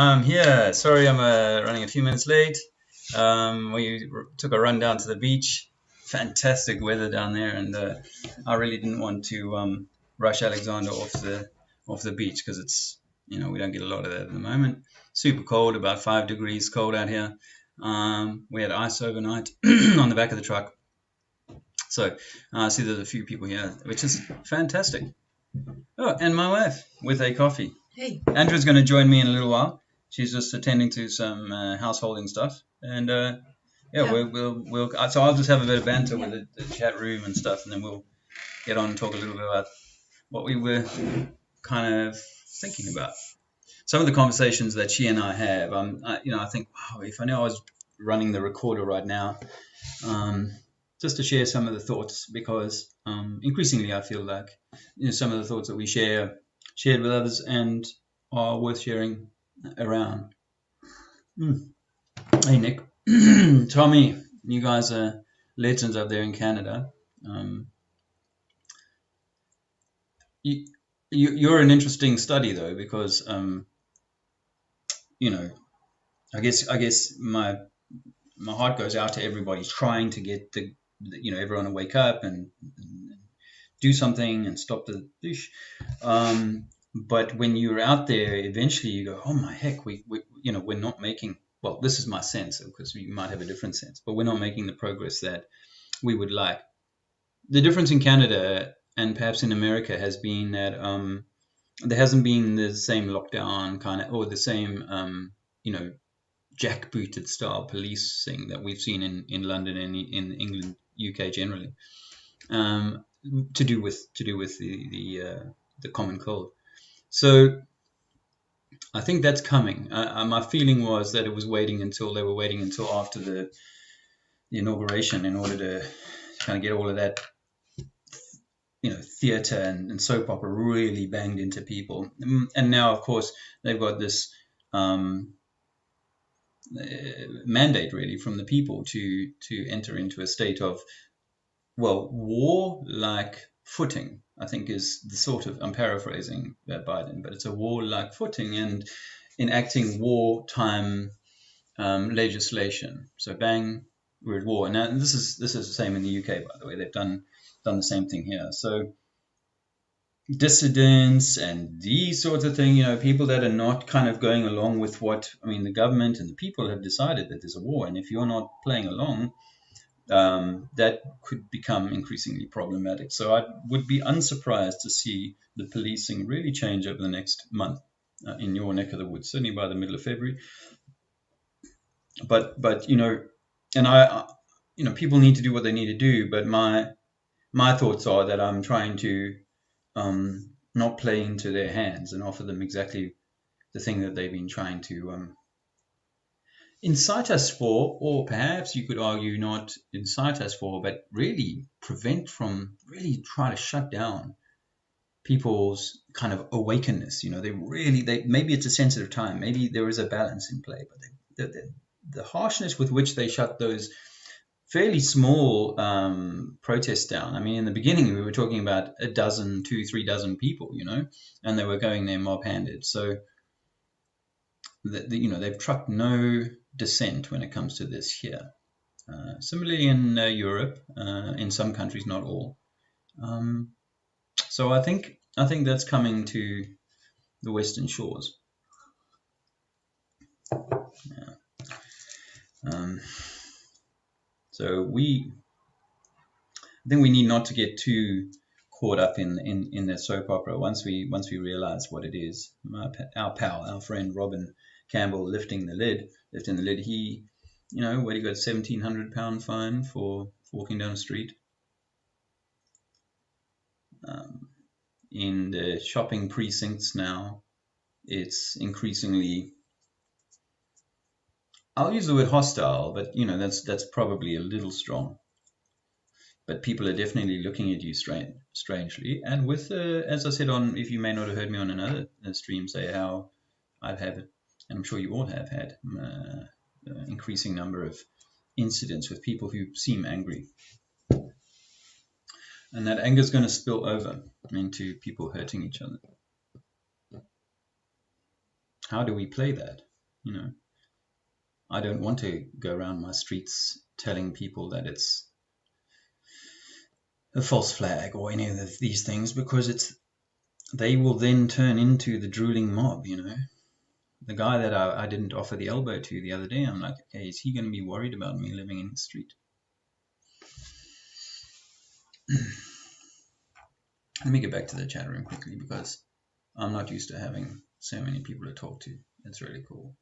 I'm here. Sorry, I'm running a few minutes late. We took a run down to the beach. Fantastic weather down there, and I really didn't want to rush Alexander off the beach because it's we don't get a lot of that at the moment. Super cold, about 5 degrees cold out here. We had ice overnight on the back of the truck. So I see there's a few people here, which is fantastic. Oh, and my wife with a coffee. Hey. Andrea's going to join me in a little while. She's just attending to some householding stuff, and we'll. So I'll just have a bit of banter with the chat room and stuff, and then we'll get on and talk a little bit about what we were kind of thinking about. Some of the conversations that she and I have, I think, wow, if I knew I was running the recorder right now, just to share some of the thoughts, because increasingly I feel like some of the thoughts that we shared with others and are worth sharing around. Hey, Nick. Tommy, you guys are legends up there in Canada. You're an interesting study, though, because, I guess my heart goes out to everybody trying to get everyone to wake up and do something and stop the douche. But when you're out there, eventually you go, oh my heck, we're not making. Well, this is my sense, because we might have a different sense, but we're not making the progress that we would like. The difference in Canada and perhaps in America has been that there hasn't been the same lockdown kind of, or the same jackbooted style policing that we've seen in London and in England, UK generally, to do with the common cold. So I think that's coming. My feeling was that they were waiting until after the inauguration in order to kind of get all of that theatre and soap opera really banged into people. And now, of course, they've got this mandate really from the people to enter into a state of, well, war-like footing, I think is the sort of, I'm paraphrasing Biden, but it's a war-like footing and enacting wartime legislation. So bang, we're at war. Now this is the same in the UK, by the way. They've done the same thing here. So dissidents and these sorts of things, people that are not kind of going along with the government and the people have decided that there's a war, and if you're not playing along, that could become increasingly problematic. So I would be unsurprised to see the policing really change over the next month in your neck of the woods, certainly by the middle of February. But and I people need to do what they need to do. But my thoughts are that I'm trying to not play into their hands and offer them exactly the thing that they've been trying to incite us for, or perhaps you could argue not incite us for, but really prevent from, really try to shut down people's kind of awakenness. Maybe it's a sensitive time, maybe there is a balance in play, but the harshness with which they shut those fairly small protests down. I mean, in the beginning, we were talking about 2, 3 dozen people, and they were going there mob-handed. So, they've trucked no dissent when it comes to this here. Similarly in Europe, in some countries, not all. So I think that's coming to the Western Shores. Yeah. So I think we need not to get too caught up in the soap opera. Once we realize what it is, our friend Robin Campbell lifting the lid. He, where he got £1,700 fine for walking down the street. In the shopping precincts now, it's increasingly, I'll use the word hostile, but that's probably a little strong. But people are definitely looking at you strangely. And with, as I said if you may not have heard me on another stream, say how I've had, and I'm sure you all have had, increasing number of incidents with people who seem angry. And that anger is going to spill over into people hurting each other. How do we play that? You know, I don't want to go around my streets telling people that it's a false flag or any of these things, because they will then turn into the drooling mob. You know, the guy that I didn't offer the elbow to the other day, I'm like, okay, is he going to be worried about me living in the street? Let me get back to the chat room quickly, because I'm not used to having so many people to talk to. It's really cool.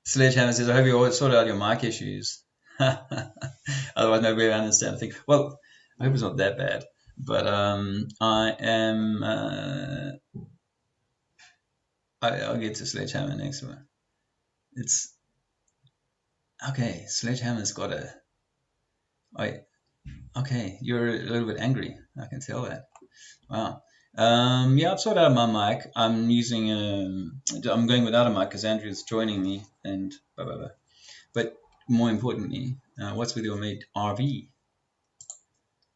Sledgehammer says, I hope you always sort out your mic issues. Otherwise nobody will understand a thing. Well, I hope it's not that bad. But I am... I'll get to Sledgehammer next one. It's... Okay, Sledgehammer's got a... Okay, you're a little bit angry. I can tell that. Wow. Yeah, I've sorted out my mic. I'm using I'm going without a mic because Andrea's joining me, and blah, blah, blah. But more importantly, what's with your mate RV?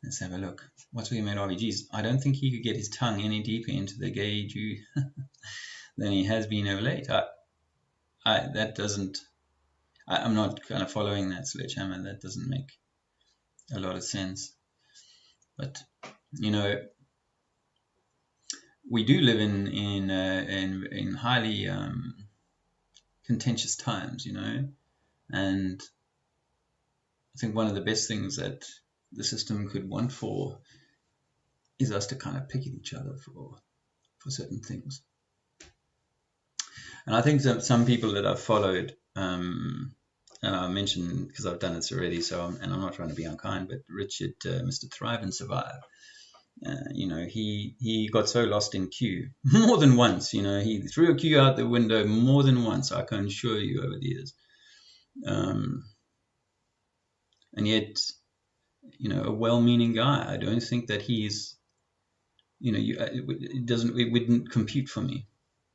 Let's have a look. What's with your mate RV? Geez, I don't think he could get his tongue any deeper into the gay Jew than he has been of late. That doesn't... I'm not kind of following that, Sledgehammer. That doesn't make a lot of sense. But, you know, we do live in highly contentious times, you know, and I think one of the best things that the system could want for is us to kind of pick at each other for certain things. And I think that some people that I've followed, and I mentioned because I've done this already, and I'm not trying to be unkind, but Richard, Mr. Thrive and Survive. You know, he got so lost in Q more than once. You know, he threw a Q out the window more than once, I can assure you, over the years. And yet, you know, a well-meaning guy. I don't think that he's, you know, it wouldn't compute for me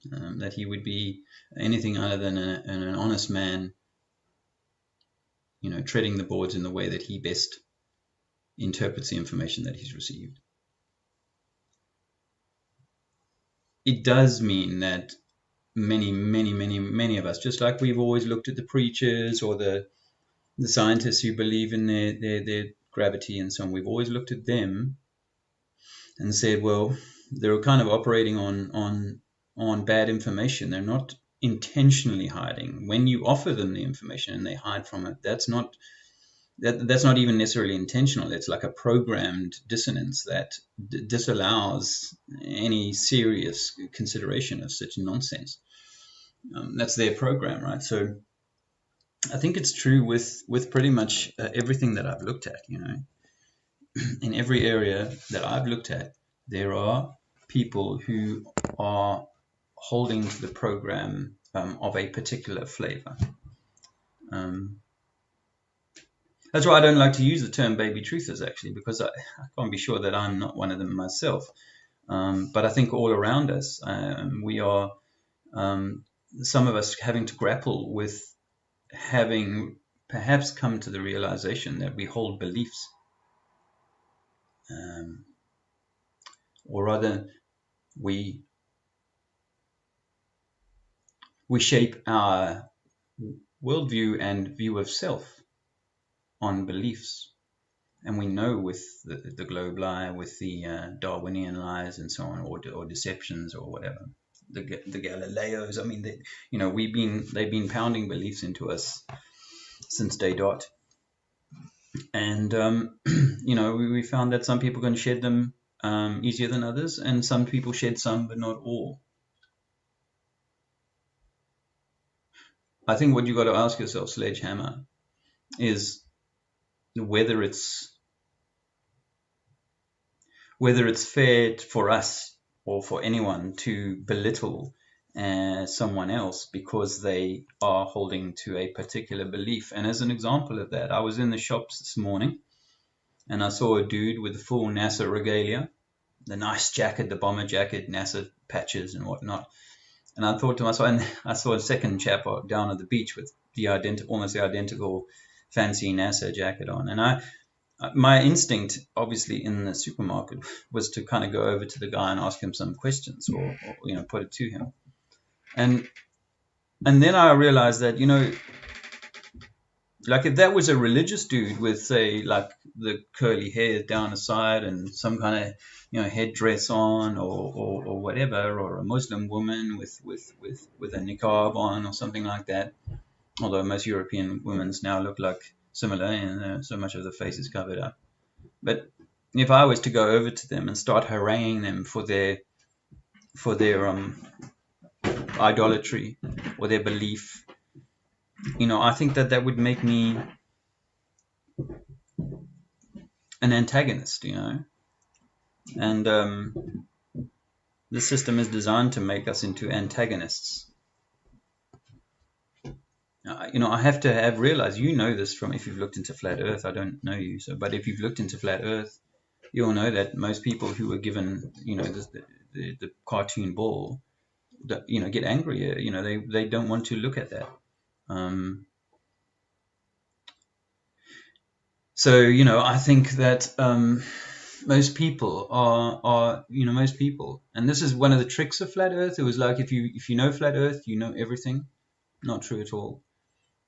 that he would be anything other than an honest man, you know, treading the boards in the way that he best interprets the information that he's received. It does mean that many of us, just like we've always looked at the preachers or the scientists who believe in their gravity and so on, we've always looked at them and said, well, they're kind of operating on bad information. They're not intentionally hiding. When you offer them the information and they hide from it, that's not even necessarily intentional. It's like a programmed dissonance that disallows any serious consideration of such nonsense. That's their program, right? So I think it's true with pretty much everything that I've looked at. You know, in every area that I've looked at, there are people who are holding to the program of a particular flavor. That's why I don't like to use the term baby truthers, actually, because I can't be sure that I'm not one of them myself. But I think all around us, we are, some of us having to grapple with having perhaps come to the realization that we hold beliefs. Or rather, we shape our worldview and view of self on beliefs, and we know with the globe lie, with the Darwinian lies and so on, or deceptions or whatever, the Galileos. I mean, you know, they've been pounding beliefs into us since day dot, and you know, we found that some people can shed them easier than others, and some people shed some but not all. I think what you got to ask yourself, Sledgehammer, is whether it's fair for us or for anyone to belittle someone else because they are holding to a particular belief. And as an example of that, I was in the shops this morning and I saw a dude with the full NASA regalia, the nice jacket, the bomber jacket, NASA patches and whatnot. And I thought to myself, and I saw a second chap down at the beach with almost the identical fancy NASA jacket on. And my instinct, obviously, in the supermarket was to kind of go over to the guy and ask him some questions, or you know, put it to him. And And then I realized that, like if that was a religious dude with, say, like the curly hair down the side and some kind of, headdress on, or whatever, or a Muslim woman with a niqab on or something like that. Although most European women's now look like similar, and so much of the face is covered up. But if I was to go over to them and start haranguing them for their idolatry or their belief, I think that would make me an antagonist, and the system is designed to make us into antagonists. I have to have realized, this from, if you've looked into flat earth. I don't know you, but if you've looked into flat earth, you'll know that most people who were given, the cartoon ball, get angry. They don't want to look at that. So, I think that most people are most people, and this is one of the tricks of flat earth. It was like, if you know flat earth, you know everything. Not true at all.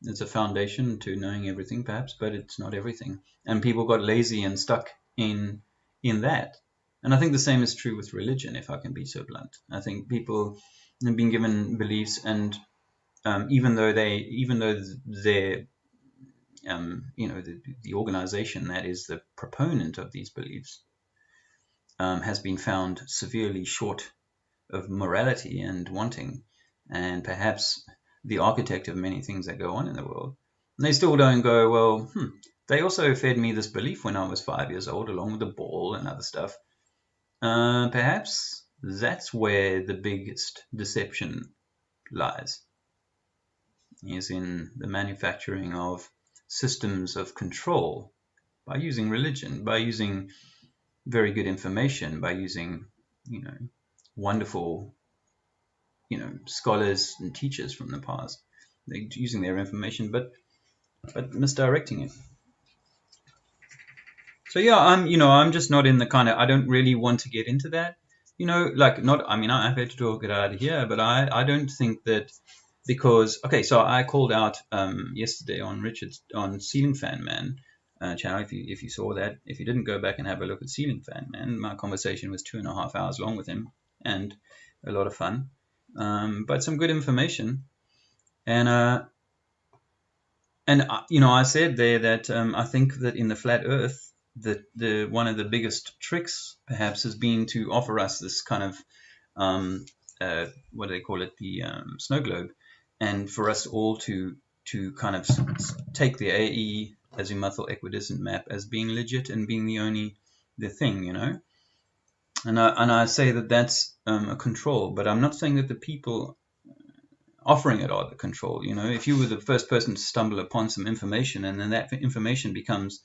It's a foundation to knowing everything, perhaps, but it's not everything. And people got lazy and stuck in that. And I think the same is true with religion, if I can be so blunt. I think people have been given beliefs, and even though they're the organization that is the proponent of these beliefs has been found severely short of morality and wanting, and perhaps the architect of many things that go on in the world. And they still don't go, well, they also fed me this belief when I was 5 years old, along with the ball and other stuff. Perhaps that's where the biggest deception lies, is in the manufacturing of systems of control by using religion, by using very good information, by using, wonderful, scholars and teachers from the past. They're using their information, but misdirecting it. So yeah, I'm just not in the kind of, I don't really want to get into that. I'm happy to talk it out here, but I don't think that, because, okay, so I called out yesterday on Richard's, on Ceiling Fan Man channel. If you saw that, if you didn't, go back and have a look at Ceiling Fan Man. My conversation was 2.5 hours long with him, and a lot of fun, but some good information. And I said there that I think that in the flat Earth, that the one of the biggest tricks perhaps has been to offer us this kind of what do they call it, the snow globe, and for us all to kind of take the AE, azimuthal equidistant map, as being legit and being the thing, and I say that that's a control, but I'm not saying that the people offering it are the control. If you were the first person to stumble upon some information, and then that information becomes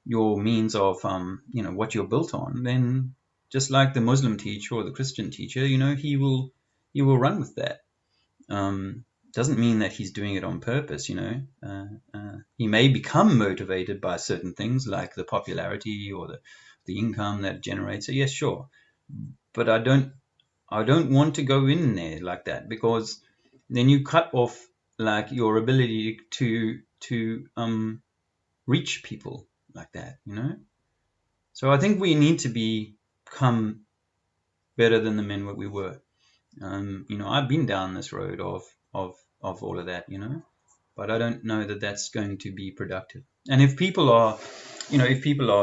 your means of what you're built on, then just like the Muslim teacher or the Christian teacher, he will run with that. Doesn't mean that he's doing it on purpose. He may become motivated by certain things like the popularity or the income that it generates. So yes, sure, but I don't want to go in there like that, because then you cut off like your ability to reach people like that, So I think we need to become better than the men that we were. I've been down this road of all of that, but I don't know that that's going to be productive. And if people are,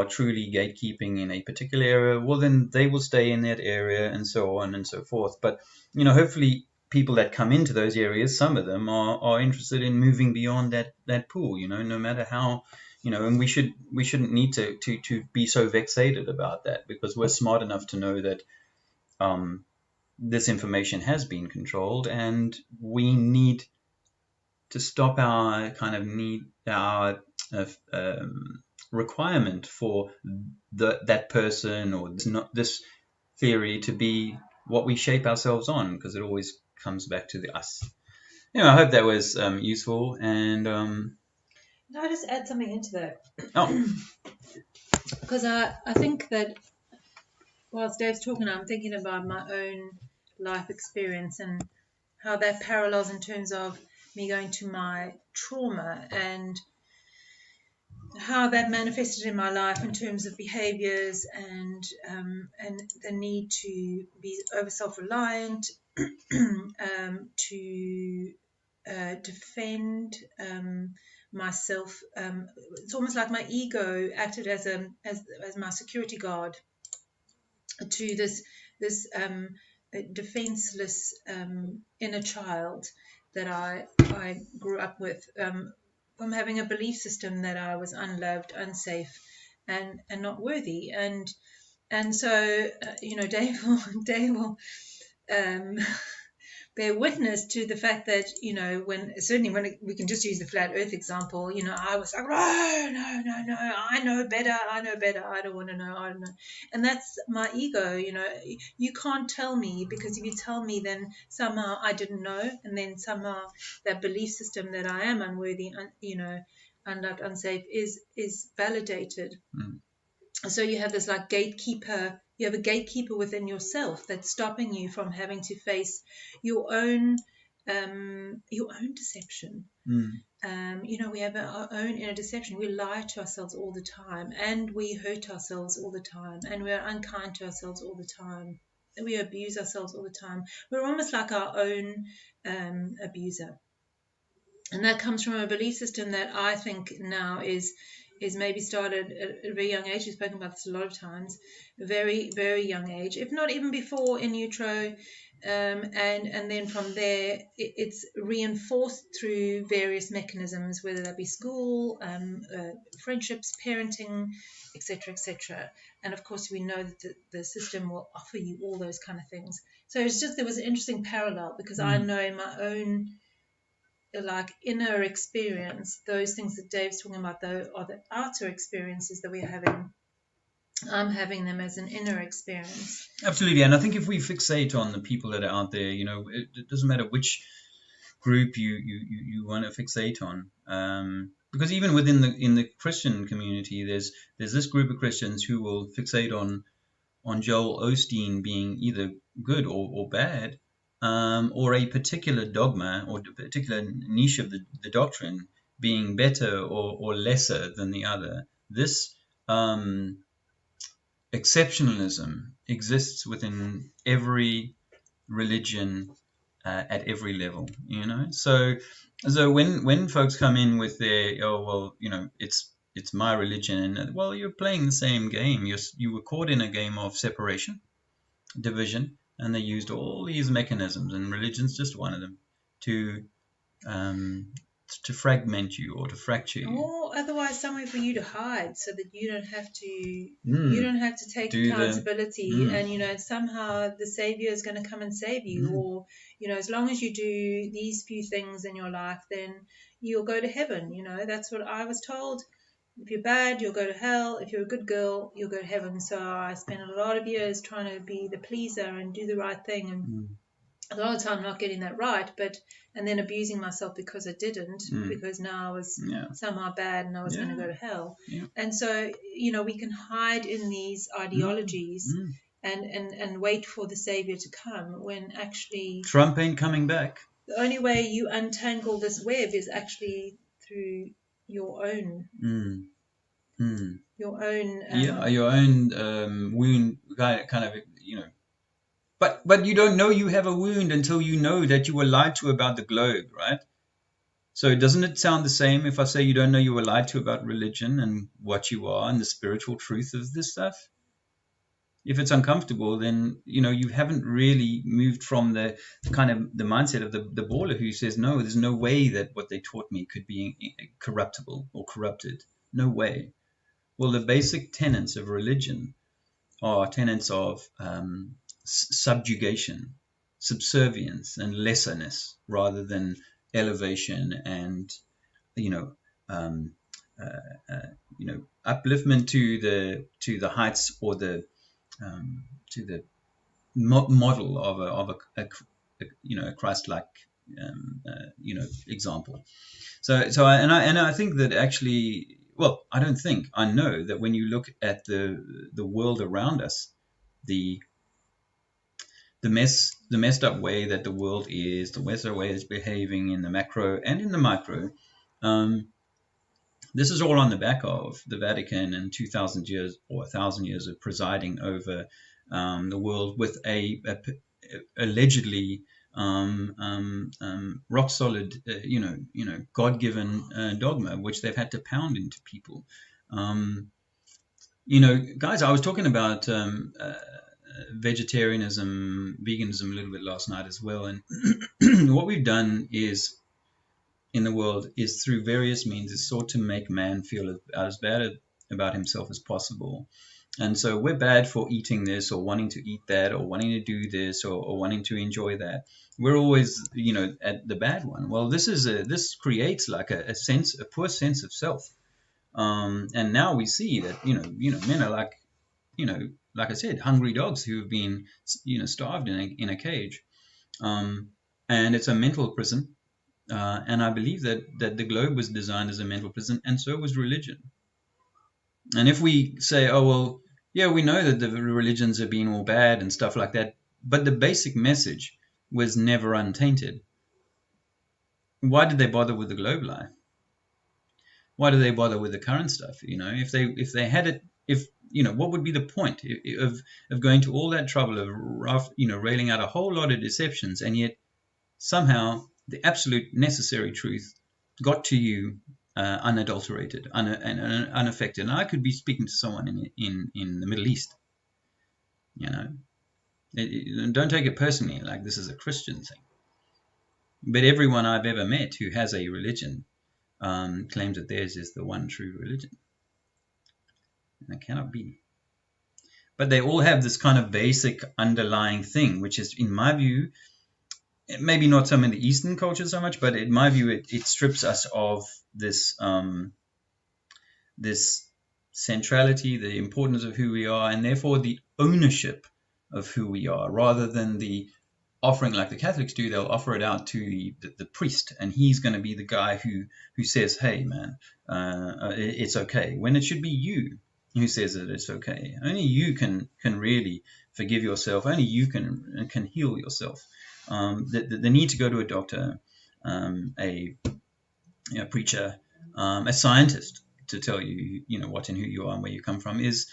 truly gatekeeping in a particular area, well, then they will stay in that area, and so on and so forth. But hopefully people that come into those areas, some of them are interested in moving beyond that pool, no matter how, and we shouldn't need to be so vexated about that, because we're smart enough to know that this information has been controlled, and we need to stop our kind of requirement for that person or this theory to be what we shape ourselves on, because it always comes back to the us. I hope that was useful. And Can I just add something into that? Oh. Because I think that whilst Dave's talking, I'm thinking about my own life experience and how that parallels in terms of me going to my trauma and how that manifested in my life in terms of behaviors and the need to be over self-reliant, to defend myself. It's almost like my ego acted as my security guard to this defenseless inner child that I grew up with, from having a belief system that I was unloved, unsafe, and not worthy. And so Dave will bear witness to the fact that, when we can just use the flat earth example, I was like, no, I know better, I don't want to know, I don't know. And that's my ego. You can't tell me, because if you tell me, then somehow I didn't know, and then somehow that belief system that I am unworthy, unloved, unsafe is validated. So you have this like gatekeeper. You have a gatekeeper within yourself that's stopping you from having to face your own deception. We have our own inner deception. We lie to ourselves all the time, and we hurt ourselves all the time, and we're unkind to ourselves all the time. We abuse ourselves all the time. We're almost like our own abuser. And that comes from a belief system that I think now is maybe started at a very young age. We've spoken about this a lot of times, a very, very young age, if not even before in utero. And then from there, it's reinforced through various mechanisms, whether that be school, friendships, parenting, etc., etc. And of course, we know that the system will offer you all those kind of things. So there was an interesting parallel, because I know in my own like inner experience, those things that Dave's talking about, though, are the outer experiences that we're having. I'm having them as an inner experience. Absolutely. And I think if we fixate on the people that are out there, it doesn't matter which group you want to fixate on, because even within the Christian community, there's this group of Christians who will fixate on Joel Osteen being either good or bad, or a particular dogma or a particular niche of the doctrine being better or lesser than the other. This exceptionalism exists within every religion at every level, So when folks come in with their, it's my religion, and well, you're playing the same game. You were caught in a game of separation, division, and they used all these mechanisms, and religion's just one of them, to fragment you or to fracture you. Or otherwise somewhere for you to hide, so that you don't have to take accountability, and somehow the Savior is going to come and save you, or as long as you do these few things in your life, then you'll go to heaven. That's what I was told. If you're bad, you'll go to hell. If you're a good girl, you'll go to heaven. So I spent a lot of years trying to be the pleaser and do the right thing, and a lot of time not getting that right, and then abusing myself because I didn't, because now I was somehow bad and I was going to go to hell. And so, we can hide in these ideologies and wait for the Savior to come, when actually Trump ain't coming back. The only way you untangle this web is actually through your own your own wound, kind of, but you don't know you have a wound until you know that you were lied to about the globe, right? So doesn't it sound the same if I say you don't know you were lied to about religion and what you are and the spiritual truth of this stuff? If it's uncomfortable, then you haven't really moved from the kind of the mindset of the baller who says, no, there's no way that what they taught me could be corruptible or corrupted. No way. Well, the basic tenets of religion are tenets of subjugation, subservience, and lesserness, rather than elevation and upliftment to the heights, or to the model of a Christ-like example. So I think that actually, well, I don't think, I know that when you look at the world around us, the the messed up way that the world is, the messed up way it's behaving in the macro and in the micro. This is all on the back of the Vatican and 2,000 years or 1,000 years of presiding over the world with a allegedly rock solid, God-given dogma, which they've had to pound into people. Guys, I was talking about vegetarianism, veganism a little bit last night as well, and what we've done is in the world is through various means is sought to make man feel as bad about himself as possible. And so we're bad for eating this or wanting to eat that or wanting to do this or wanting to enjoy that. We're always, at the bad one. Well, this creates like a poor sense of self. And now we see that, men are like, like I said, hungry dogs who have been, starved in a cage. And it's a mental prison. And I believe that the globe was designed as a mental prison, and so was religion. And if we say, oh, well, yeah, we know that the religions have been all bad and stuff like that, but the basic message was never untainted. Why did they bother with the globe lie? Why do they bother with the current stuff? If they had it, what would be the point of going to all that trouble of railing out a whole lot of deceptions, and yet somehow the absolute necessary truth got to you unadulterated and unaffected. And I could be speaking to someone in the Middle East. Don't take it personally like this is a Christian thing. But everyone I've ever met who has a religion claims that theirs is the one true religion. And it cannot be. But they all have this kind of basic underlying thing, which is, in my view, maybe not some in the Eastern culture so much, but in my view, it strips us of this this centrality, the importance of who we are, and therefore the ownership of who we are, rather than the offering like the Catholics do. They'll offer it out to the priest, and he's going to be the guy who says, hey, man, it's okay, when it should be you who says that it's okay. Only you can really forgive yourself. Only you can heal yourself. The need to go to a doctor, a preacher, a scientist to tell you, what and who you are and where you come from is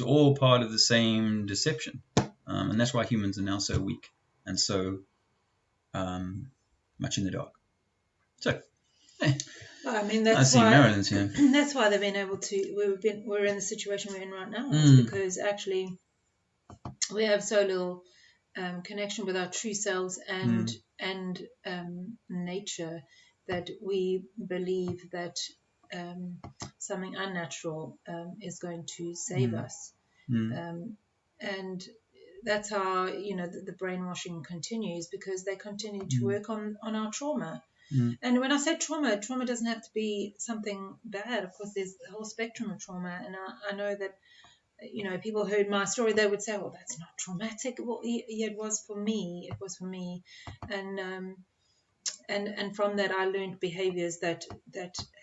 all part of the same deception. And that's why humans are now so weak and so much in the dark. So, I mean, that's I see why Marilyn's here. That's why they've been able to. We're in the situation we're in right now, is because actually we have so little connection with our true selves and nature that we believe that something unnatural is going to save us, and that's how the brainwashing continues, because they continue to work on our trauma. And when I say trauma doesn't have to be something bad. Of course, there's a whole spectrum of trauma, and I know that people heard my story, they would say, well, that's not traumatic. Well, yeah, it was for me. And from that I learned behaviors that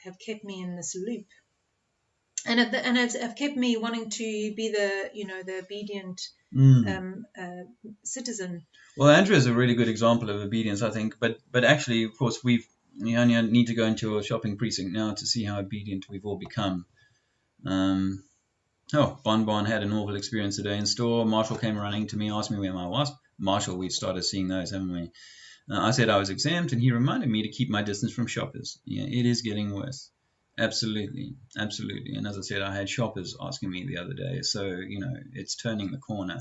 have kept me in this loop, and have kept me wanting to be the obedient citizen. Well, Andrea is a really good example of obedience, I think. But actually, of course, we only need to go into a shopping precinct now to see how obedient we've all become. Bon had an awful experience today in store. Marshall came running to me, asked me where I was. Marshall, we've started seeing those, haven't we? I said I was exempt, and he reminded me to keep my distance from shoppers. Yeah, it is getting worse. Absolutely. And as I said, I had shoppers asking me the other day. So, it's turning the corner.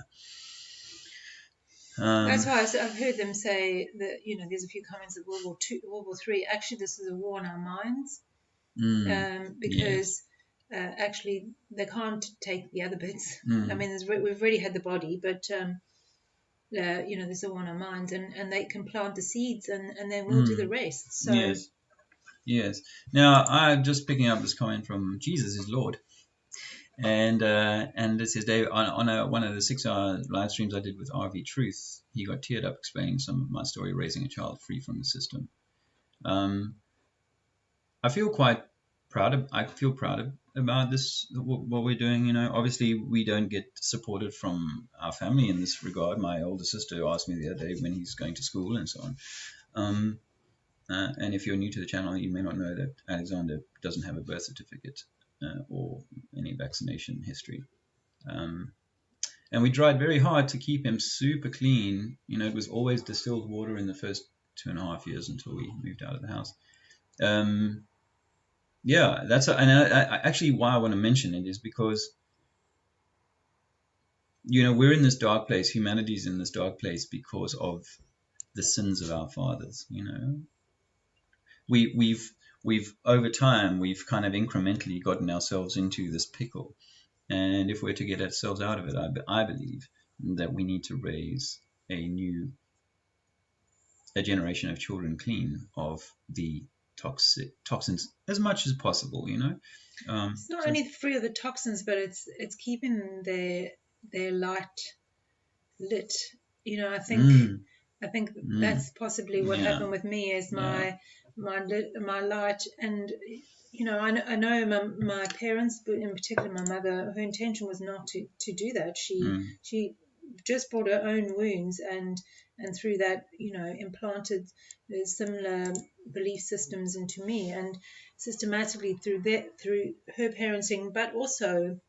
That's why I've heard them say that, there's a few comments that World War War III, actually this is a war on our minds, because actually they can't take the other bits. I mean, we've already had the body, but there's a war on our minds, and they can plant the seeds, and then we'll do the rest. So yes. Now, I'm just picking up this comment from Jesus is Lord. And this is Dave on one of the 6-hour live streams I did with RV Truth. He got teared up explaining some of my story, raising a child free from the system. I feel quite proud of about this, what we're doing. You know, obviously we don't get supported from our family in this regard. My older sister asked me the other day when he's going to school and so on. And if you're new to the channel, you may not know that Alexander doesn't have a birth certificate or any vaccination history. And we tried very hard to keep him super clean. You know, it was always distilled water in the first 2.5 years until we moved out of the house. Yeah, actually why I want to mention it is because, you know, we're in this dark place. Humanity's in this dark place because of the sins of our fathers. You know, we've over time we've kind of incrementally gotten ourselves into this pickle, and if we're to get ourselves out of it, I believe that we need to raise a generation of children clean of the toxins as much as possible. You know, it's not only free of the toxins, but it's keeping their light lit. You know, I think that's possibly what happened with me as my light. And you know, I know my parents, but in particular my mother, her intention was not to do that. She just brought her own wounds and through that, you know, implanted similar belief systems into me, and systematically through her parenting, but also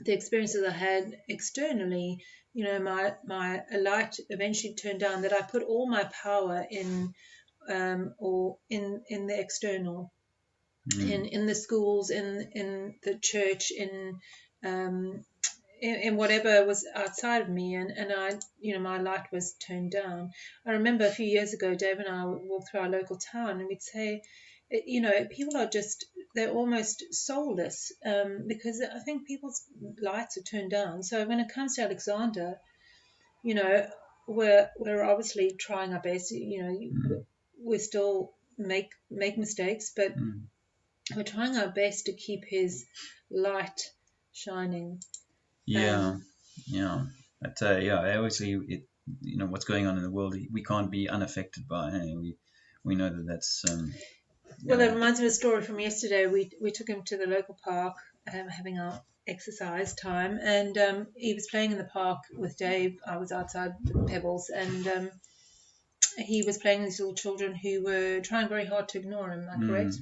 the experiences I had externally, you know, my light eventually turned down, that I put all my power in the external, in the schools, in the church, in whatever was outside of me, and I, you know, my light was turned down. I remember a few years ago, Dave and I would walk through our local town, and we'd say, you know, people are just, they're almost soulless, because I think people's lights are turned down. So when it comes to Alexander, you know, we're obviously trying our best. You know, we still make mistakes, but we're trying our best to keep his light shining. But obviously, you know, what's going on in the world, we can't be unaffected by. We know that's. Well, that reminds me of a story from yesterday. We took him to the local park, having our exercise time, and he was playing in the park with Dave. I was outside the Pebbles, and he was playing with these little children who were trying very hard to ignore him. Am I correct?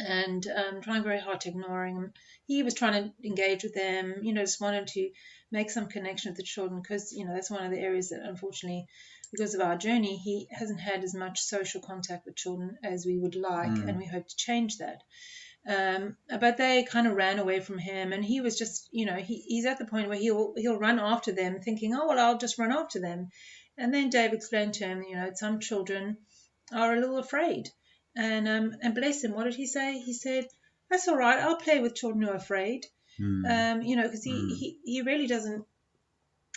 And trying very hard to ignore him. He was trying to engage with them, you know, just wanted to make some connection with the children, because, you know, that's one of the areas that, unfortunately, because of our journey, he hasn't had as much social contact with children as we would like, and we hope to change that. But they kind of ran away from him, and he was just, you know, he's at the point where he'll run after them thinking, oh, well, I'll just run after them. And then Dave explained to him, you know, some children are a little afraid. And bless him, what did he say? He said, that's all right, I'll play with children who are afraid. You know, because he really doesn't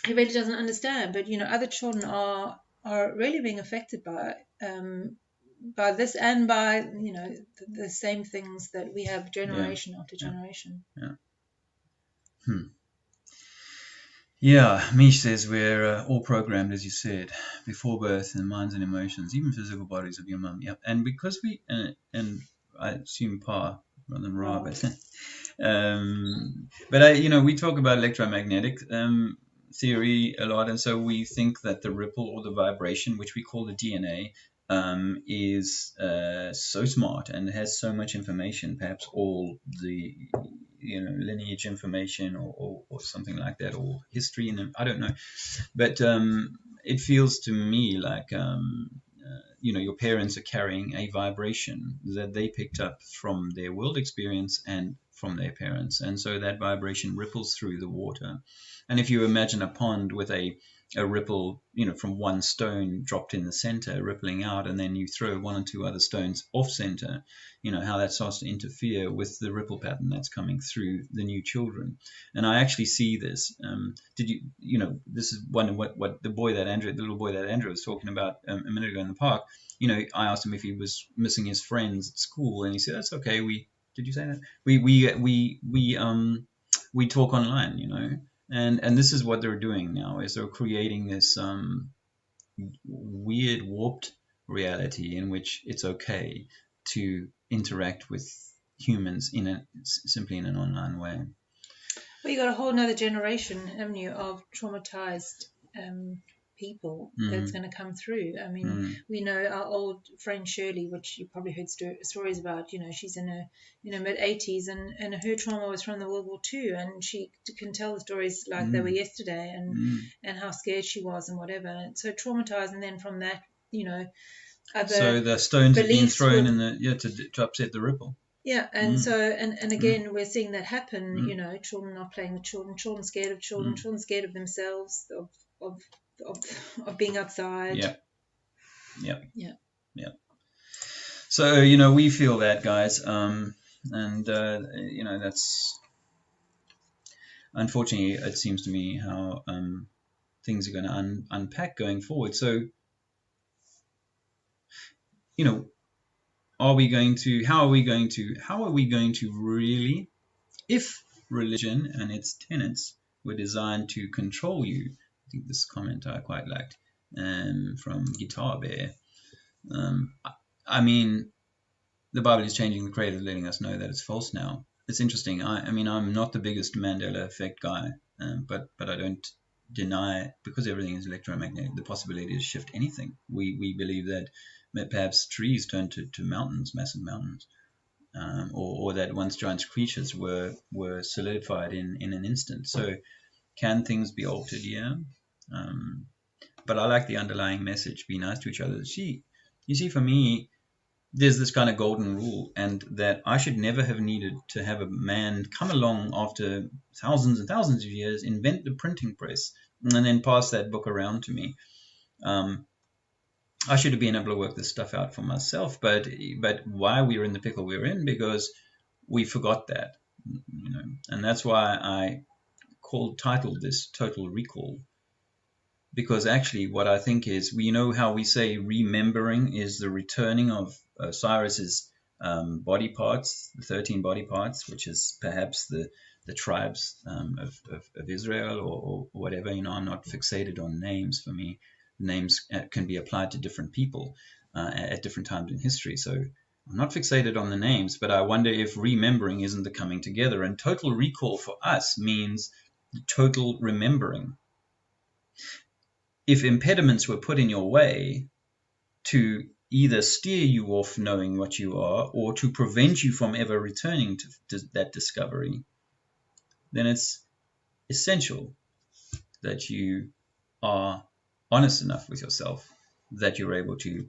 understand. But, you know, other children are really being affected by this, and by, you know, the same things that we have generation after generation. Yeah, Mish says we're all programmed, as you said, before birth, in minds and emotions, even physical bodies of your mum. Yep. And because we, and I assume Pa rather than Ra, but you know, we talk about electromagnetic theory a lot, and so we think that the ripple or the vibration, which we call the DNA, is so smart and has so much information, perhaps all the, you know, lineage information or something like that, or history, and I don't know, but it feels to me like you know, your parents are carrying a vibration that they picked up from their world experience and from their parents, and so that vibration ripples through the water. And if you imagine a pond with a ripple, you know, from one stone dropped in the center, rippling out, and then you throw one or two other stones off center, you know, how that starts to interfere with the ripple pattern that's coming through the new children. And I actually see this. You know, this is one of what the little boy that Andrea was talking about a minute ago in the park. You know, I asked him if he was missing his friends at school, and he said, that's okay. Did you say that? We talk online, you know. And this is what they're doing now, is they're creating this weird, warped reality in which it's okay to interact with humans simply in an online way. Well, you got a whole nother generation, haven't you, of traumatized people that's going to come through. I mean, we know our old friend Shirley, which you probably heard stories about. You know, she's in her mid-80s, and her trauma was from the World War II, and she can tell the stories like they were yesterday, and how scared she was and whatever. And so traumatized, and then from that, other so the stones have been thrown to upset the ripple. Yeah, and so and again we're seeing that happen. You know, children not playing with children, children scared of children, children scared of themselves, of being outside. Yeah. So we feel that, guys, and that's unfortunately, it seems to me how things are going to unpack going forward. So how are we going to really, if religion and its tenets were designed to control you? I think this comment I quite liked from Guitar Bear. I mean, the Bible is changing the creator, letting us know that it's false now. It's interesting. I mean, I'm not the biggest Mandela effect guy, but I don't deny, because everything is electromagnetic, the possibility to shift anything. We believe that perhaps trees turn to mountains, massive mountains, or that once giant creatures were solidified in an instant. So can things be altered? Yeah. But I like the underlying message: be nice to each other. You see, for me, there's this kind of golden rule, and that I should never have needed to have a man come along after thousands and thousands of years, invent the printing press, and then pass that book around to me. I should have been able to work this stuff out for myself, but why we're in the pickle we're in, because we forgot that, and that's why I titled this Total Recall. Because actually what I think is, how we say remembering is the returning of Cyrus's body parts, the 13 body parts, which is perhaps the tribes of Israel or whatever. I'm not fixated on names. For me, names can be applied to different people at different times in history. So I'm not fixated on the names, but I wonder if remembering isn't the coming together. And total recall for us means total remembering. If impediments were put in your way to either steer you off knowing what you are, or to prevent you from ever returning to that discovery, then it's essential that you are honest enough with yourself that you're able to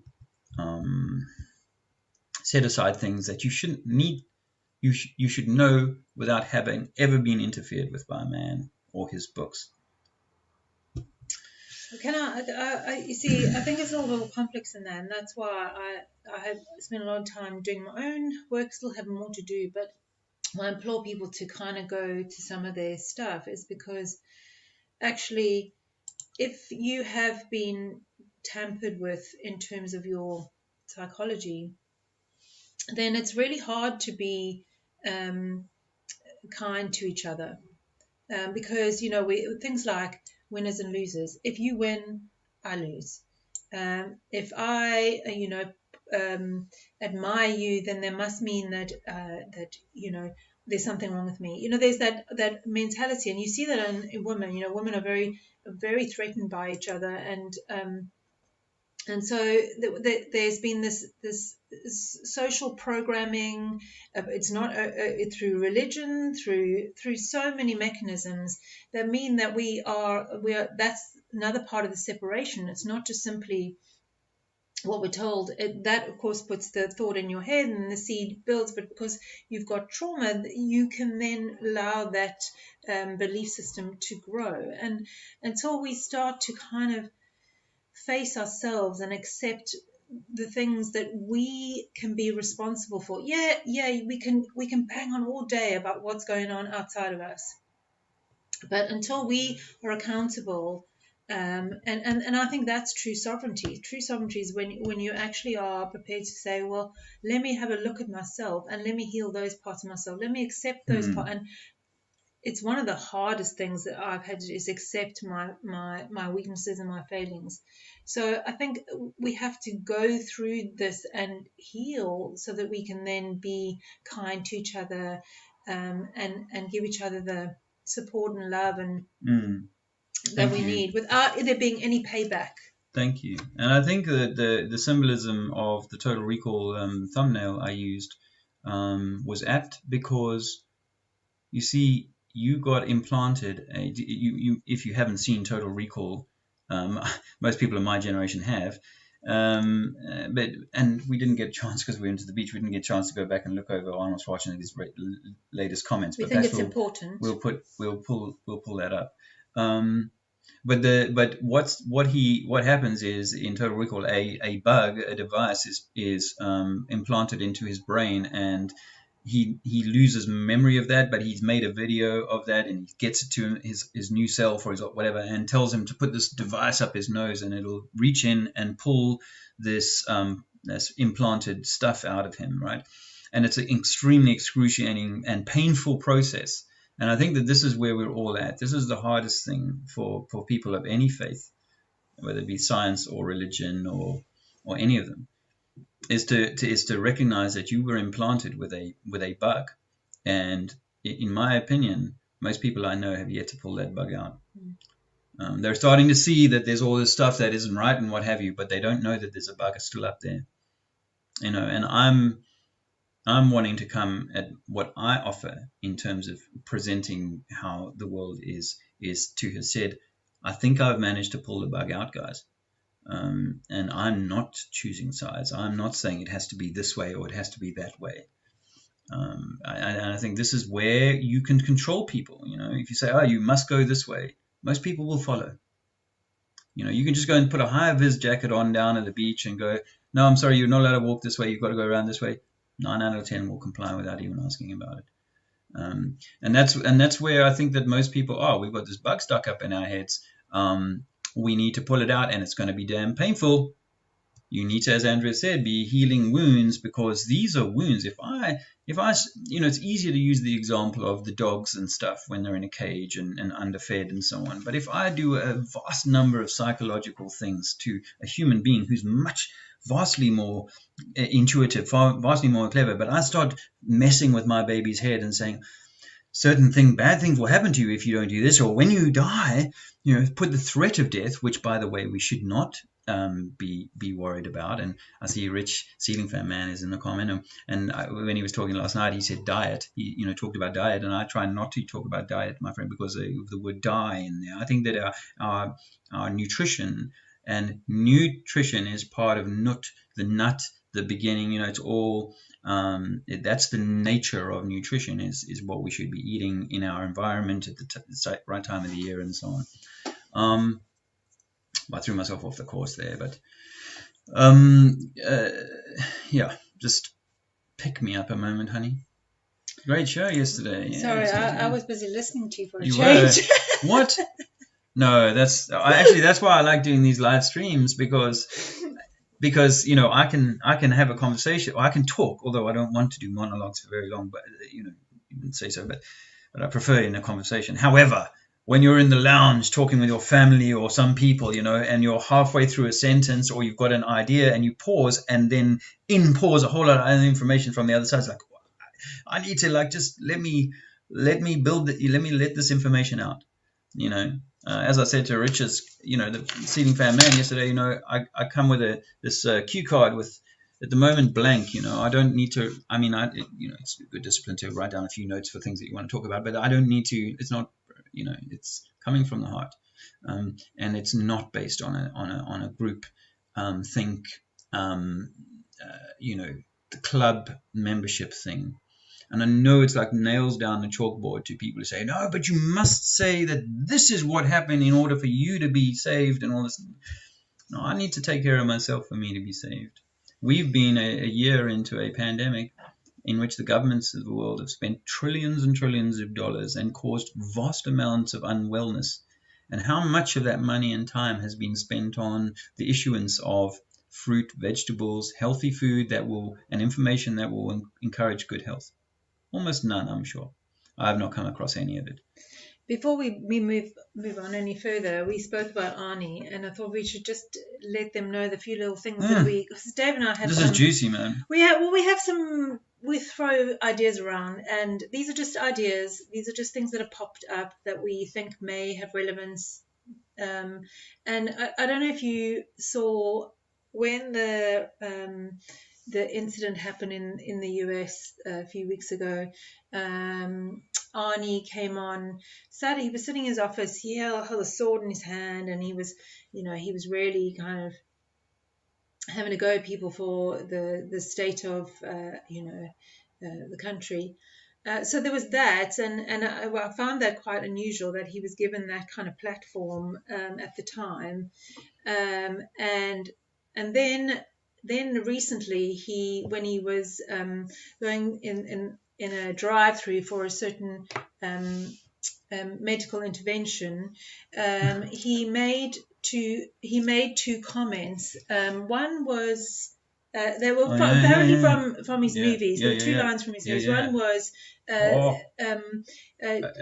set aside things that you shouldn't need. You should know without having ever been interfered with by a man or his books. You see, I think it's a little complex in that, and that's why I have spent a lot of time doing my own work, still have more to do, but I implore people to kind of go to some of their stuff is because actually, if you have been tampered with in terms of your psychology, then it's really hard to be kind to each other, because things like winners and losers. If you win, I lose. If I admire you, then there must mean that there's something wrong with me. There's that mentality, and you see that in women. Women are very, very threatened by each other, and so there's been this social programming. It's not through religion, through so many mechanisms that mean that we are. That's another part of the separation. It's not just simply what we're told. That of course puts the thought in your head and the seed builds, but because you've got trauma, you can then allow that belief system to grow. And until we start to kind of face ourselves and accept the things that we can be responsible for. Yeah, we can bang on all day about what's going on outside of us, but until we are accountable, and I think that's true sovereignty. True sovereignty is when you actually are prepared to say, well, let me have a look at myself and let me heal those parts of myself. Let me accept those parts. it's one of the hardest things that I've had to do is accept my weaknesses and my failings. So I think we have to go through this and heal so that we can then be kind to each other, and give each other the support and love and that we need without there being any payback. Thank you. And I think that the symbolism of the Total Recall thumbnail I used was apt because, you see, you got implanted. If you haven't seen Total Recall, most people in my generation have. And we didn't get a chance because we went to the beach. We didn't get a chance to go back and look over Arnold Schwarzenegger's latest comments. We think it's important. We'll pull that up. But what happens is, in Total Recall, a bug, a device is implanted into his brain, and he loses memory of that, but he's made a video of that, and he gets it to his new self or his whatever, and tells him to put this device up his nose, and it'll reach in and pull this implanted stuff out of him, right? And it's an extremely excruciating and painful process. And I think that this is where we're all at. This is the hardest thing for people of any faith, whether it be science or religion or any of them, is to recognize that you were implanted with a bug. And in my opinion, most people I know have yet to pull that bug out. They're starting to see that there's all this stuff that isn't right and what have you, but they don't know that there's a bug still up there. And I'm wanting to come at what I offer in terms of presenting how the world is to have said, I think I've managed to pull the bug out, guys. And I'm not choosing sides. I'm not saying it has to be this way or it has to be that way. And I think this is where you can control people. If you say, oh, you must go this way, most people will follow. You can just go and put a high-vis jacket on down at the beach and go, no, I'm sorry, you're not allowed to walk this way. You've got to go around this way. 9 out of 10 will comply without even asking about it. And that's where I think that most people are. We've got this bug stuck up in our heads. We need to pull it out, and it's going to be damn painful. You need to, as Andrea said, be healing wounds, because these are wounds. If I, it's easier to use the example of the dogs and stuff when they're in a cage and underfed and so on. But if I do a vast number of psychological things to a human being who's vastly more intuitive, vastly more clever, but I start messing with my baby's head and saying, bad things will happen to you if you don't do this, or when you die, put the threat of death, which, by the way, we should not be worried about. And I see Rich Ceiling Fan Man is in the comment, and when he was talking last night, he said diet. He talked about diet, and I try not to talk about diet, my friend, because of the word die in there. I think that our nutrition, and nutrition is part of nut, the beginning. It's all that's the nature of nutrition, is what we should be eating in our environment at the right time of the year and so on. I threw myself off the course there, but just pick me up a moment, honey. Great show yesterday. Sorry, I was busy listening to you for a change. What? No, that's why I like doing these live streams, because I can have a conversation, or I can talk, although I don't want to do monologues for very long, but you didn't say so, but I prefer it in a conversation. However, when you're in the lounge talking with your family or some people, and you're halfway through a sentence, or you've got an idea and you pause, and then pause a whole lot of other information from the other side, it's like, I need to just let me let this information out. As I said to Rich's, the Ceiling Fan Man yesterday, I come with this cue card with, at the moment, blank. I don't need to. It's good discipline to write down a few notes for things that you want to talk about, but I don't need to. It's not. It's coming from the heart, and it's not based on a group think. The club membership thing. And I know it's like nails down the chalkboard to people who say, no, but you must say that this is what happened in order for you to be saved and all this. No, I need to take care of myself for me to be saved. We've been a year into a pandemic in which the governments of the world have spent trillions and trillions of dollars and caused vast amounts of unwellness. And how much of that money and time has been spent on the issuance of fruit, vegetables, healthy food and information that will encourage good health? Almost none, I'm sure. I have not come across any of it. Before we move on any further, we spoke about Arnie, and I thought we should just let them know the few little things that because Dave and I have This some. is juicy, man. We have some. We throw ideas around, and these are just ideas. These are just things that have popped up that we think may have relevance. And I don't know if you saw when the incident happened in the US a few weeks ago. Arnie came on Saturday. He was sitting in his office. He held a sword in his hand, and he was really kind of having a go at people for the state of the country. So there was that, and I found that quite unusual that he was given that kind of platform at the time, and then recently when he was going in a drive-through for a certain medical intervention, he made two comments. One was they were apparently from his movies. There were two lines from his movies. One was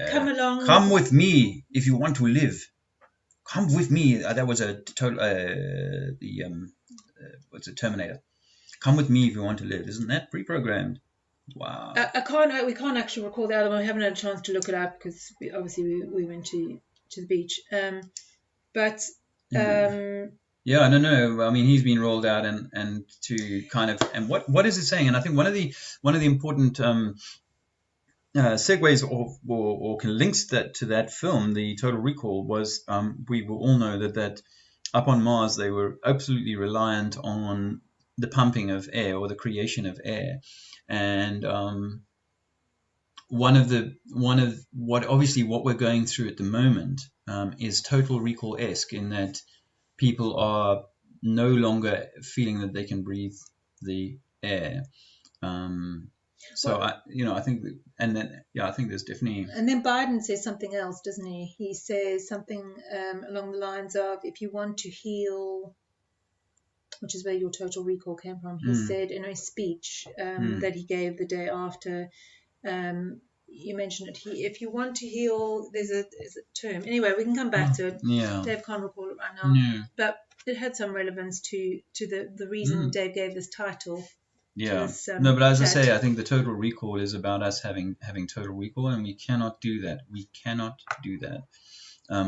come along. Come with me if you want to live. Come with me. That was a total what's a Terminator. Come with me if you want to live. Isn't that pre-programmed? Wow. We can't actually recall the other one. We haven't had a chance to look it up because we went to the beach. Yeah, I don't know. I mean, he's been rolled out and to kind of, and what is it saying? And I think one of the important segues or links to that film, the Total Recall, was we will all know that up on Mars they were absolutely reliant on the pumping of air or the creation of air, and what we're going through at the moment is Total Recall-esque in that people are no longer feeling that they can breathe the air. I think I think there's definitely. And then Biden says something else, doesn't he? He says something along the lines of, if you want to heal, which is where your Total Recall came from. He said in a speech that he gave the day after. You mentioned it. If you want to heal, there's a term. Anyway, we can come back to it. Yeah. Dave can't recall it right now. Yeah. But it had some relevance to the reason Dave gave this title. Yeah. No, but as I say, I think the Total Recall is about us having Total Recall, and we cannot do that. We cannot do that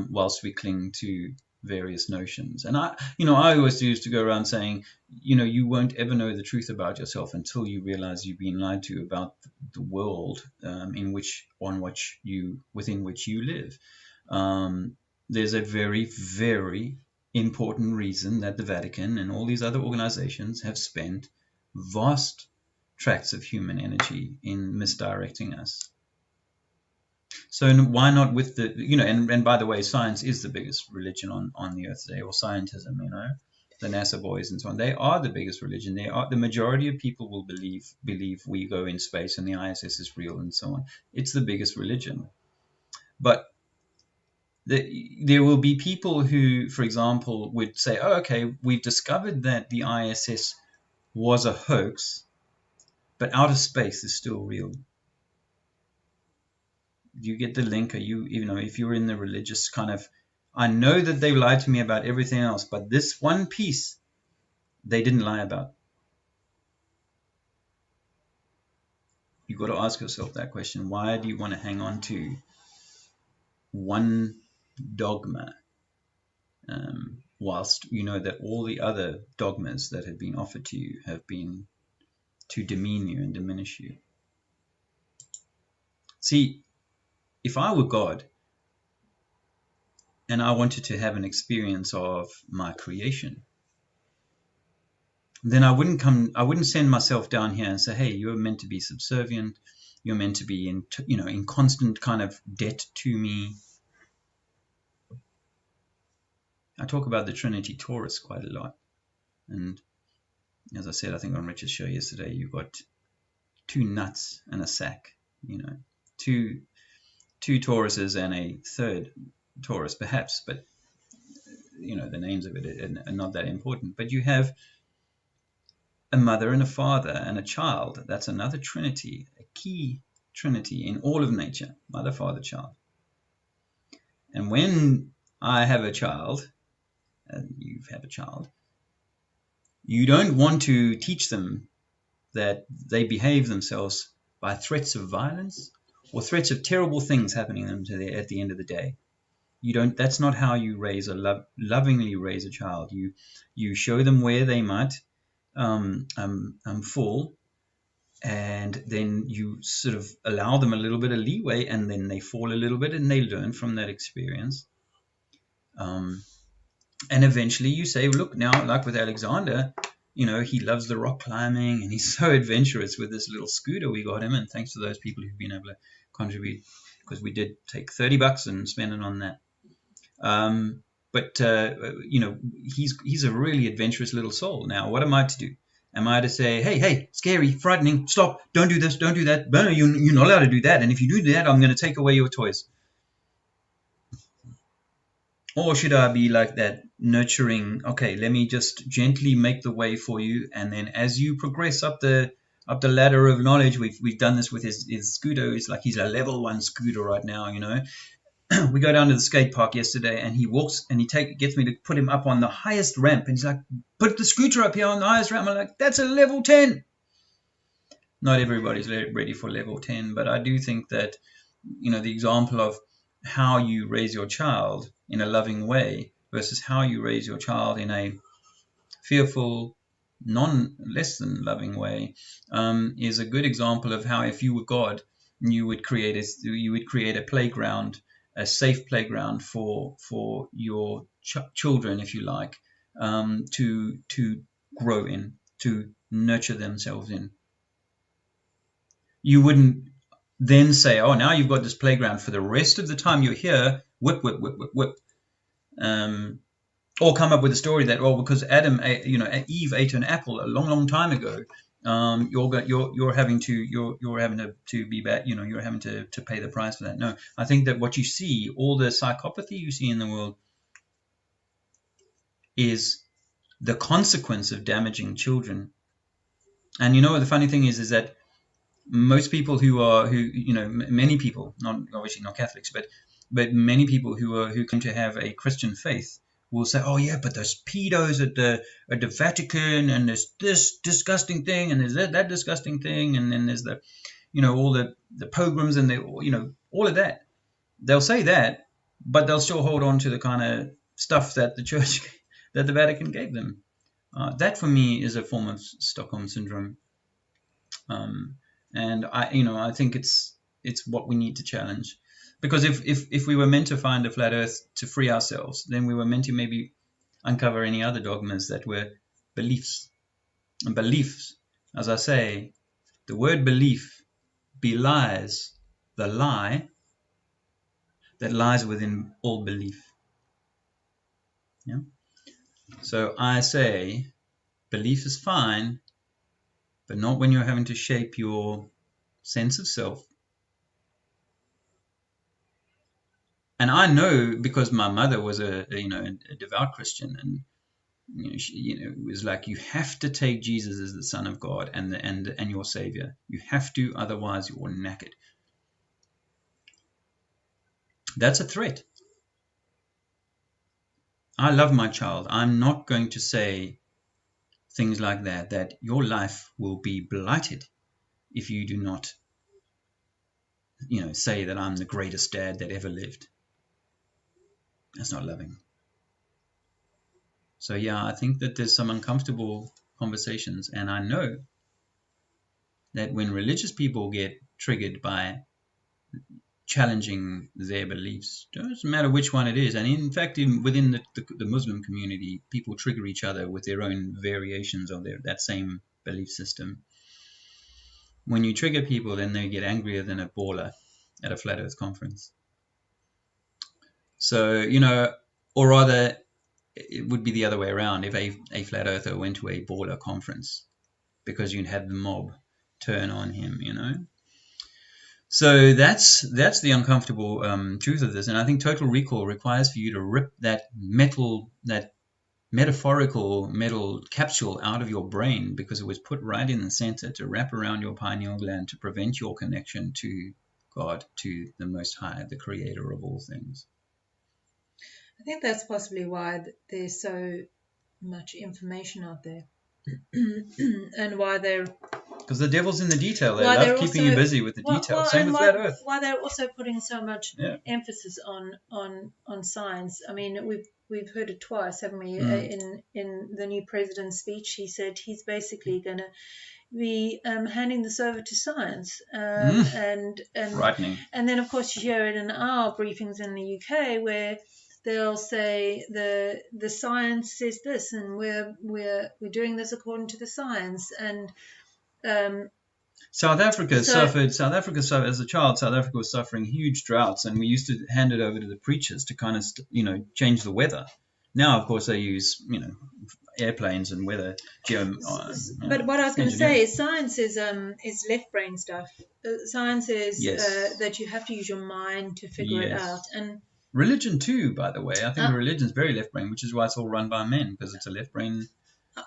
whilst we cling to various notions. And I always used to go around saying, you won't ever know the truth about yourself until you realize you've been lied to about the world within which you live. There's a very, very important reason that the Vatican and all these other organizations have spent vast tracts of human energy in misdirecting us. So why not with the, and by the way, science is the biggest religion on the earth today, or scientism, the NASA boys and so on. They are the biggest religion. The majority of people will believe we go in space and the ISS is real and so on. It's the biggest religion. But there will be people who, for example, would say, oh, okay, we've discovered that the ISS was a hoax, but outer space is still real. You get the link? Are you, if you're in the religious kind of, I know that they lied to me about everything else, but this one piece they didn't lie about. You've got to ask yourself that question. Why do you want to hang on to one dogma whilst you know that all the other dogmas that have been offered to you have been to demean you and diminish you? See, if I were God and I wanted to have an experience of my creation, then I wouldn't send myself down here and say, hey, you're meant to be subservient, you're meant to be in constant kind of debt to me. I talk about the Trinity Taurus quite a lot. And as I said, I think on Richard's show yesterday, you've got two nuts and a sack, two Tauruses and a third Taurus, perhaps, but the names of it are not that important. But you have a mother and a father and a child. That's another Trinity, a key Trinity in all of nature, Mother, Father, Child. And when I have a child, and you have a child, you don't want to teach them that they behave themselves by threats of violence or threats of terrible things happening to them at the end of the day. You don't. That's not how you raise lovingly raise a child. You show them where they might fall, and then you sort of allow them a little bit of leeway, and then they fall a little bit, and they learn from that experience. And eventually you say, look, now, like with Alexander, he loves the rock climbing, and he's so adventurous with this little scooter we got him. And thanks to those people who've been able to contribute, because we did take $30 and spend it on that. But he's a really adventurous little soul. Now, what am I to do? Am I to say, hey, scary, frightening, stop, don't do this, don't do that. No, you're not allowed to do that. And if you do that, I'm going to take away your toys. Or should I be like that, nurturing, okay, let me just gently make the way for you, and then as you progress up the ladder of knowledge, we've done this with his scooter. It's like he's a level 1 scooter right now, We go down to the skate park yesterday, and he walks and gets me to put him up on the highest ramp, and he's like, put the scooter up here on the highest ramp. I'm like, that's a level 10. Not everybody's ready for level 10, but I do think that, the example of how you raise your child in a loving way versus how you raise your child in a fearful, less than loving way, is a good example of how, if you were God, you would create a playground, a safe playground for your children, if you like, to grow in, to nurture themselves in. You wouldn't then say, oh, now you've got this playground for the rest of the time you're here, whip, whip, whip, whip, whip. Or come up with a story that, well, because Eve ate an apple a long, long time ago, you're having to be bad, you're having to pay the price for that. No, I think that what you see, all the psychopathy you see in the world, is the consequence of damaging children. And the funny thing is that most people many people, not obviously not Catholics, but many people who claim to have a Christian faith will say, oh yeah, but there's pedos at the Vatican, and there's this disgusting thing, and there's that disgusting thing, and then there's the all the pogroms, and all of that. They'll say that, but they'll still hold on to the kind of stuff that the church, that the Vatican gave them. That for me is a form of Stockholm syndrome. And I think it's what we need to challenge, because if we were meant to find a flat Earth to free ourselves, then we were meant to maybe uncover any other dogmas that were beliefs. And beliefs, as I say, the word belief belies the lie that lies within all belief. Yeah. So I say, belief is fine, but not when you're having to shape your sense of self. And I know, because my mother was a devout Christian, and it was like, you have to take Jesus as the Son of God and your Savior. You have to, otherwise you're knackered. That's a threat. I love my child. I'm not going to say things like that your life will be blighted if you do not, say that I'm the greatest dad that ever lived. That's not loving. So yeah, I think that there's some uncomfortable conversations, and I know that when religious people get triggered by challenging their beliefs, it doesn't matter which one it is, and in fact, within the Muslim community, people trigger each other with their own variations of that same belief system. When you trigger people, then they get angrier than a baller at a Flat Earth conference. So, or rather, it would be the other way around if a Flat Earther went to a baller conference, because you'd have the mob turn on him, So that's the uncomfortable truth of this. And I think Total Recall requires for you to rip that metal, that metaphorical metal capsule out of your brain because it was put right in the center to wrap around your pineal gland to prevent your connection to God, to the Most High, the creator of all things. I think that's possibly why there's so much information out there. And why they're because the devil's in the detail. They love keeping you busy with the details. Same with flat Earth. Why they're also putting so much emphasis on science. I mean, we've heard it twice, haven't we? In the new president's speech, he said he's basically going to be handing this over to science. And frightening. And then, of course, you hear it in our briefings in the UK where they'll say the science says this, and we're doing this according to the science. And South Africa suffered as a child. South Africa was suffering huge droughts, and we used to hand it over to the preachers to kind of change the weather. Now, of course, they use airplanes and weather. But what I was going to say is science is left brain stuff. Science is that you have to use your mind to figure it out. And religion too, by the way. I think religion is very left brain, which is why it's all run by men, because it's a left brain.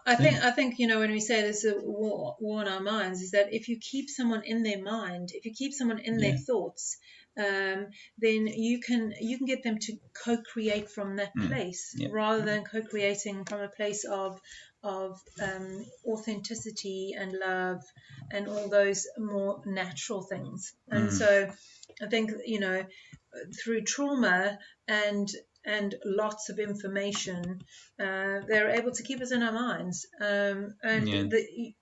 I think when we say there's a war in our minds, is that if you keep someone in their mind, if you keep someone in their thoughts, then you can get them to co-create from that place rather than co-creating from a place of authenticity and love and all those more natural things. And so I think through trauma and lots of information, they're able to keep us in our minds. We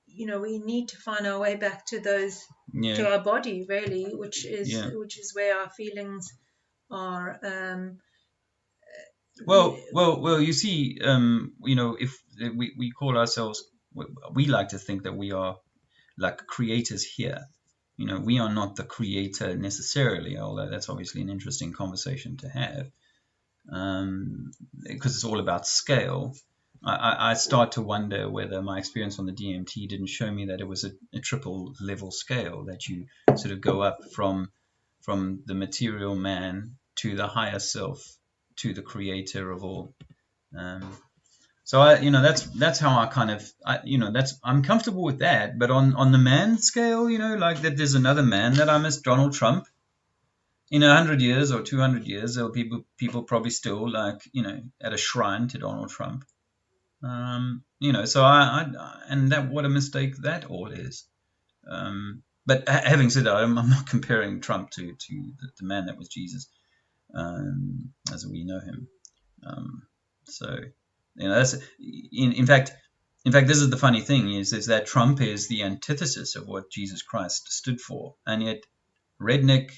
need to find our way back to those, to our body, really, which is where our feelings are. Well, you see, if we call ourselves, we like to think that we are like creators here. We are not the creator necessarily, although that's obviously an interesting conversation to have. Because it's all about scale. I start to wonder whether my experience on the DMT didn't show me that it was a triple level scale, that you sort of go up from the material man to the higher self, to the creator of all. So that's how I kind of I'm comfortable with that. But on the man scale, like that there's another man that I miss, Donald Trump. In 100 years or 200 years, there'll be people probably still at a shrine to Donald Trump. So and that, what a mistake that all is. But having said that, I'm not comparing Trump to the man that was Jesus, as we know him. That's in fact, this is the funny thing is that Trump is the antithesis of what Jesus Christ stood for, and yet redneck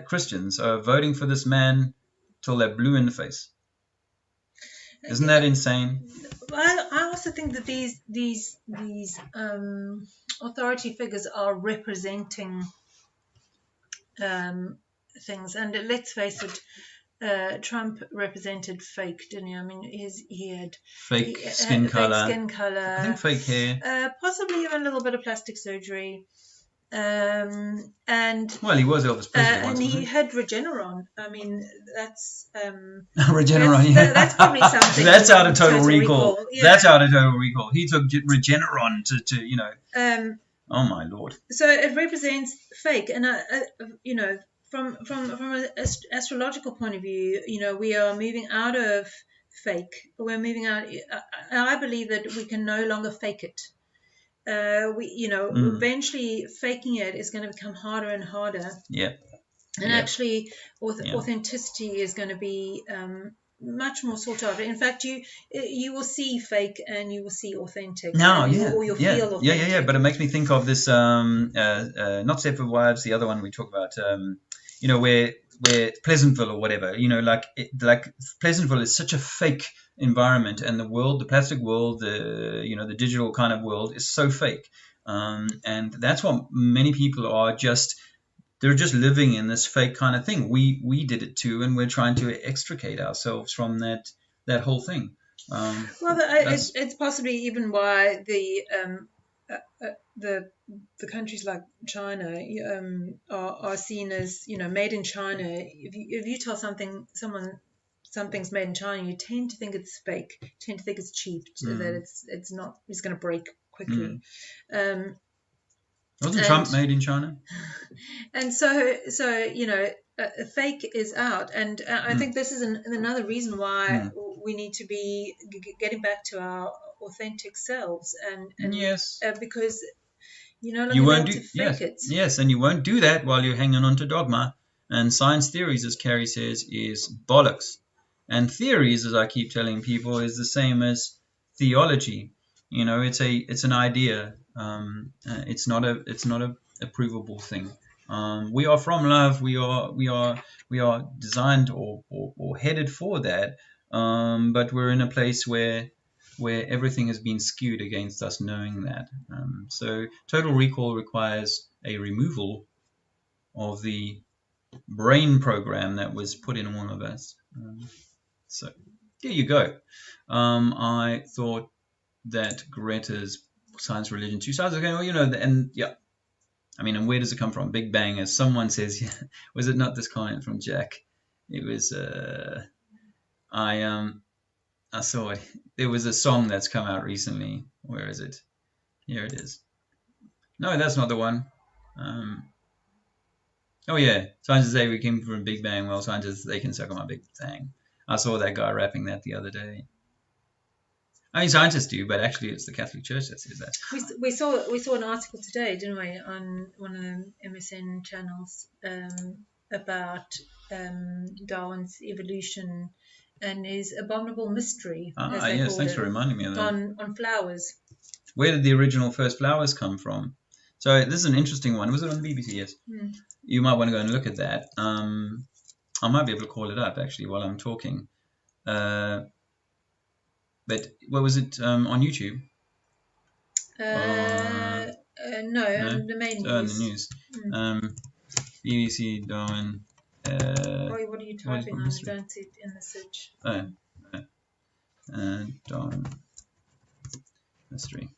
Christians are voting for this man till they're blue in the face. Isn't that insane? I also think that these authority figures are representing things, and let's face it, Trump represented fake, didn't he? I mean, he had fake skin color, I think fake hair, possibly even a little bit of plastic surgery. And he was Elvis Presley once, and he had Regeneron. I mean, that's Regeneron. That's probably something. That's out of Total Recall. Yeah. That's out of Total Recall. He took Regeneron to oh my Lord. So it represents fake, and from an astrological point of view, we are moving out of fake. We're moving out. I believe that we can no longer fake it. Eventually faking it is going to become harder and harder. Yeah. And actually, authenticity is going to be much more sought after. In fact, you will see fake and you will see authentic. No, or you'll feel authentic. Yeah. But it makes me think of this, not Separate Wives, the other one we talk about, where Pleasantville or whatever, like Pleasantville is such a fake environment, and the plastic world, the digital kind of world is so fake, and that's what many people are they're just living in this fake kind of thing. We did it too, and we're trying to extricate ourselves from that whole thing. It's possibly even why the countries like China are seen as made in China. If you tell someone something's made in China, you tend to think it's fake, you tend to think it's cheap, that it's not, it's going to break quickly. Wasn't Trump made in China? And so you know, fake is out, and I think this is another reason why we need to be getting back to our authentic selves, and yes, because you no you longer won't be do able to fake it. Yes, and you won't do that while you're hanging on to dogma. And science theories, as Carrie says, is bollocks. And theories, as I keep telling people, is the same as theology. You know, it's an idea. It's not a provable thing. We are from love. We are designed or headed for that. But we're in a place where everything has been skewed against us knowing that. So total recall requires a removal of the brain program that was put in all of us. So there you go. I thought that Greta's Science Religion 2 sides, okay, well, you know, and yeah, I mean, and where does it come from? Big Bang, as someone says. Yeah, was it not this comment from Jack? It was I saw it. There was a song that's come out recently. Where is it? Here it is. No, that's not the one. Oh yeah, scientists say we came from Big Bang. Well, scientists, they can suck on my Big Bang. I saw that guy rapping that the other day. I mean, scientists do, but actually, it's the Catholic Church that says that. We saw an article today, didn't we, on one of the MSN channels about Darwin's evolution and his abominable mystery. Ah, yes, thanks for reminding me of that. On flowers. Where did the original first flowers come from? So this is an interesting one. Was it on the BBC? Yes. You might want to go and look at that. I might be able to call it up actually while I'm talking. But what was it on YouTube? No, on the main news. On the news. BBC Darwin. What are you typing on? I don't see it in the search. Darwin mystery.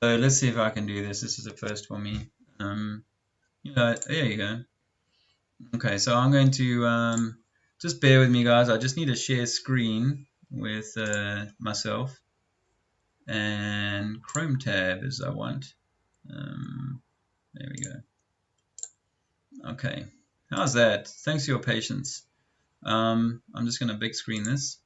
So let's see if I can do this. This is a first for me. There you go. Okay, so I'm going to just bear with me, guys. I just need to share screen with myself, and Chrome tab as I want. There we go. Okay, how's that? Thanks for your patience. I'm just going to big screen this.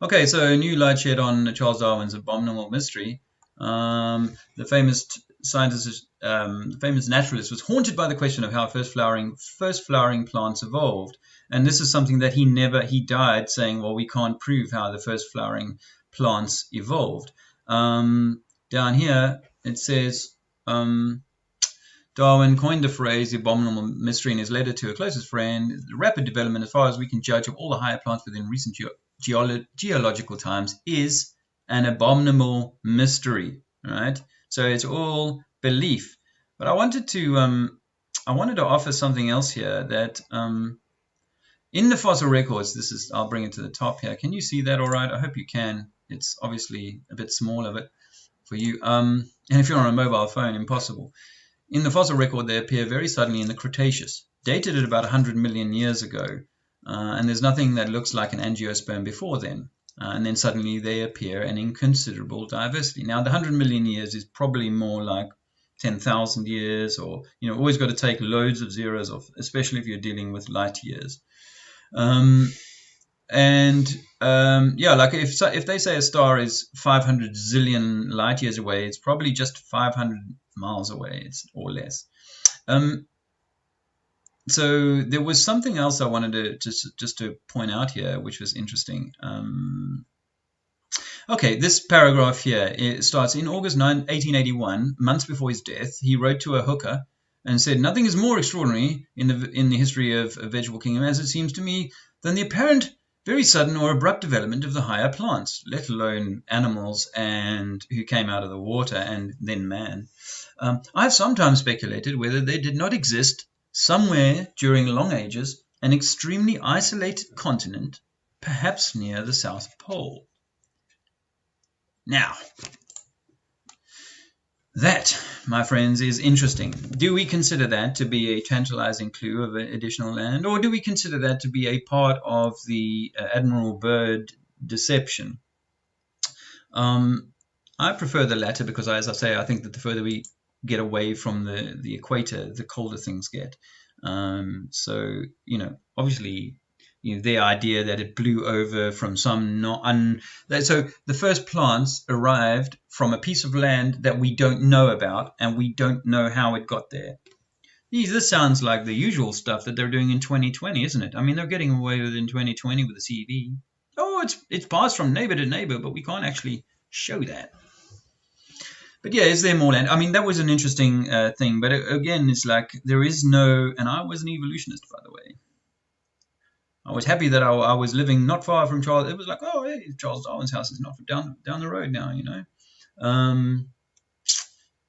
Okay, so new light shed on Charles Darwin's abominable mystery. The famous scientist, the famous naturalist, was haunted by the question of how first flowering plants evolved, and this is something that he died saying, well, we can't prove how the first flowering plants evolved. Down here it says Darwin coined the phrase the abominable mystery in his letter to a closest friend. The rapid development, as far as we can judge, of all the higher plants within recent geological times is an abominable mystery, right? So it's all belief. But I wanted to offer something else here that in the fossil records, I'll bring it to the top here. Can you see that all right? I hope you can. It's obviously a bit small of it for you. And if you're on a mobile phone, impossible. In the fossil record, they appear very suddenly in the Cretaceous, dated at about 100 million years ago. And there's nothing that looks like an angiosperm before then. And then suddenly they appear in inconsiderable diversity. Now, the 100 million years is probably more like 10,000 years, or, always got to take loads of zeros off, especially if you're dealing with light years. Like if they say a star is 500 zillion light years away, it's probably just 500 miles away, or less. So there was something else I wanted to just to point out here, which was interesting. Okay, this paragraph here, it starts in August 1881, months before his death. He wrote to a hooker and said, "Nothing is more extraordinary in the history of a vegetable kingdom, as it seems to me, than the apparent very sudden or abrupt development of the higher plants, let alone animals and who came out of the water, and then man. I have sometimes speculated whether there did not exist somewhere during long ages an extremely isolated continent, perhaps near the South Pole." Now, That, my friends, is interesting. Do we consider that to be a tantalizing clue of additional land, or do we consider that to be a part of the Admiral Byrd deception? I prefer the latter because, as I say, I think that the further we get away from the equator, the colder things get. So, obviously, the idea that it blew over from some so the first plants arrived from a piece of land that we don't know about, and we don't know how it got there. This sounds like the usual stuff that they're doing in 2020, isn't it? I mean, they're getting away with it in 2020 with the CV. Oh, it's passed from neighbor to neighbor, but we can't actually show that. But yeah, is there more land? I mean, that was an interesting thing. But again, it's like there is no, and I was an evolutionist, by the way. I was happy that I was living not far from Charles. It was like, oh, hey, Charles Darwin's house is not down the road now,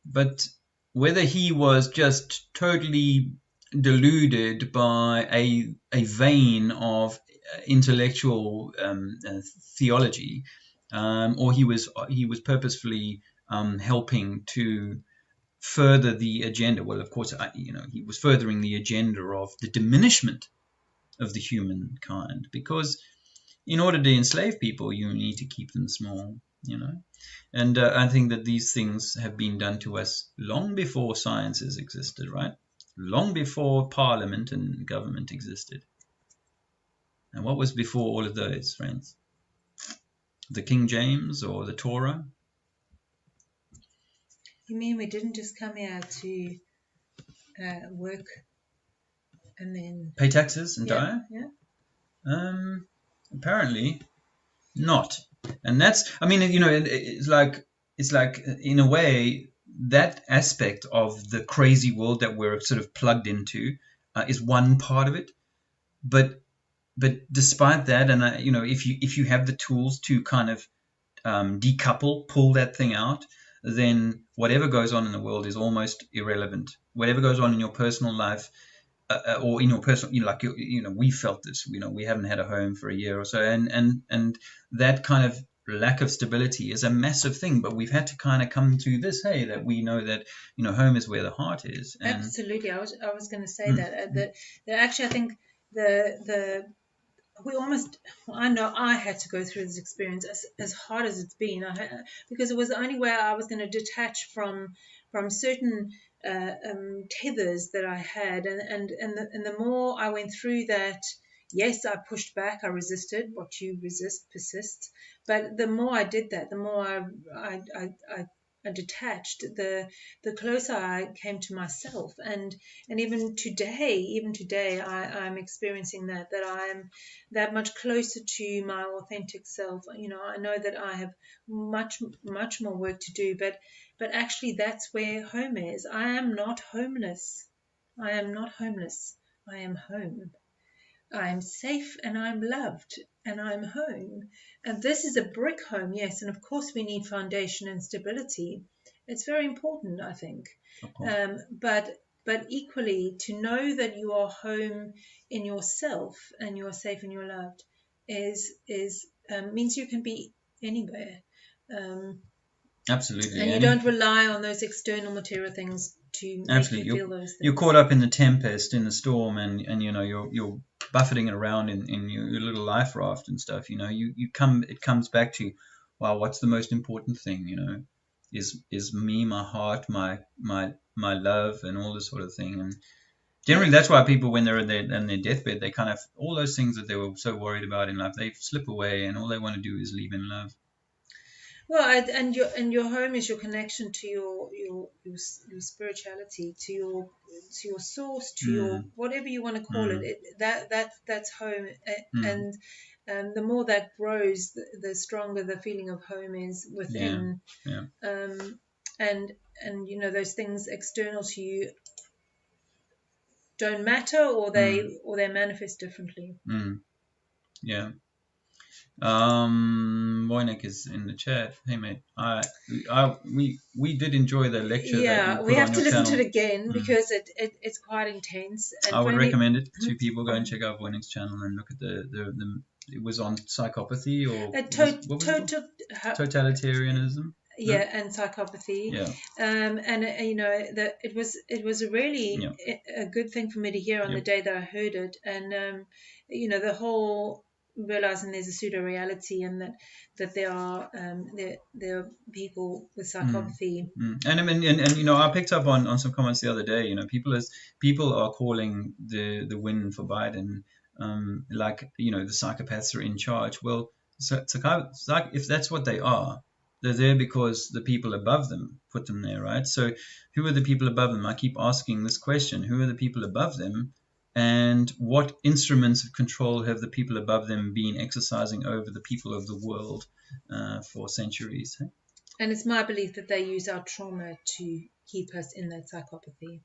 But whether he was just totally deluded by a vein of intellectual theology, or he was purposefully helping to further the agenda. Well, of course, he was furthering the agenda of the diminishment of the humankind, because in order to enslave people, you need to keep them small, And I think that these things have been done to us long before sciences existed, right? Long before parliament and government existed. And what was before all of those, friends? The King James or the Torah? You mean we didn't just come here to work and then pay taxes and die? Yeah. Apparently not. And that's, I mean, it's like in a way that aspect of the crazy world that we're sort of plugged into is one part of it. But despite that, and if you have the tools to kind of decouple, pull that thing out, then whatever goes on in the world is almost irrelevant. Whatever goes on in your personal life, or in your personal, we felt this. We haven't had a home for a year or so, and that kind of lack of stability is a massive thing. But we've had to kind of come to this, hey, that we know that home is where the heart is. And absolutely, I was going to say that actually, I think I know I had to go through this experience as hard as it's been, because it was the only way I was going to detach from certain tethers that I had, and the more I went through that, yes, I pushed back, I resisted. What you resist persists. But the more I did that, the more I detached, the closer I came to myself, and even today, I'm experiencing that I am that much closer to my authentic self. I know that I have much more work to do, but actually that's where home is. I am not homeless. I am home. I'm safe and I'm loved and I'm home. And this is a brick home, yes. And of course, we need foundation and stability. It's very important, I think. But equally, to know that you are home in yourself and you are safe and you're loved means you can be anywhere. Absolutely. And you don't rely on those external material things to make you feel those things. You're caught up in the tempest, in the storm, and you're buffeting around in your little life raft and stuff. It comes back to, wow, what's the most important thing? Is me, my heart, my love, and all this sort of thing. And generally, that's why people, when they're in their deathbed, they kind of, all those things that they were so worried about in life, they slip away, and all they want to do is leave in love. Well, and your home is your connection to your spirituality, to your source, to your whatever you want to call it. That's home, and the more that grows, the stronger the feeling of home is within. Yeah. And those things external to you don't matter, or they manifest differently. Yeah. Wojnek is in the chat. Hey mate, we did enjoy the lecture. Yeah, that we have to listen channel. to it again because it's quite intense. And I would recommend it to people. Go and check out Wojnek's channel and look at the it was on psychopathy or totalitarianism. Yeah, and psychopathy. Yeah. And you know that it was a really Yeah. a good thing for me to hear on Yep. the day that I heard it, and you know, the whole realizing there's a pseudo reality, and that there are people with psychopathy. And I mean, and you know, I picked up on some comments the other day. You know, people are calling the win for Biden, like, you know, the psychopaths are in charge. Well, so if that's what they are, they're there because the people above them put them there, right? So who are the people above them? I keep asking this question: who are the people above them? And what instruments of control have the people above them been exercising over the people of the world for centuries? Hey? And it's my belief that they use our trauma to keep us in that psychopathy.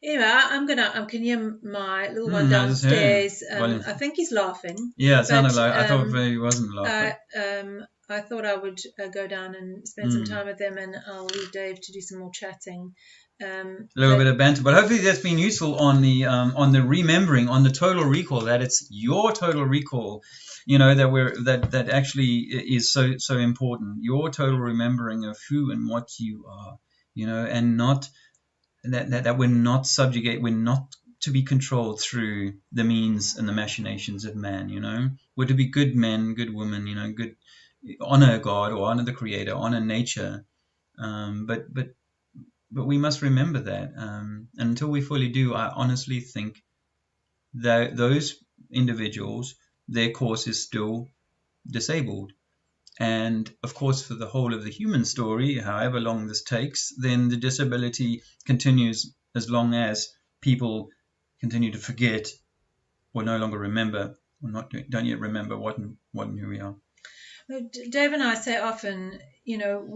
Anyway, I can hear my little one I just heard downstairs. volume. I think he's laughing. Yeah, it sounded But like I thought he wasn't laughing. I thought I would go down and spend some time with them, and I'll leave Dave to do some more chatting. A little bit of banter, but hopefully that's been useful on the remembering, on the total recall, that it's your total recall, you know, that actually is so important. Your total remembering of who and what you are, you know, and not that we're not we're not to be controlled through the means and the machinations of man, you know. We're to be good men, good women, you know, good, honor God or honor the Creator, honor nature, but we must remember that. And until we fully do, I honestly think that those individuals, their course is still disabled. And of course, for the whole of the human story, however long this takes, then the disability continues as long as people continue to forget or no longer remember or don't yet remember what and who we are. Dave and I say often, you know,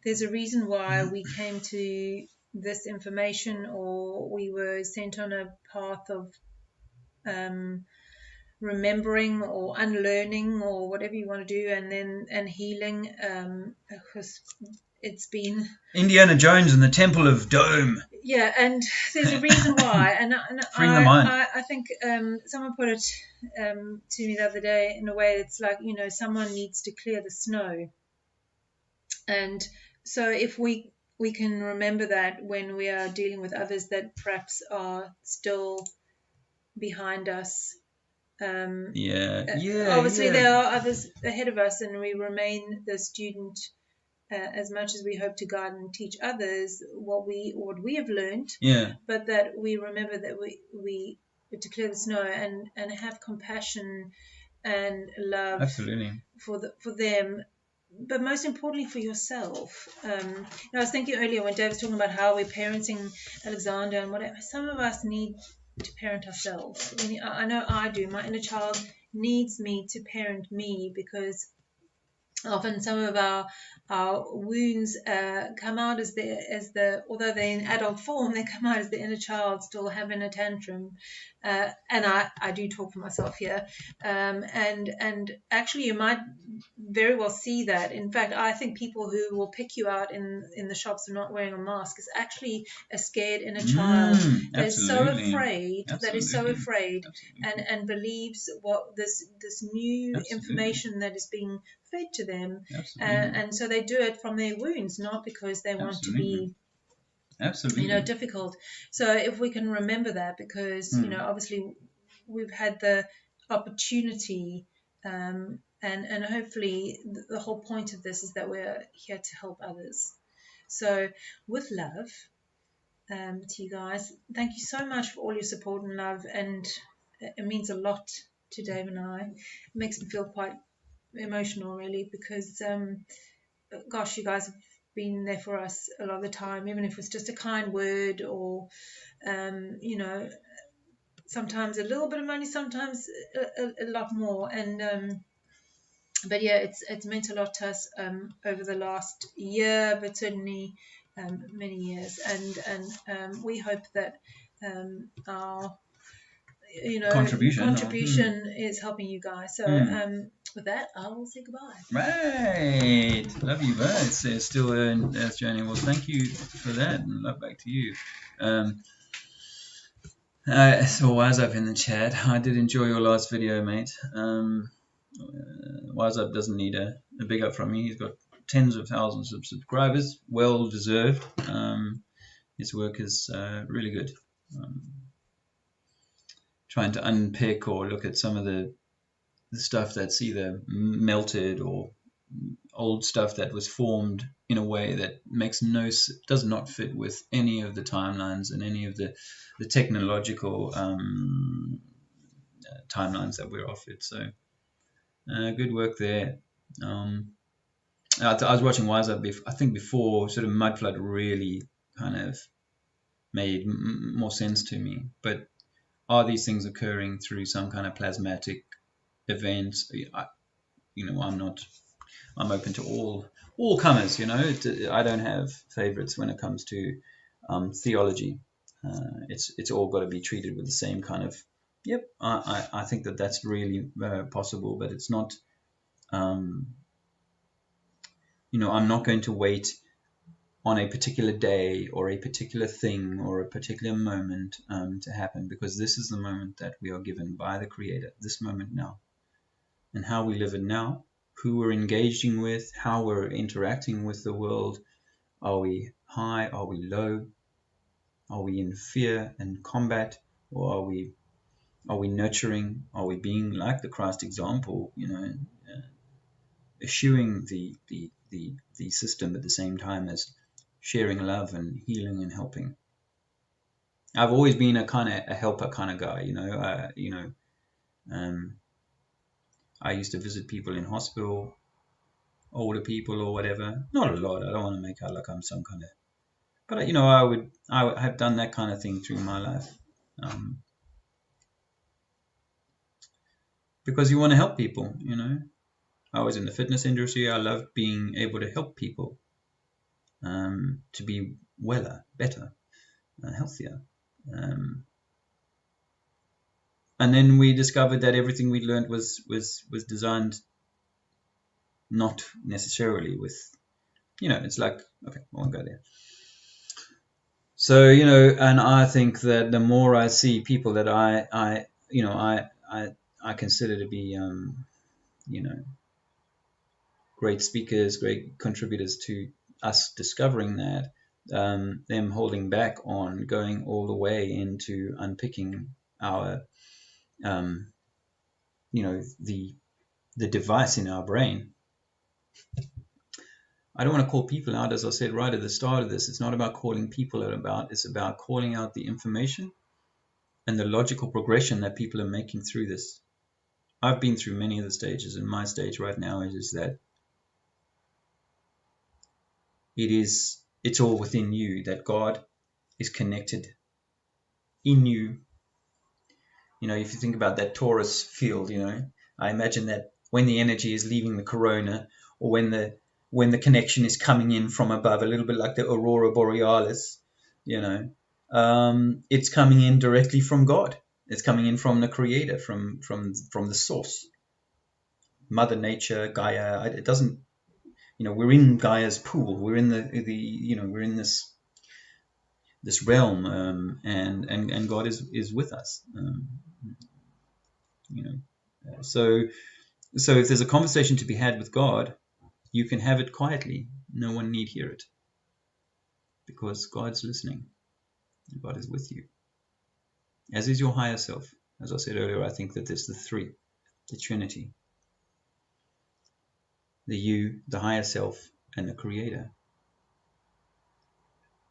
there's a reason why we came to this information, or we were sent on a path of remembering or unlearning or whatever you want to do, and healing, because it's been Indiana Jones and the Temple of Dome. Yeah, and there's a reason why, and Freeing the mind. I think someone put it to me the other day in a way. It's like, you know, someone needs to clear the snow, and so if we can remember that when we are dealing with others that perhaps are still behind us. Obviously, there are others ahead of us, and we remain the student as much as we hope to guide and teach others what we have learned. Yeah. But that we remember that we to clear the snow and have compassion and love. Absolutely. For them. But most importantly, for yourself. I was thinking earlier when Dave was talking about how we're parenting Alexander and whatever. Some of us need to parent ourselves. I know I do. My inner child needs me to parent me, because often some of our wounds come out as the although they're in adult form, they come out as the inner child still having a tantrum. And I do talk for myself here. And actually you might very well see that. In fact, I think people who will pick you out in the shops for not wearing a mask is actually a scared inner child that is so afraid, and believes what this new information that is being fed to them, and so they do it from their wounds, not because they want to be difficult. So if we can remember that, because obviously we've had the opportunity, and hopefully the whole point of this is that we're here to help others. So with love to you guys, thank you so much for all your support and love, and it means a lot to Dave and I. It makes me feel quite emotional, really, because gosh, you guys have been there for us a lot of the time, even if it's just a kind word, or sometimes a little bit of money, sometimes a lot more. And but yeah, it's meant a lot to us over the last year, but certainly many years, and we hope that our contribution is helping you guys. So with that, I will say goodbye. Right. Love you both. It's still in Earth Journey. Well, thank you for that, and love back to you. So Wise Up in the chat. I did enjoy your last video, mate. Wise Up doesn't need a big up from me. He's got tens of thousands of subscribers. Well deserved. His work is really good. Trying to unpick or look at some of the stuff that's either melted or old stuff that was formed in a way that does not fit with any of the timelines and any of the technological timelines that we're offered. So good work there. I was watching Wise Up, I think before sort of Mudflood really kind of made more sense to me. But are these things occurring through some kind of plasmatic event? I'm open to all comers. I don't have favorites when it comes to theology. It's all got to be treated with the same kind of. Yep, I think that's really possible, but it's not. I'm not going to wait on a particular day or a particular thing or a particular moment to happen, because this is the moment that we are given by the Creator, this moment now. And how we live it now, who we're engaging with, how we're interacting with the world. Are we high? Are we low? Are we in fear and combat? Or are we nurturing? Are we being like the Christ example, eschewing the system at the same time as sharing love and healing and helping? I've always been a helper kind of guy, I used to visit people in hospital, older people or whatever. Not a lot. I don't want to make out like I'm some kind of, but I have done that kind of thing through my life, because you want to help people. I was in the fitness industry. I loved being able to help people to be weller, better, healthier. And then we discovered that everything we learned was designed not necessarily with, it's like, okay, I won't go there. So, and I think that the more I see people that I consider to be, great speakers, great contributors to us discovering that, them holding back on going all the way into unpicking our, the device in our brain. I don't want to call people out, as I said right at the start of this. It's not about calling people out, it's about calling out the information and the logical progression that people are making through this. I've been through many of the stages, and my stage right now is that it's all within you, that God is connected in you. If you think about that torus field, I imagine that when the energy is leaving the corona, or when the connection is coming in from above, a little bit like the aurora borealis, it's coming in directly from God. It's coming in from the Creator, from the source, Mother Nature, Gaia. It doesn't, we're in Gaia's pool. We're in we're in this realm, and God is with us. So if there's a conversation to be had with God, you can have it quietly. No one need hear it, because God's listening. God is with you, as is your higher self. As I said earlier, I think that there's the three, the Trinity, the you, the higher self, and the Creator.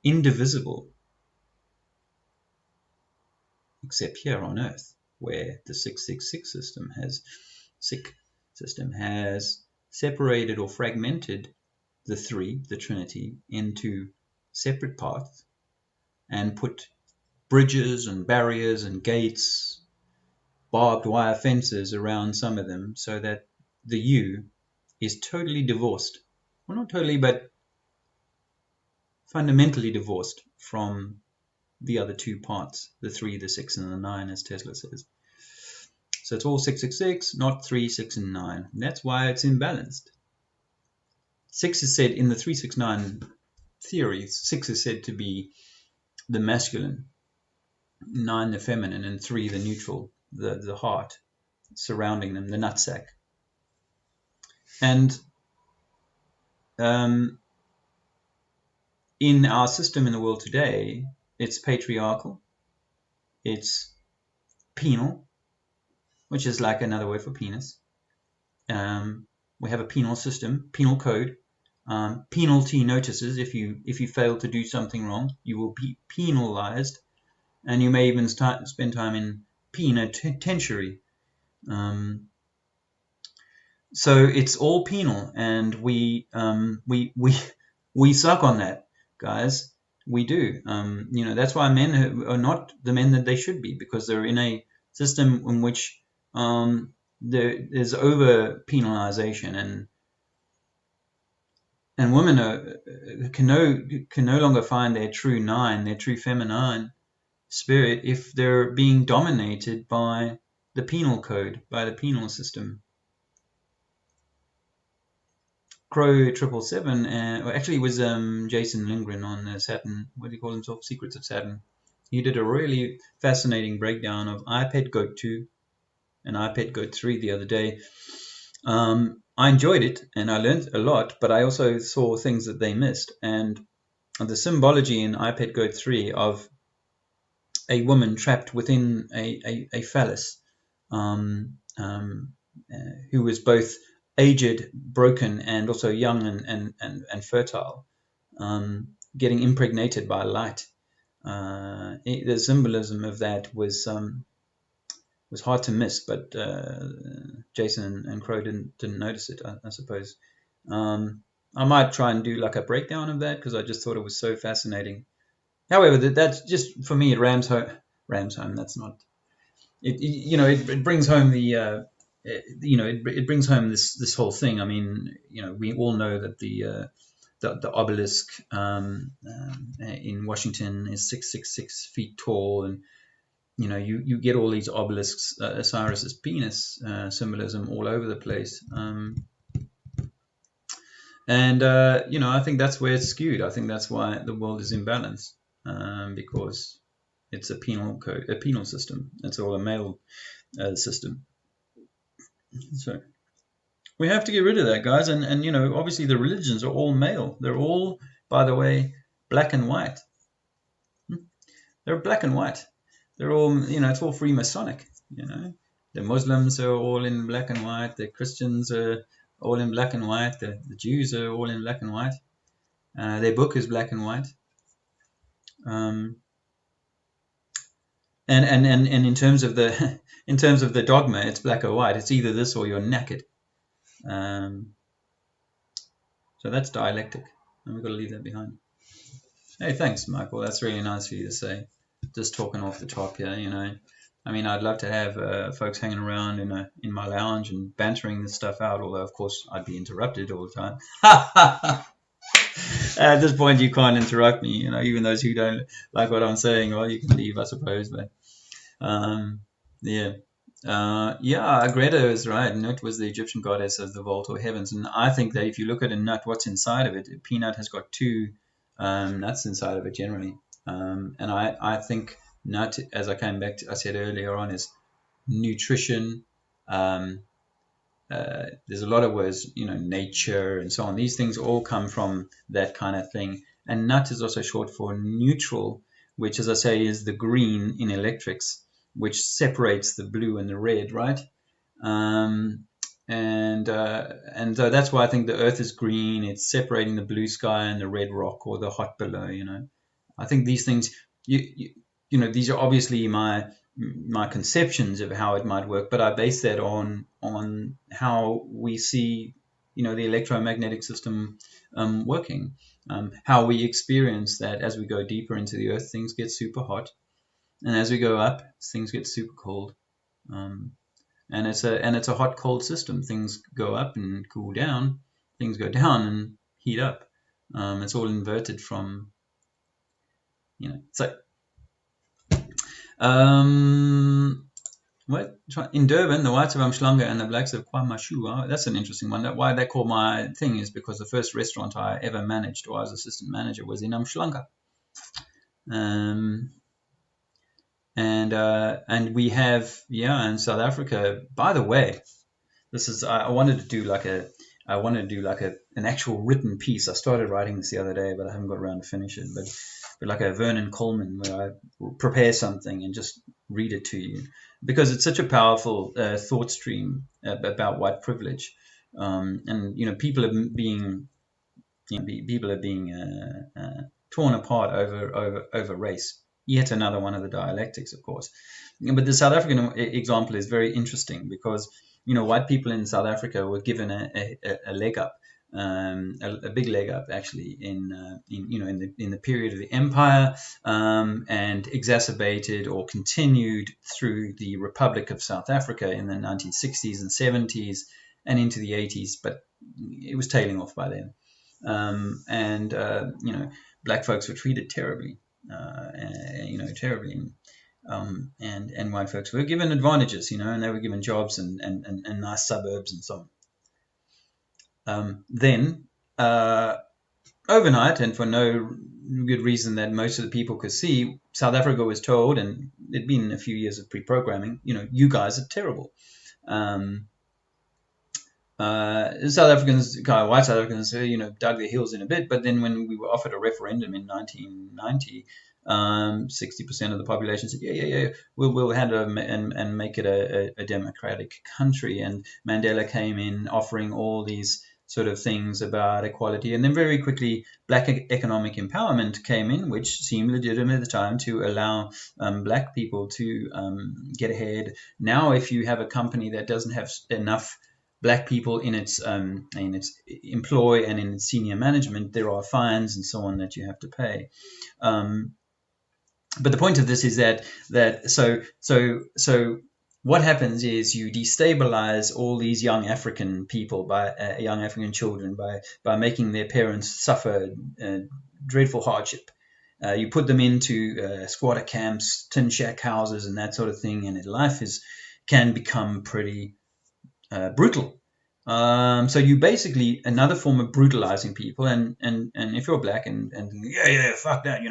Indivisible, except here on Earth, where the 666 system has separated or fragmented the three, the Trinity, into separate paths and put bridges and barriers and gates, barbed wire fences around some of them, so that the you is totally divorced. Well, not totally, but fundamentally divorced from the other two parts, the 3, the 6, and the 9, as Tesla says. So it's all 666, not 3, 6, and 9. And that's why it's imbalanced. 6 is said in the 369 theory, 6 is said to be the masculine, 9 the feminine, and 3 the neutral, the heart surrounding them, the nutsack. And in our system in the world today, it's patriarchal, it's penal, which is like another word for penis. We have a penal system, penal code, penalty notices. If you fail to do something wrong, you will be penalized, and you may even spend time in penitentiary. So it's all penal, and we suck on that, guys. We do. That's why men are not the men that they should be, because they're in a system in which there's over penalization, and women can no longer find their true nine, their true feminine spirit, if they're being dominated by the penal code, by the penal system. Crow 777, actually it was Jason Lindgren on Saturn. What do you call himself? Secrets of Saturn. He did a really fascinating breakdown of iPad Goat 2 and iPad Goat 3 the other day. I enjoyed it and I learned a lot, but I also saw things that they missed. And the symbology in iPad Goat 3 of a woman trapped within a phallus, who was both aged, broken, and also young and fertile, getting impregnated by light. The symbolism of that was hard to miss, but Jason and Crow didn't notice it, I suppose. I might try and do like a breakdown of that, because I just thought it was so fascinating. However, that's just, for me, it rams home. That's not. It brings home the. It brings home this whole thing. I mean, we all know that the obelisk in Washington is 666 feet tall, and you get all these obelisks, Osiris's penis symbolism all over the place. I think that's where it's skewed. I think that's why the world is imbalanced, because it's a penal system. It's all a male system. So we have to get rid of that, guys. And obviously the religions are all male. They're all, by the way, black and white. They're black and white. They're all, it's all Freemasonic. The Muslims are all in black and white. The Christians are all in black and white. The Jews are all in black and white. Their book is black and white. And in terms of the dogma, it's black or white. It's either this or you're knackered. So that's dialectic, and we've got to leave that behind. Hey, thanks, Michael. That's really nice for you to say. Just talking off the top here, I mean, I'd love to have folks hanging around in my lounge and bantering this stuff out, although, of course, I'd be interrupted all the time. At this point, you can't interrupt me, even those who don't like what I'm saying. Well, you can leave, I suppose, but Greta is right. Nut was the Egyptian goddess of the vault or heavens, and I think that if you look at a nut, what's inside of it, a peanut has got two nuts inside of it generally, and I think nut, as I said earlier on, is nutrition. There's a lot of words, nature and so on. These things all come from that kind of thing. And nut is also short for neutral, which, as I say, is the green in electrics, which separates the blue and the red, right? And so that's why I think the earth is green. It's separating the blue sky and the red rock or the hot below, I think these things, these are obviously my conceptions of how it might work, but I base that on how we see, the electromagnetic system working, how we experience that as we go deeper into the earth, things get super hot, and as we go up, things get super cold, and it's a hot cold system. Things go up and cool down, things go down and heat up. It's all inverted from, so. In Durban, the whites of Umhlanga and the blacks of KwaMashu. That's an interesting one. Why they call my thing is because the first restaurant I ever managed, or I was assistant manager, was in Umhlanga. And we have, in South Africa. By the way, I wanted to do like a I want to do like an actual written piece. I started writing this the other day, but I haven't got around to finish it. But like a Vernon Coleman, where I prepare something and just read it to you, because it's such a powerful thought stream about white privilege, and people are being torn apart over race. Yet another one of the dialectics, of course. But the South African example is very interesting because white people in South Africa were given a leg up, a big leg up actually in the period of the empire, and exacerbated or continued through the Republic of South Africa in the 1960s and 70s and into the 80s, but it was tailing off by then. Black folks were treated terribly, terribly. And white folks were given advantages, and they were given jobs and nice suburbs and so on. Then, overnight, and for no good reason that most of the people could see, South Africa was told, and it'd been a few years of pre-programming, you guys are terrible. South Africans, white South Africans, dug their heels in a bit. But then when we were offered a referendum in 1990, 60% of the population said, yeah, we'll hand over and make it a democratic country. And Mandela came in offering all these sort of things about equality. And then very quickly, black economic empowerment came in, which seemed legitimate at the time to allow black people to get ahead. Now, if you have a company that doesn't have enough black people in its employ and in its senior management, there are fines and so on that you have to pay. But the point of this is that what happens is you destabilize all these young African people, young African children, by making their parents suffer dreadful hardship. You put them into squatter camps, tin shack houses, and that sort of thing, and life can become pretty brutal. So you basically another form of brutalizing people, and if you're black and fuck that,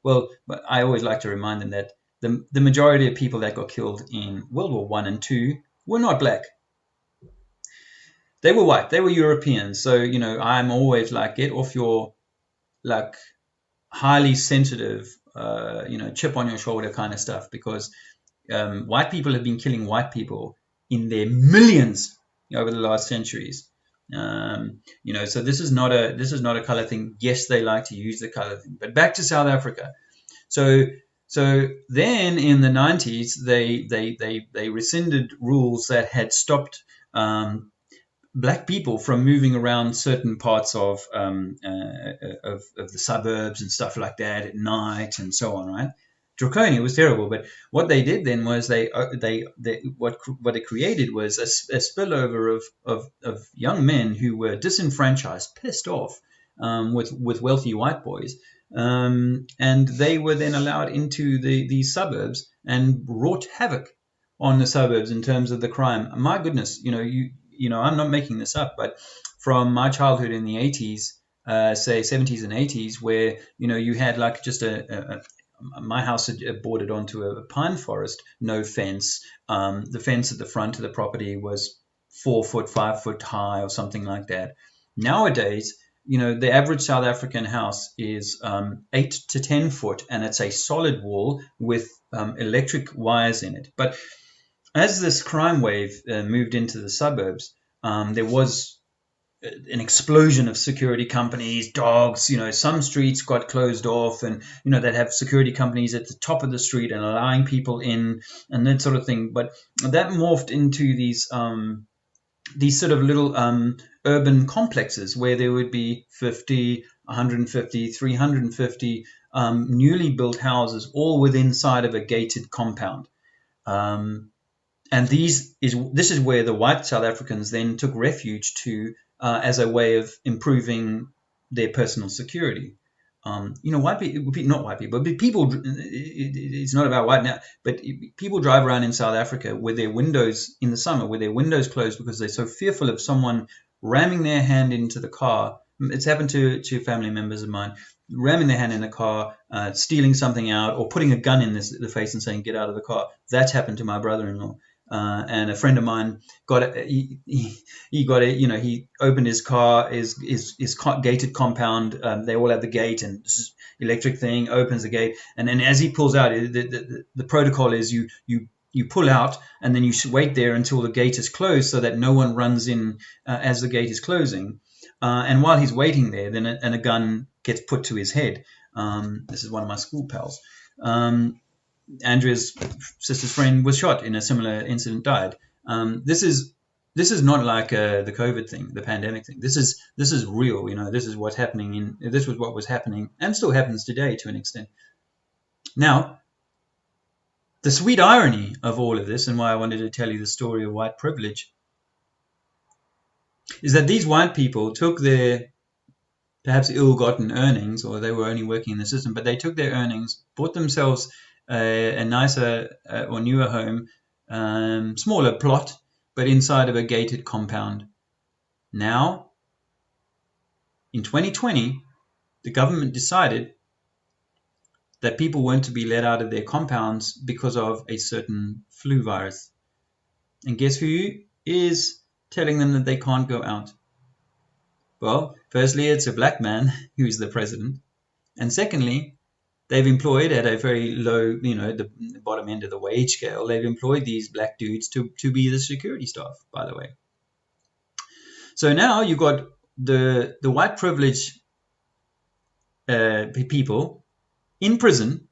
well, but I always like to remind them that the majority of people that got killed in World War I and II were not black. They were white. They were Europeans. So I'm always like, get off your like highly sensitive chip on your shoulder kind of stuff, because white people have been killing white people in their millions over the last centuries. So this is not a color thing. Yes, they like to use the color thing. But back to South Africa. So then in the 90s, they rescinded rules that had stopped black people from moving around certain parts of the suburbs and stuff like that at night and so on, right? Draconian, was terrible, but what they did then was what it created was a spillover of young men who were disenfranchised, pissed off with wealthy white boys, and they were then allowed into these suburbs and wrought havoc on the suburbs in terms of the crime. My goodness, I'm not making this up, but from my childhood in the 80s, say 70s and 80s, where you had like just my house had bordered onto a pine forest, no fence. The fence at the front of the property was 4 foot, 5 foot high or something like that. Nowadays, the average South African house is 8 to 10 foot, and it's a solid wall with electric wires in it. But as this crime wave moved into the suburbs, there was an explosion of security companies, dogs. Some streets got closed off, and they'd have security companies at the top of the street and allowing people in and that sort of thing. But that morphed into these sort of little urban complexes where there would be 50, 150, 350 newly built houses, all within inside of a gated compound. And this is where the white South Africans then took refuge to as a way of improving their personal security. White people, not white people, but people, it's not about white now, but people drive around in South Africa with their windows in the summer, with their windows closed because they're so fearful of someone ramming their hand into the car. It's happened to family members of mine, ramming their hand in the car, stealing something out, or putting a gun in the face and saying, get out of the car. That's happened to my brother-in-law. and a friend of mine he got it. He opened his car, his gated compound. They all have the gate, and this electric thing opens the gate, and then as he pulls out, the protocol is you pull out, and then you should wait there until the gate is closed, so that no one runs in as the gate is closing. And while he's waiting there, then a gun gets put to his head. This is one of my school pals. Andrea's sister's friend was shot in a similar incident, died. This is not like the COVID thing, the pandemic thing. This is real. This is what's happening. This was what was happening and still happens today to an extent. Now, the sweet irony of all of this, and why I wanted to tell you the story of white privilege, is that these white people took their perhaps ill-gotten earnings, or they were only working in the system, but they took their earnings, bought themselves a nicer or newer home, smaller plot, but inside of a gated compound. Now, in 2020, the government decided that people weren't to be let out of their compounds because of a certain flu virus. And guess who is telling them that they can't go out? Well, firstly, it's a black man who's the president. And secondly, they've employed at a very low, the bottom end of the wage scale, they've employed these black dudes to be the security staff, by the way. So now you've got the white privileged people in prison,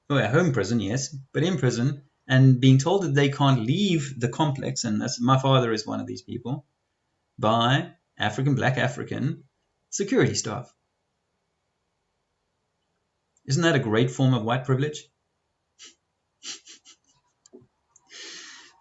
well, home prison, yes, but in prison, and being told that they can't leave the complex, and my father is one of these people, by black African security staff. Isn't that a great form of white privilege?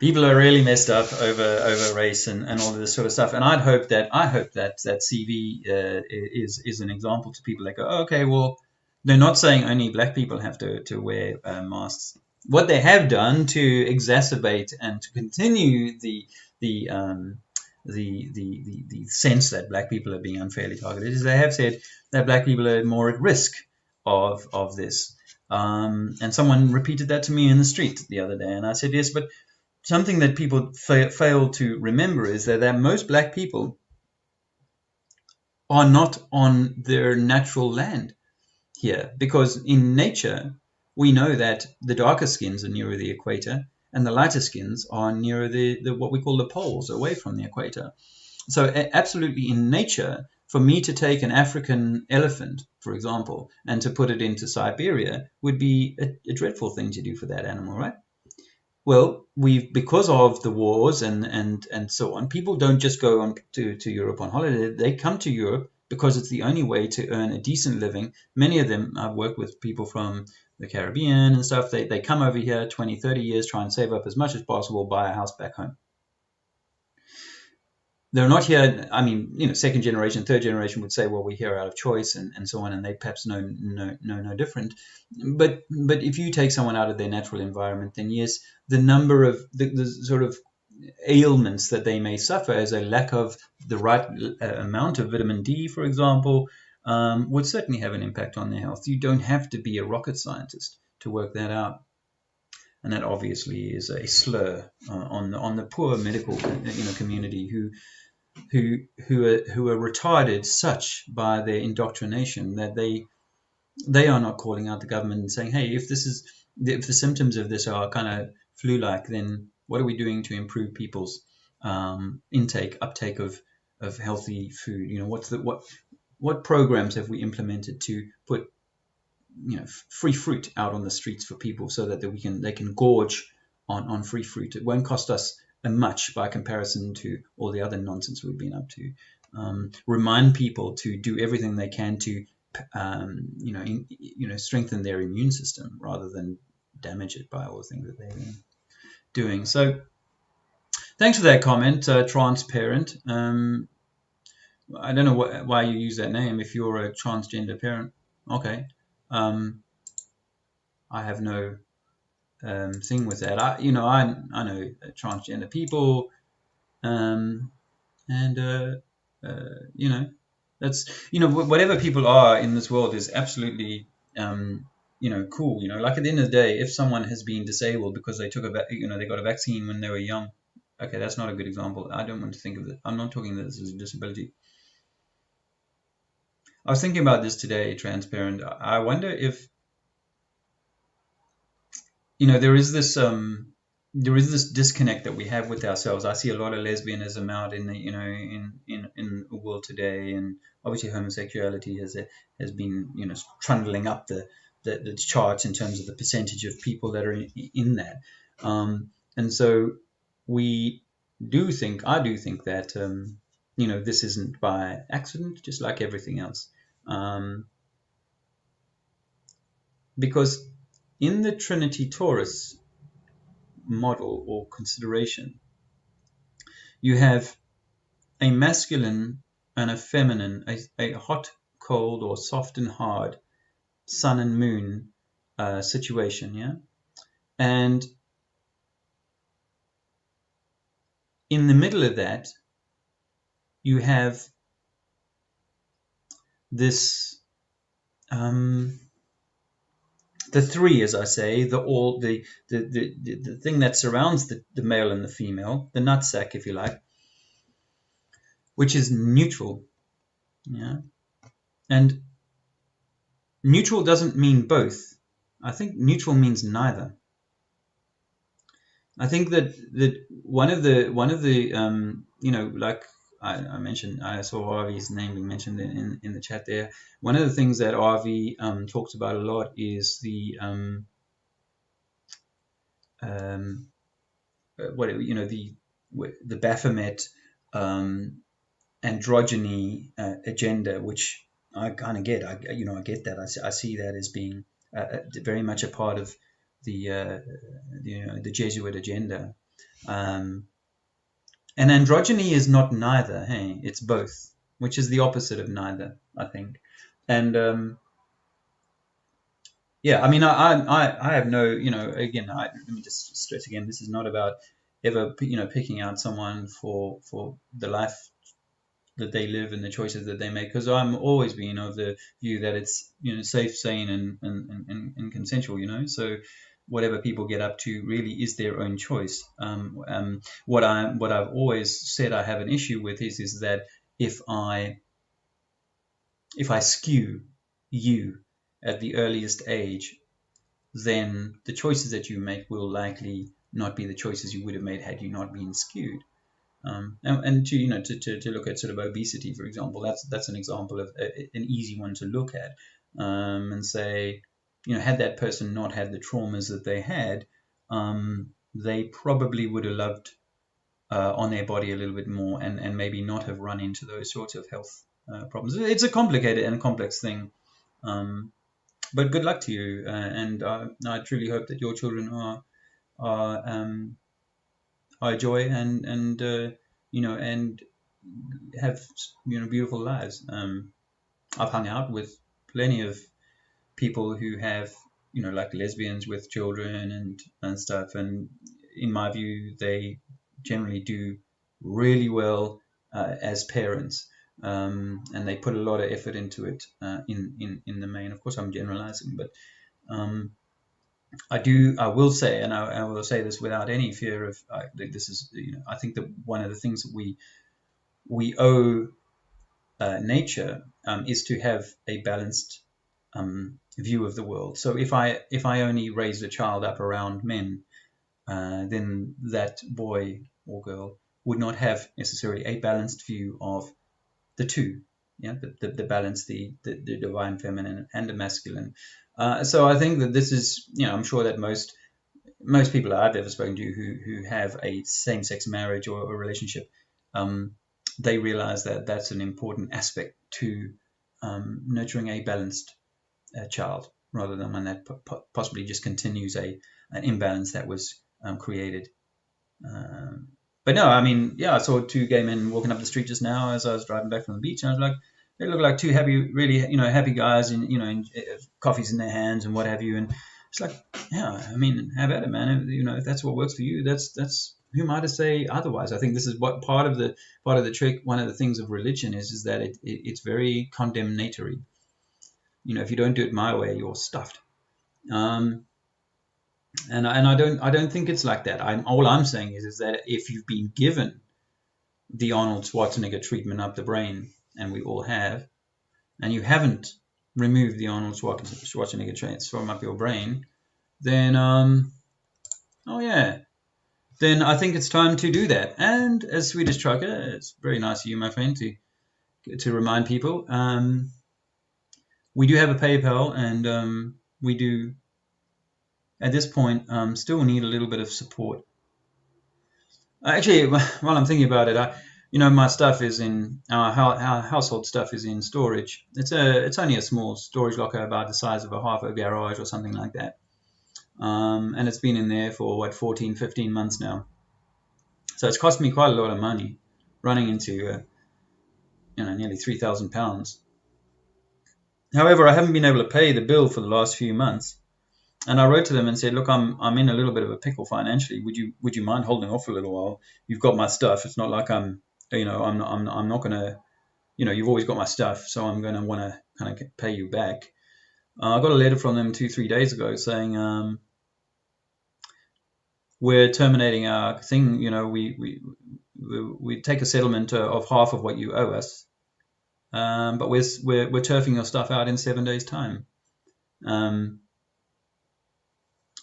People are really messed up over race and all of this sort of stuff. And I hope that CV is an example to people that go, oh, okay, well, they're not saying only black people have to wear masks. What they have done to exacerbate and to continue the sense that black people are being unfairly targeted is they have said that black people are more at risk of this. And someone repeated that to me in the street the other day, and I said, yes, but something that people fail to remember is that most black people are not on their natural land here, because in nature we know that the darker skins are nearer the equator and the lighter skins are nearer the what we call the poles, away from the equator. So absolutely in nature, for me to take an African elephant, for example, and to put it into Siberia would be a dreadful thing to do for that animal, right? Well, because of the wars and so on, people don't just go on to Europe on holiday. They come to Europe because it's the only way to earn a decent living. Many of them, I've worked with people from the Caribbean and stuff. They come over here 20, 30 years, try and save up as much as possible, buy a house back home. They're not here. I mean, second generation, third generation would say, well, we're here out of choice and so on, and they perhaps know no different. But if you take someone out of their natural environment, then yes, the number of the sort of ailments that they may suffer as a lack of the right amount of vitamin D, for example, would certainly have an impact on their health. You don't have to be a rocket scientist to work that out. And that obviously is a slur on the poor medical community who are retarded such by their indoctrination that they are not calling out the government and saying, hey, if the symptoms of this are kind of flu-like, then what are we doing to improve people's uptake of healthy food? What programs have we implemented to put free fruit out on the streets for people so that they can gorge on free fruit? It won't cost us much by comparison to all the other nonsense we've been up to. Remind people to do everything they can to strengthen their immune system rather than damage it by all the things that they've been doing. So thanks for that comment, transparent. I don't know why you use that name if you're a transgender parent. Okay. I have no thing with that. I know transgender people, that's whatever people are in this world is absolutely cool. Like at the end of the day, if someone has been disabled because they took they got a vaccine when they were young, okay, that's not a good example. I don't want to think of it. I'm not talking that this is a disability. I was thinking about this today, transparent. I wonder if there is this disconnect that we have with ourselves. I see a lot of lesbianism out in the in the world today, and obviously homosexuality has been trundling up the charts in terms of the percentage of people that are in that, and so I do think that this isn't by accident, just like everything else, because in the Trinity Torus model or consideration, you have a masculine and a feminine, a hot, cold, or soft and hard, sun and moon situation, yeah? And in the middle of that, you have this, the three, as I say, the thing that surrounds the male and the female, the nutsack, if you like, which is neutral, yeah? And neutral doesn't mean both. I think neutral means neither. I think that one of the like I mentioned, I saw Arvie's name being mentioned in the chat there. One of the things that Arvie talks about a lot is the the Baphomet androgyny agenda, which I kind of get. I get that. I see that as being very much a part of the Jesuit agenda. And androgyny is not neither. Hey, it's both, which is the opposite of neither, I think. And yeah, I mean, I have no, again, let me just stress again, this is not about ever, picking out someone for the life that they live and the choices that they make, because I'm always being of the view that it's safe, sane, and consensual. So whatever people get up to really is their own choice. What I've always said I have an issue with is that if I skew you at the earliest age, then the choices that you make will likely not be the choices you would have made had you not been skewed. And to look at sort of obesity, for example, that's an example of an easy one to look at, and say, had that person not had the traumas that they had, they probably would have loved on their body a little bit more, and maybe not have run into those sorts of health problems. It's a complicated and complex thing, but good luck to you, and I truly hope that your children are a joy and and have beautiful lives. I've hung out with plenty of people who have like lesbians with children and stuff, and in my view they generally do really well as parents, and they put a lot of effort into it in the main. Of course, I'm generalizing, but I will say, and I will say this without any fear of this is I think that one of the things that we owe nature is to have a balanced view of the world. So if I only raised a child up around men, then that boy or girl would not have necessarily a balanced view of the two, the balance, the divine feminine and the masculine. So I think that this is, I'm sure that most people I've ever spoken to who have a same-sex marriage or a relationship, they realize that that's an important aspect to nurturing a balanced child, rather than one that possibly just continues an imbalance that was created. But no, I mean, yeah, I saw two gay men walking up the street just now as I was driving back from the beach, and I was like, they look like two happy, really, happy guys, and coffees in their hands and what have you. And it's like, yeah, I mean, have at it, man. If that's what works for you, that's who am I to say otherwise? I think this is what part of the trick. One of the things of religion is that it's very condemnatory. If you don't do it my way, you're stuffed. Um, and I don't think it's like that. All I'm saying is that if you've been given the Arnold Schwarzenegger treatment up the brain, and we all have, and you haven't removed the Arnold Schwarzenegger traits from up your brain, then oh yeah, then I think it's time to do that. And as Swedish trucker, it's very nice of you, my friend, to remind people. We do have a PayPal, and we do at this point still need a little bit of support. Actually, while I'm thinking about it, my stuff is in our household stuff is in storage. It's only a small storage locker about the size of a half a garage or something like that. And it's been in there for 14, 15 months now. So it's cost me quite a lot of money, running into nearly £3,000. However, I haven't been able to pay the bill for the last few months, and I wrote to them and said, "Look, I'm in a little bit of a pickle financially. Would you mind holding off for a little while? You've got my stuff. It's not like I'm not gonna, you've always got my stuff, so I'm gonna want to kind of pay you back." I got a letter from them 2-3 days ago saying, we're terminating our thing. We take a settlement of half of what you owe us, but we're turfing your stuff out in 7 days' time.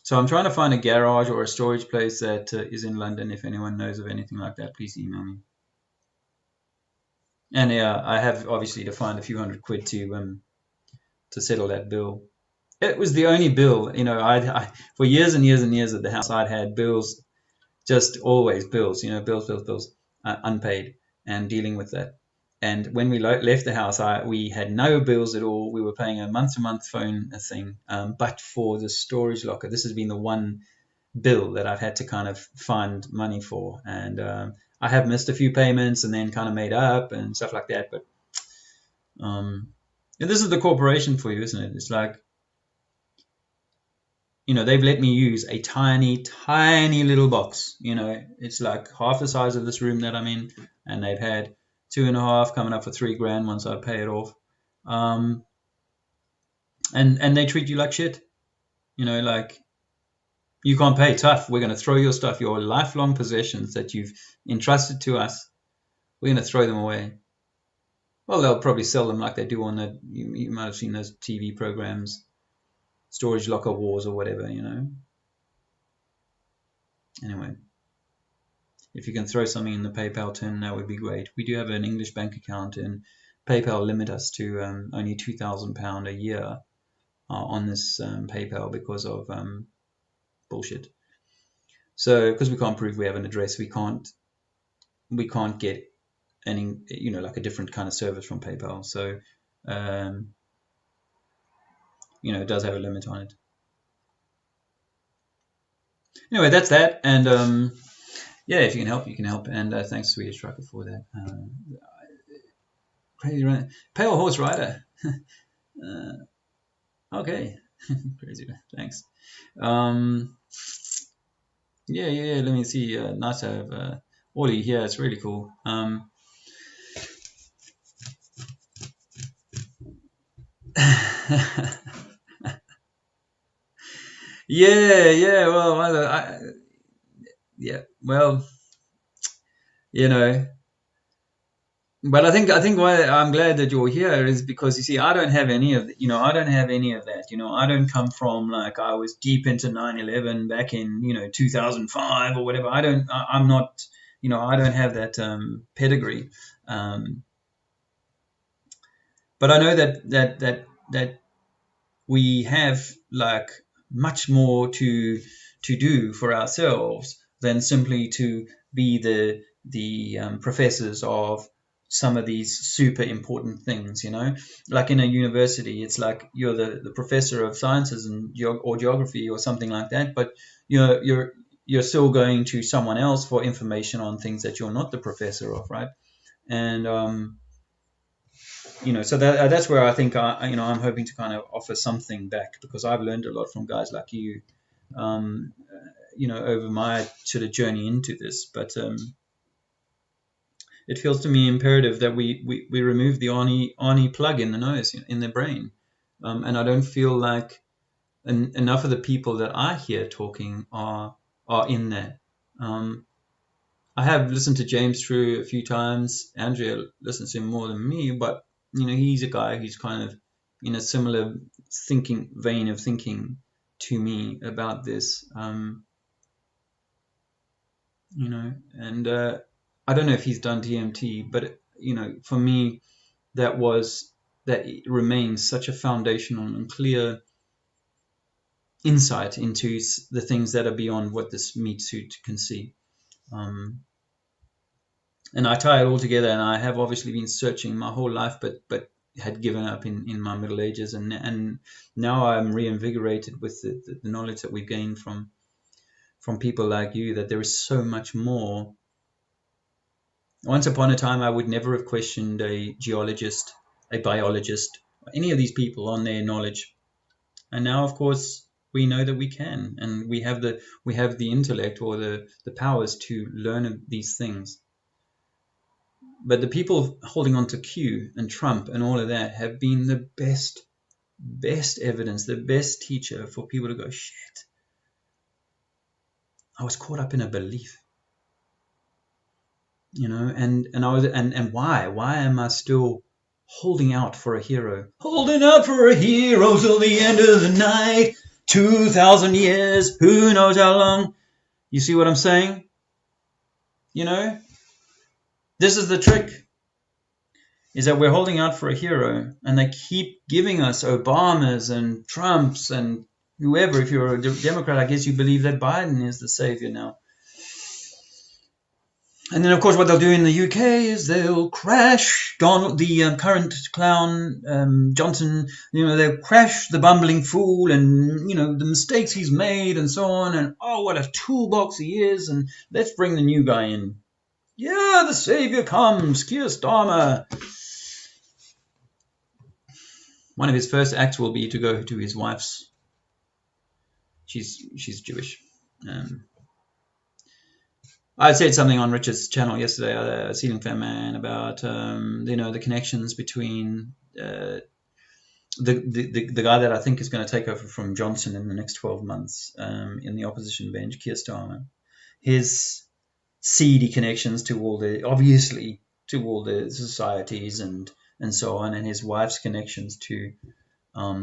So I'm trying to find a garage or a storage place that is in London. If anyone knows of anything like that, please email me. And I have obviously to find a few £100 to settle that bill. It was the only bill, I for years and years and years at the house, I'd had bills, just always bills, bills, unpaid, and dealing with that. And when we left the house, we had no bills at all. We were paying a month-to-month phone thing, but for the storage locker, this has been the one bill that I've had to kind of find money for. And I have missed a few payments and then kind of made up and stuff like that. But and this is the corporation for you, isn't it? It's like, they've let me use a tiny, tiny little box. It's like half the size of this room that I'm in, and they've had 2.5 coming up for $3,000 once I pay it off. And they treat you like shit. Like, you can't pay, tough. We're going to throw your stuff, your lifelong possessions that you've entrusted to us. We're going to throw them away. Well, they'll probably sell them like they do on the, you might have seen those TV programs, Storage Locker Wars or whatever, Anyway, if you can throw something in the PayPal tin, that would be great. We do have an English bank account, and PayPal limit us to only £2,000 a year on this PayPal because of bullshit. So, because we can't prove we have an address, we can't get any, like a different kind of service from PayPal. So, it does have a limit on it. Anyway, that's that. And yeah, if you can help, you can help. And thanks, Swedish Trucker, for that. Crazy Run, Pale Horse Rider. Okay, crazy. Thanks. Yeah. Let me see. Nice to have Ollie here. It's really cool. Yeah. Well, but I think why I'm glad that you're here is because, you see, I don't have any of that. I don't come from, like, I was deep into 9/11 back in 2005 or whatever. I'm not, I don't have that pedigree. But I know that we have, like, much more to do for ourselves than simply to be the professors of some of these super important things. Like in a university, it's like you're the professor of sciences or geography or something like that, but you're still going to someone else for information on things that you're not the professor of, right? And so that's where I think I'm hoping to kind of offer something back, because I've learned a lot from guys like you, over my sort of journey into this. But it feels to me imperative that we remove the Arnie plug in the nose, in the brain, and I don't feel like and enough of the people that I hear talking are in there. I have listened to James through a few times. Andrea listens to him more than me, but he's a guy who's kind of in a similar vein of thinking to me about this. And I don't know if he's done DMT, but for me, that remains such a foundational and clear insight into the things that are beyond what this meat suit can see. And I tie it all together, and I have obviously been searching my whole life, but had given up in my middle ages, and now I'm reinvigorated with the knowledge that we've gained from people like you, that there is so much more. Once upon a time, I would never have questioned a geologist, a biologist, any of these people on their knowledge. And now, of course, we know that we can, and we have the intellect or the powers to learn these things. But the people holding on to Q and Trump and all of that have been the best evidence, the best teacher for people to go, shit, I was caught up in a belief. And I was, and why am I still holding out for a hero? Holding out for a hero till the end of the night. 2,000 years, who knows how long. You see what I'm saying? This is the trick, is that we're holding out for a hero, and they keep giving us Obamas and Trumps and whoever. If you're a Democrat, I guess you believe that Biden is the savior now. And then, of course, what they'll do in the UK is they'll crash the current clown, Johnson. They'll crash the bumbling fool and, the mistakes he's made and so on. And, oh, what a toolbox he is. And let's bring the new guy in. Yeah, the savior comes, Keir Starmer. One of his first acts will be to go to his wife's. She's Jewish. I said something on Richard's channel yesterday, Ceiling Fan Man, about the connections between the guy that I think is going to take over from Johnson in the next 12 months in the opposition bench, Keir Starmer. His seedy connections to all the societies and so on, and his wife's connections to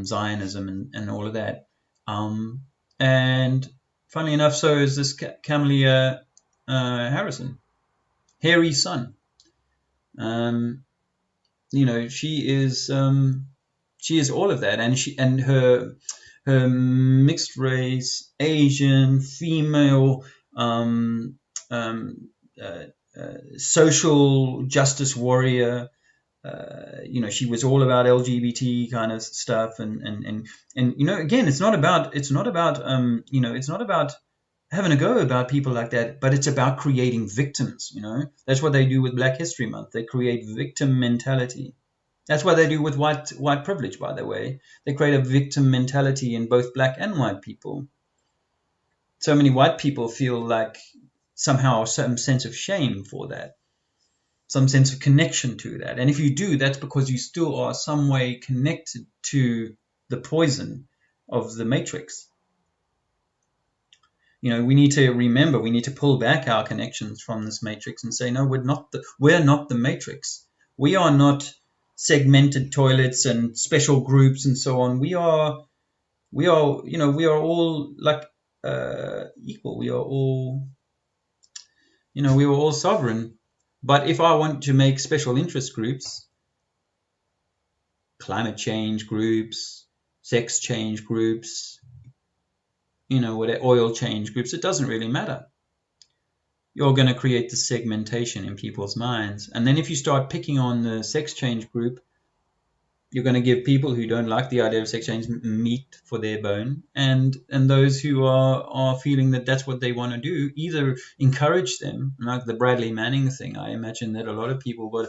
Zionism and all of that. And funnily enough, so is this Kamala Harrison, Harry's son. She is all of that, and her mixed race, Asian, female, social justice warrior. She was all about LGBT kind of stuff, and again, it's not about having a go about people like that, but it's about creating victims. That's what they do with Black History Month. They create victim mentality. That's what they do with white privilege, by the way. They create a victim mentality in both black and white people. So many white people feel like somehow some sense of shame for that, some sense of connection to that. And if you do, that's because you still are some way connected to the poison of the matrix. We need to remember, we need to pull back our connections from this matrix and say, no, we're not the matrix. We are not segmented toilets and special groups and so on. We are all like equal. We are all sovereign. But if I want to make special interest groups, climate change groups, sex change groups, oil change groups, it doesn't really matter. You're going to create the segmentation in people's minds. And then if you start picking on the sex change group, you're going to give people who don't like the idea of sex change meat for their bone. And those who are feeling that that's what they want to do, either encourage them, like the Bradley Manning thing. I imagine that a lot of people got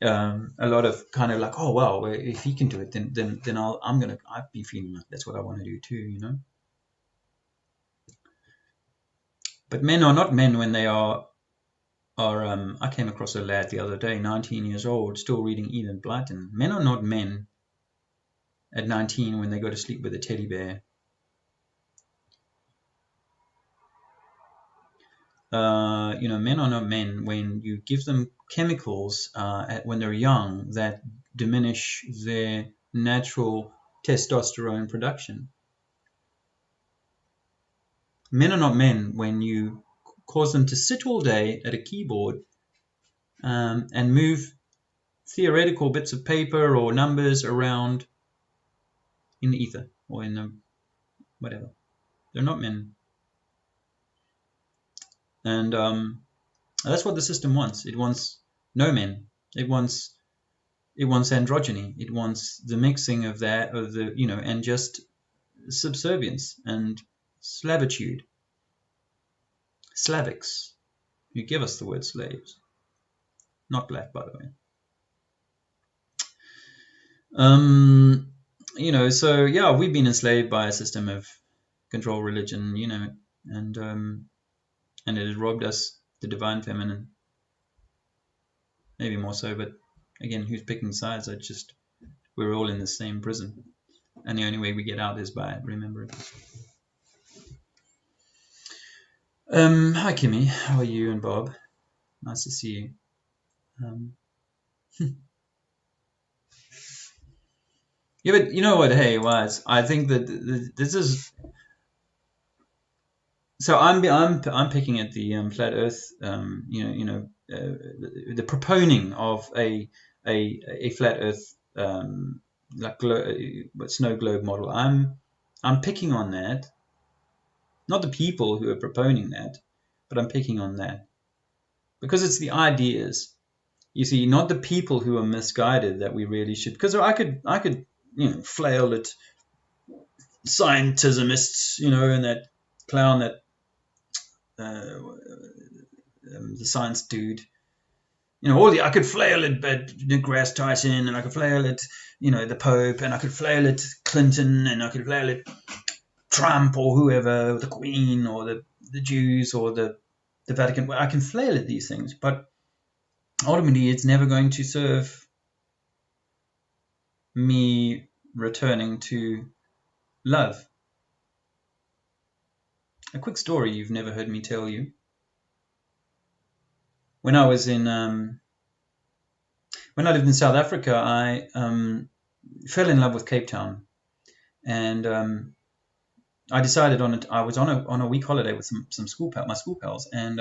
a lot of kind of like, oh, wow, if he can do it, then I've been feeling like that's what I want to do too, But men are not men when they are I came across a lad the other day, 19 years old, still reading Enid Blyton. Men are not men at 19 when they go to sleep with a teddy bear. Men are not men when you give them chemicals when they're young that diminish their natural testosterone production. Men are not men when you cause them to sit all day at a keyboard and move theoretical bits of paper or numbers around in the ether or in the whatever. They're not men. And that's what the system wants. It wants no men. It wants androgyny. It wants the mixing of that, and just subservience and slavitude. Slavics, who give us the word slaves. Not black, by the way. So yeah, we've been enslaved by a system of control, religion, and it has robbed us the divine feminine. Maybe more so, but again, who's picking sides? We're all in the same prison, and the only way we get out is by remembering. Hi Kimmy, how are you and Bob? Nice to see you. Yeah, but you know what? Hey, Wise, I think that this is. So I'm picking at the flat Earth, the proponing of a flat Earth snow globe model. I'm picking on that, not the people who are proponing that, but I'm picking on that because it's the ideas. You see, not the people who are misguided that we really should. Because I could flail at scientismists, and that clown that. The science dude, I could flail at deGrasse Tyson, and I could flail at the Pope, and I could flail at Clinton, and I could flail at Trump or whoever, or the Queen, or the Jews, or the Vatican. I can flail at these things, but ultimately it's never going to serve me returning to love. A quick story you've never heard me tell you. When I was when I lived in South Africa, I fell in love with Cape Town, and I decided I was on a week holiday with my school pals, and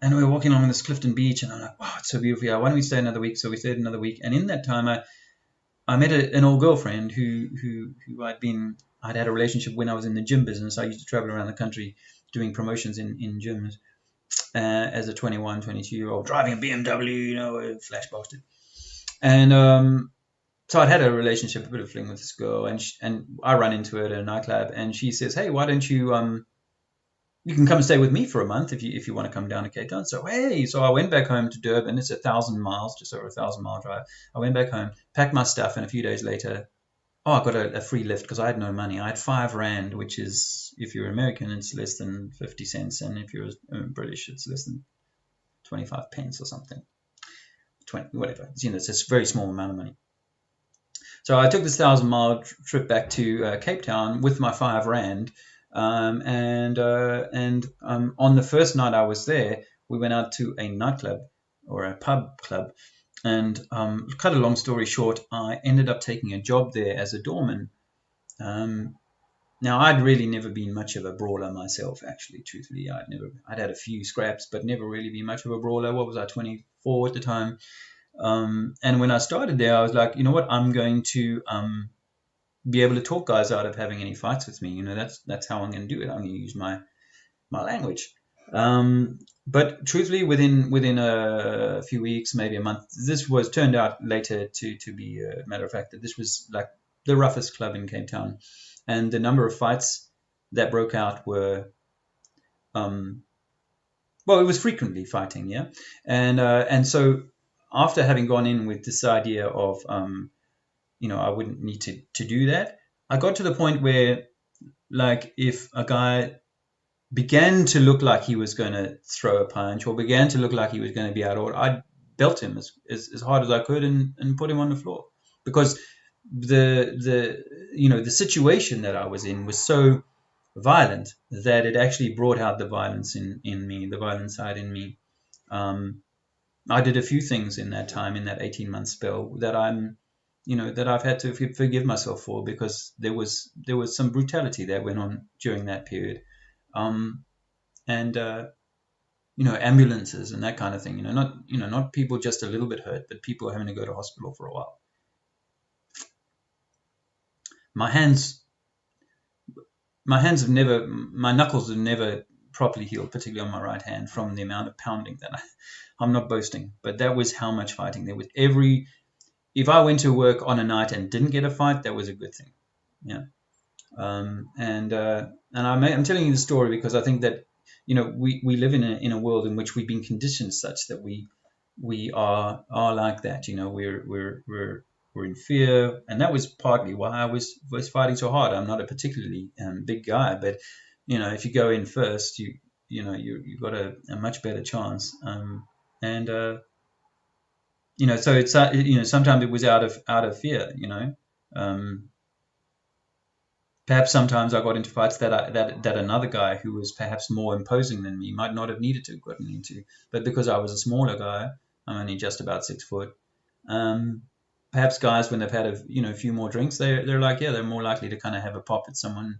we were walking along this Clifton Beach, and I'm like, wow, it's so beautiful. Yeah, why don't we stay another week? So we stayed another week, and in that time, I met an old girlfriend who I'd had a relationship when I was in the gym business. I used to travel around the country doing promotions in gyms as a 21, 22-year-old, driving a BMW, a flash bastard. And so I'd had a relationship, a bit of fling with this girl, and I run into her at a nightclub, and she says, hey, why don't you you can come and stay with me for a month if you want to come down to Cape Town. So I went back home to Durban. It's 1,000 miles, just over 1,000-mile drive. I went back home, packed my stuff, and a few days later, I got a free lift because I had no money. I had R5, which is, if you're American, it's less than 50 cents, and if you're British, it's less than 25 pence or something. 20, whatever. It's a very small amount of money. So I took this 1,000-mile trip back to Cape Town with my R5. And on the first night I was there, we went out to a nightclub or a pub club. And cut a long story short, I ended up taking a job there as a doorman. Now, I'd really never been much of a brawler myself, actually, truthfully. I'd had a few scraps, but never really been much of a brawler. What was I, 24 at the time? And when I started there, I was like, you know what, I'm going to be able to talk guys out of having any fights with me. That's how I'm going to do it. I'm going to use my language. But truthfully, within a few weeks, maybe a month, this turned out later to be a matter of fact that this was like the roughest club in Cape Town, and the number of fights that broke out were, it was frequently fighting, yeah, and so after having gone in with this idea of, I wouldn't need to do that, I got to the point where, like, if a guy began to look like he was going to throw a punch or began to look like he was going to be out of order, I'd belt him as hard as I could and put him on the floor. Because the situation that I was in was so violent that it actually brought out the violence in me, the violent side in me. I did a few things in that time, in that 18-month spell, that that I've had to forgive myself for, because there was some brutality that went on during that period, and ambulances and that kind of thing. Not people just a little bit hurt, but people having to go to hospital for a while. My knuckles have never properly healed, particularly on my right hand, from the amount of pounding that I'm not boasting, but that was how much fighting there was. If I went to work on a night and didn't get a fight, that was a good thing. Yeah. And I'm telling you the story because I think that we live in a world in which we've been conditioned such that we are like that. We're in fear, and that was partly why I was fighting so hard. I'm not a particularly big guy, but if you go in first, you've got a much better chance. So it's sometimes it was out of fear. Perhaps sometimes I got into fights that another guy who was perhaps more imposing than me might not have needed to have gotten into, but because I was a smaller guy, I'm only just about 6 foot. Perhaps guys, when they've had a few more drinks, they're like, yeah, they're more likely to kind of have a pop at someone,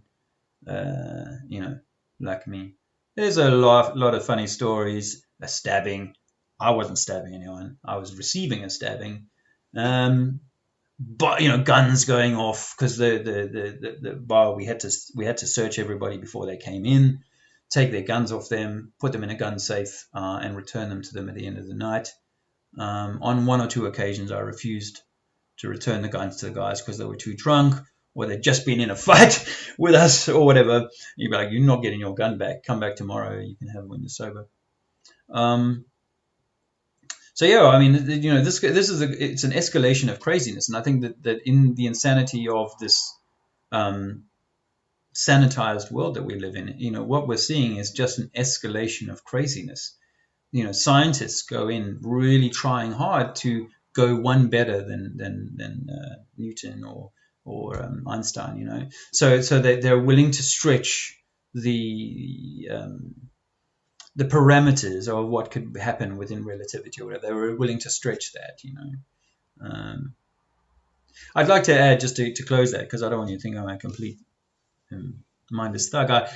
like me. There's a lot of funny stories. A stabbing. I wasn't stabbing anyone. I was receiving a stabbing. But guns going off, because the bar, we had to search everybody before they came in, take their guns off them, put them in a gun safe, and return them to them at the end of the night. On one or two occasions, I refused to return the guns to the guys because they were too drunk, or they'd just been in a fight with us or whatever. You'd be like, you're not getting your gun back. Come back tomorrow. You can have it when you're sober. So yeah, I mean, this is it's an escalation of craziness, and I think that in the insanity of this sanitized world that we live in, what we're seeing is just an escalation of craziness. Scientists go in really trying hard to go one better than Newton or Einstein. So they're willing to stretch the parameters of what could happen within relativity or whatever. They were willing to stretch that, I'd like to add, just to close that, because I don't want you to think I'm a complete mindless thug.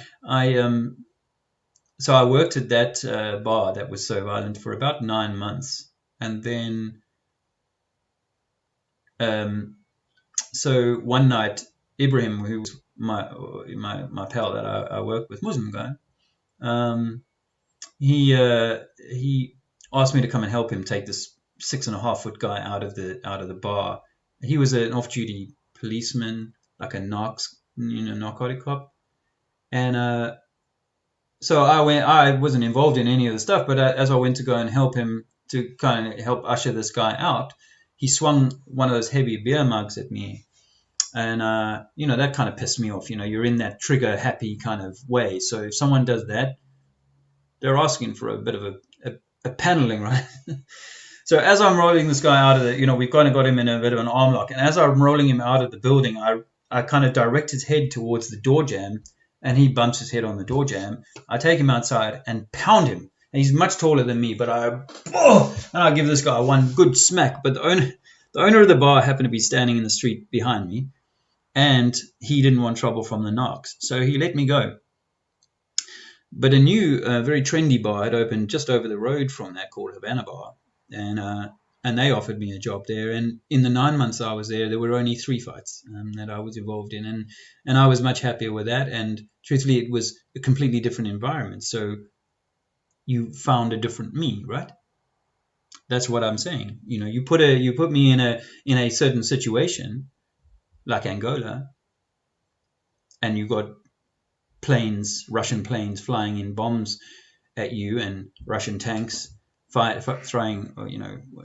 So I worked at that bar that was so violent for about 9 months, and then so one night, Ibrahim, who was my pal that I worked with, Muslim guy, he asked me to come and help him take this 6.5 foot guy out of the bar. He was an off-duty policeman, like a narcotic cop, and so I wasn't involved in any of the stuff, but as I went to go and help him to kind of help usher this guy out, he swung one of those heavy beer mugs at me, and that kind of pissed me off. You're in that trigger happy kind of way, so if someone does that, they're asking for a bit of a paneling, right? So as I'm rolling this guy out of the, we've kind of got him in a bit of an arm lock, and as I'm rolling him out of the building, I kind of direct his head towards the door jamb, and he bumps his head on the door jamb. I take him outside and pound him. And he's much taller than me, but I give this guy one good smack. But the owner of the bar happened to be standing in the street behind me, and he didn't want trouble from the narcs, so he let me go. But a new, very trendy bar had opened just over the road from that, called Havana Bar, and they offered me a job there. And in the 9 months I was there were only 3 fights that I was involved in, and I was much happier with that. And truthfully, it was a completely different environment. So you found a different me, right? That's what I'm saying. You put me in a certain situation, like Angola, and you got Russian planes flying in bombs at you, and Russian tanks throwing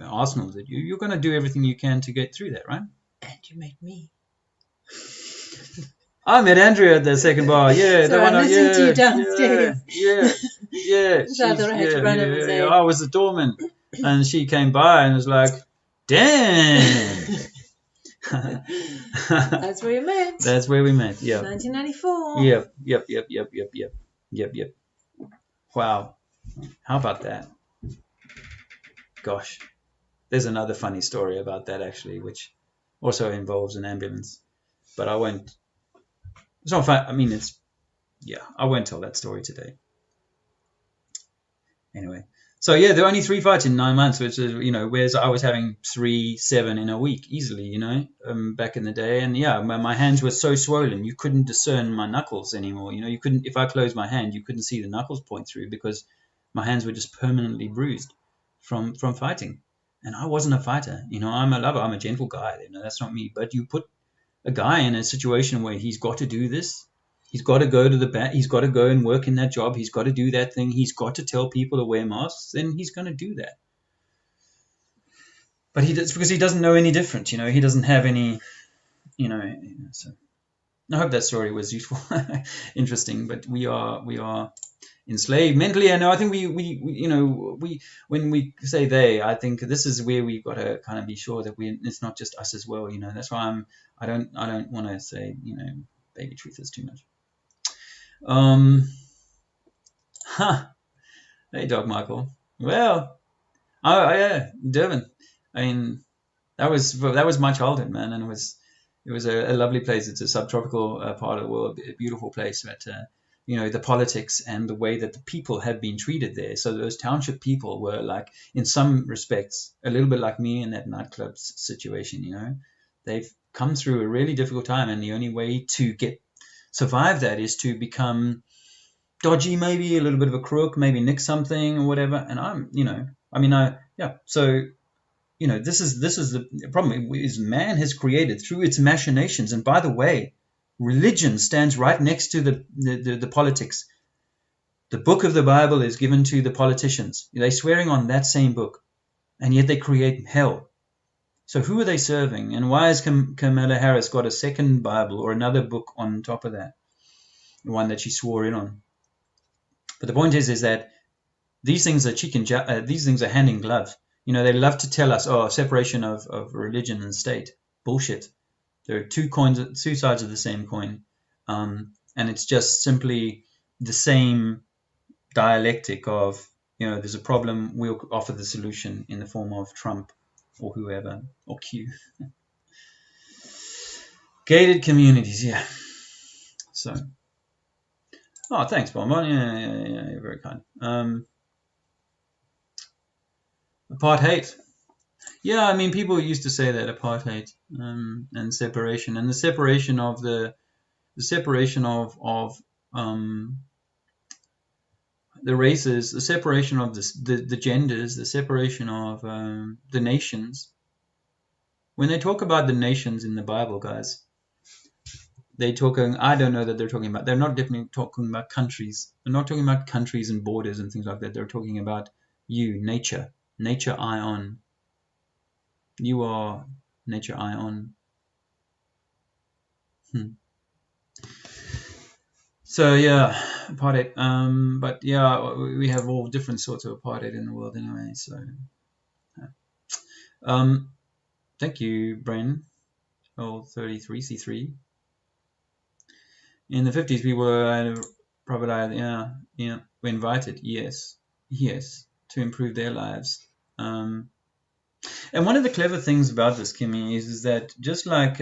arsenals at you. You're going to do everything you can to get through that, right? And you met me. I met Andrea at the second bar. Yeah, so I listened to you downstairs. Yeah. So I thought I had to run over and say, I was the doorman, and she came by and was like, "Damn." That's where we met. That's where we met. Yeah. 1994. Yep. Wow. How about that? Gosh. There's another funny story about that actually, which also involves an ambulance. But I won't. It's not fun. I mean, it's. Yeah, I won't tell that story today. Anyway. So yeah, there were only 3 fights in 9 months, which is, whereas I was having 3, 7 in a week easily, back in the day. And yeah, my hands were so swollen, you couldn't discern my knuckles anymore. You couldn't, if I closed my hand, you couldn't see the knuckles point through because my hands were just permanently bruised from fighting. And I wasn't a fighter, I'm a lover, I'm a gentle guy, that's not me. But you put a guy in a situation where he's got to do this. He's got to go to the bat. He's got to go and work in that job. He's got to do that thing. He's got to tell people to wear masks. Then he's going to do that. But it's because he doesn't know any different. He doesn't have any. So I hope that story was useful, interesting. But we are enslaved mentally. And I think we when we say they, I think this is where we've got to kind of be sure that it's not just us as well. That's why I don't want to say baby truthers too much. Hey, Dog Michael. Well, yeah, Durban. I mean, that was my childhood, man, and it was a lovely place. It's a subtropical part of the world, a beautiful place. But the politics and the way that the people have been treated there. So those township people were like, in some respects, a little bit like me in that nightclub situation. They've come through a really difficult time, and the only way to survive that is to become dodgy, maybe a little bit of a crook, maybe nick something or whatever. And so this is the problem is man has created through its machinations. And by the way, religion stands right next to the politics. The book of the Bible is given to the politicians. They're swearing on that same book, and yet they create hell. So who are they serving? And why has Kamala Harris got a second Bible or another book on top of that? The one that she swore in on. But the point is that these things are these things are hand in glove. They love to tell us, separation of religion and state. Bullshit. There are two sides of the same coin. And it's just simply the same dialectic of, there's a problem, we'll offer the solution in the form of Trump or whoever, or Q. Gated communities, yeah. So, thanks, Bonbon. Yeah, you're very kind. Apartheid. Yeah, I mean, people used to say that apartheid and separation, and the separation of the races, the separation of the genders, the separation of the nations. When they talk about the nations in the Bible, guys, they're talking. I don't know that they're talking about. They're not definitely talking about countries. They're not talking about countries and borders and things like that. They're talking about nature, ion. You are nature ion. So yeah, apartheid. But yeah, we have all different sorts of apartheid in the world anyway. So, thank you, Bren. 33C3. In the 50s, we were probably were invited. Yes, to improve their lives. And one of the clever things about this, Kimmy, is that just like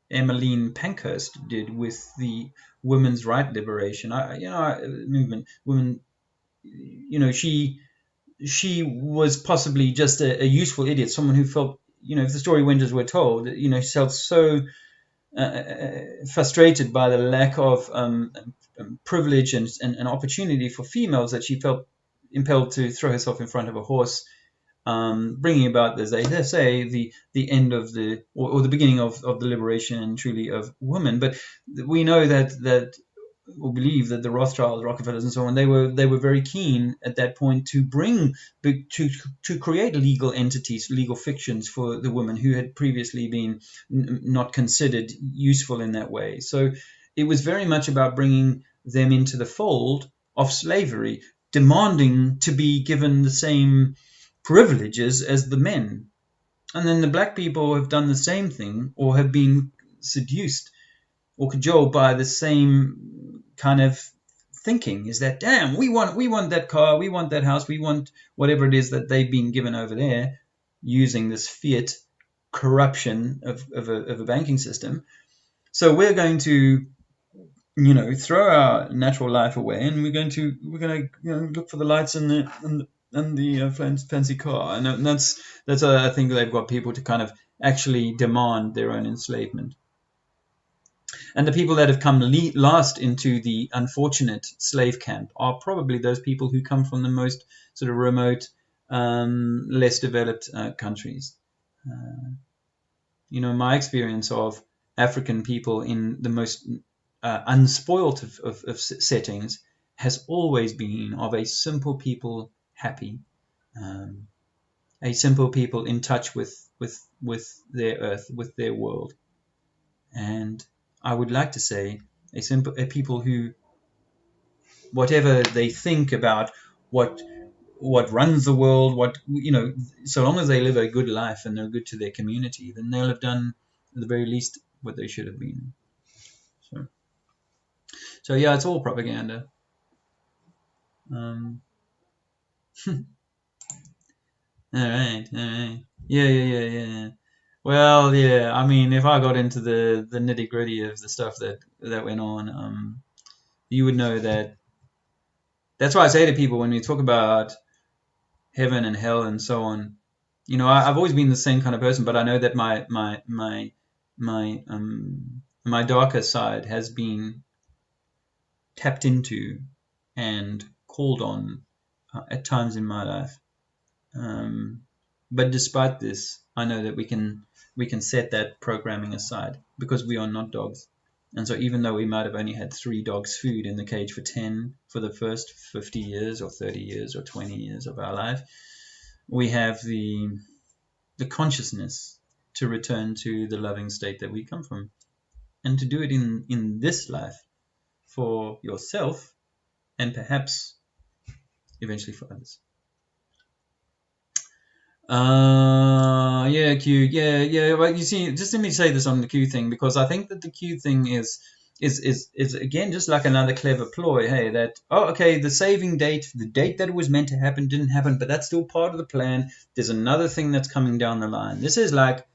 Emmeline Pankhurst did with the women's right liberation, movement, women, she was possibly just a useful idiot, someone who felt, if the story went as we're told, she felt so frustrated by the lack of privilege and opportunity for females that she felt impelled to throw herself in front of a horse, bringing about, as they say, the end of or the beginning of the liberation and truly of women. But we know that or believe that the Rothschilds, Rockefellers, and so on, they were very keen at that point to create legal entities, legal fictions for the women who had previously been not considered useful in that way. So it was very much about bringing them into the fold of slavery, demanding to be given the same privileges as the men. And then the black people have done the same thing, or have been seduced or cajoled by the same kind of thinking. Is that, damn, we want that car, we want that house, we want whatever it is that they've been given over there, using this fiat corruption of a banking system. So we're going to, throw our natural life away, and we're going to look for the lights and the fancy car. And that's I think they've got people to kind of actually demand their own enslavement. And the people that have come last into the unfortunate slave camp are probably those people who come from the most sort of remote, less developed countries. My experience of African people in the most unspoilt of settings has always been of a simple people happy, a simple people in touch with their earth, with their world. And I would like to say a people who, whatever they think about what runs the world, so long as they live a good life and they're good to their community, then they'll have done at the very least what they should have been. So yeah, it's all propaganda. All right. Yeah. Well, yeah. I mean, if I got into the nitty gritty of the stuff that went on, you would know that. That's why I say to people when we talk about heaven and hell and so on, I've always been the same kind of person, but I know that my darker side has been tapped into and called on at times in my life. But despite this, I know that we can set that programming aside, because we are not dogs. And so even though we might have only had 3 dogs' food in the cage for the first 50 years or 30 years or 20 years of our life, we have the consciousness to return to the loving state that we come from, and to do it in this life for yourself, and perhaps eventually for others. Yeah, Q. Yeah. Well, you see, just let me say this on the Q thing, because I think that the Q thing is again just like another clever ploy. Hey, okay, the saving date, the date that it was meant to happen didn't happen, but that's still part of the plan. There's another thing that's coming down the line. This is like,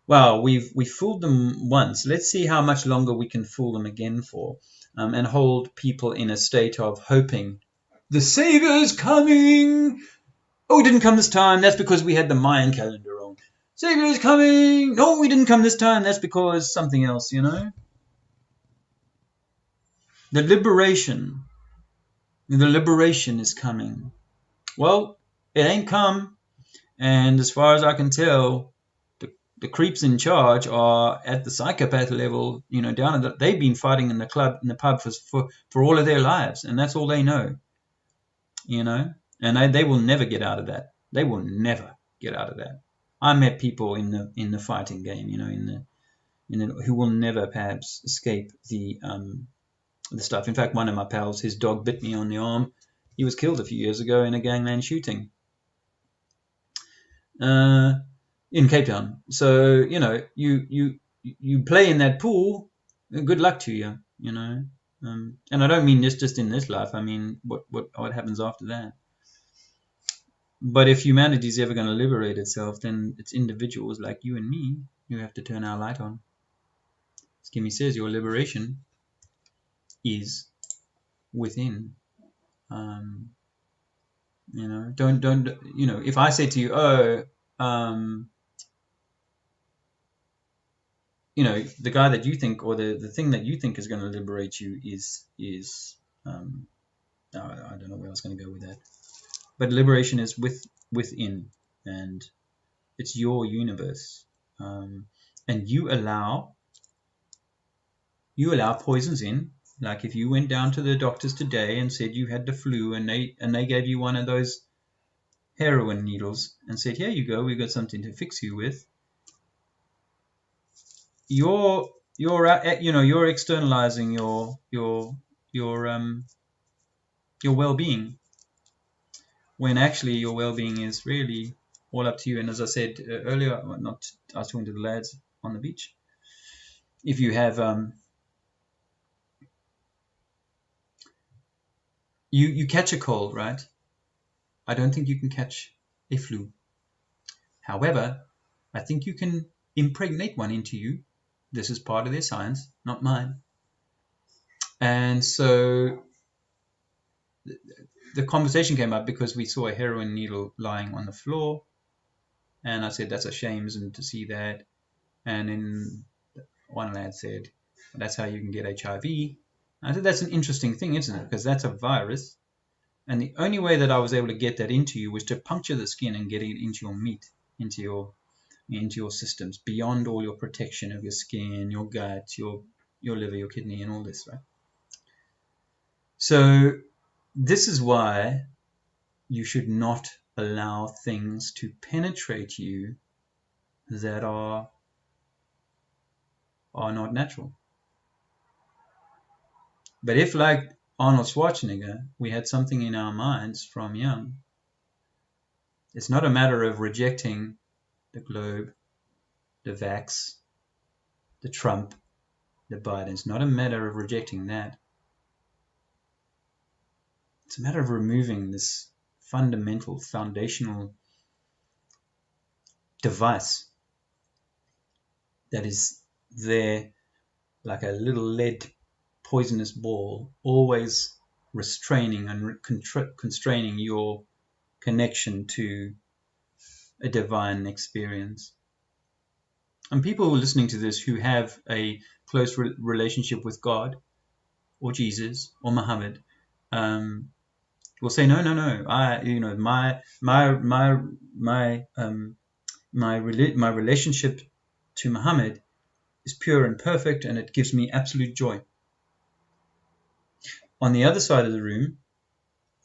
wow, we fooled them once. Let's see how much longer we can fool them again for, and hold people in a state of hoping the savior's coming. Oh, it didn't come this time. That's because we had the Mayan calendar wrong. Savior is coming. No, we didn't come this time. That's because something else, The liberation is coming. Well, it ain't come. And as far as I can tell, the creeps in charge are at the psychopath level, down at they've been fighting in the pub for all of their lives. And that's all they know, And they will never get out of that. They will never get out of that. I met people in the fighting game, who will never perhaps escape the stuff. In fact, one of my pals, his dog bit me on the arm. He was killed a few years ago in a gangland shooting in Cape Town. So you play in that pool. Good luck to you, And I don't mean this just in this life. I mean what happens after that. But if humanity is ever going to liberate itself, then it's individuals like you and me who have to turn our light on. Skimmy says your liberation is within. Don't if I say to you, the guy that you think, or the thing that you think is going to liberate you is I don't know where I was going to go with that. But liberation is within, and it's your universe, and you allow poisons in. Like if you went down to the doctors today and said you had the flu, and they gave you one of those heroin needles and said, here you go, we've got something to fix you with. You're externalizing your well-being, when actually your well-being is really all up to you. And as I said earlier, I was talking to the lads on the beach. If you have you catch a cold, right? I don't think you can catch a flu. However, I think you can impregnate one into you. This is part of their science, not mine. And so the conversation came up because we saw a heroin needle lying on the floor. And I said, that's a shame, isn't it, to see that? And then one lad said, that's how you can get HIV. I said, that's an interesting thing, isn't it? Because that's a virus. And the only way that I was able to get that into you was to puncture the skin and get it into your meat, into your systems, beyond all your protection of your skin, your gut, your liver, your kidney, and all this, right? So this is why you should not allow things to penetrate you that are not natural. But if, like Arnold Schwarzenegger, we had something in our minds from young, it's not a matter of rejecting the globe, the vax, the Trump, the Biden. It's not a matter of rejecting that. It's a matter of removing this fundamental, foundational device that is there like a little lead poisonous ball, always restraining and constraining your connection to a divine experience. And people listening to this who have a close relationship with God or Jesus or Muhammad will say, no, my relationship to Muhammad is pure and perfect, and it gives me absolute joy. On the other side of the room,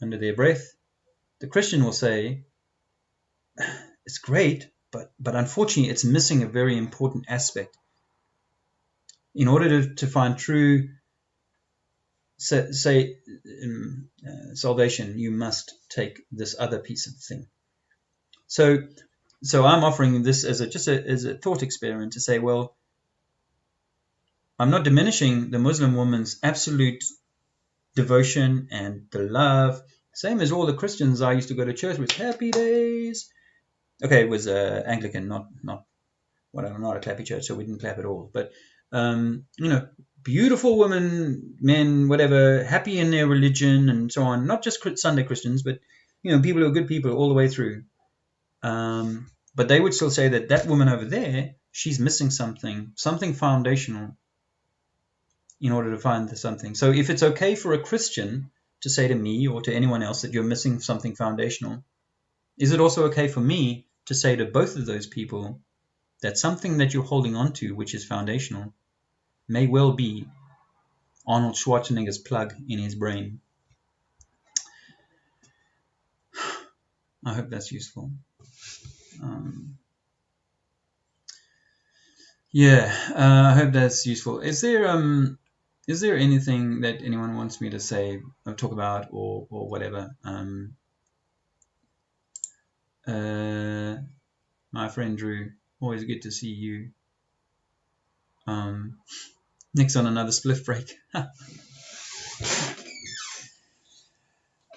under their breath, the Christian will say, it's great, but unfortunately it's missing a very important aspect. In order to find true salvation, you must take this other piece of the thing. So I'm offering this as a thought experiment to say, well, I'm not diminishing the Muslim woman's absolute devotion and the love, same as all the Christians I used to go to church with. Happy days. Okay, it was Anglican, not whatever, not a clappy church, so we didn't clap at all. But beautiful women, men, whatever, happy in their religion and so on. Not just Sunday Christians, but people who are good people all the way through. But they would still say that woman over there, she's missing something foundational in order to find the something. So if it's okay for a Christian to say to me or to anyone else that you're missing something foundational, is it also okay for me to say to both of those people that something that you're holding on to, which is foundational, may well be Arnold Schwarzenegger's plug in his brain? I hope that's useful. I hope that's useful. Is there anything that anyone wants me to say or talk about or whatever? My friend Drew, always good to see you. Nick's on another spliff break.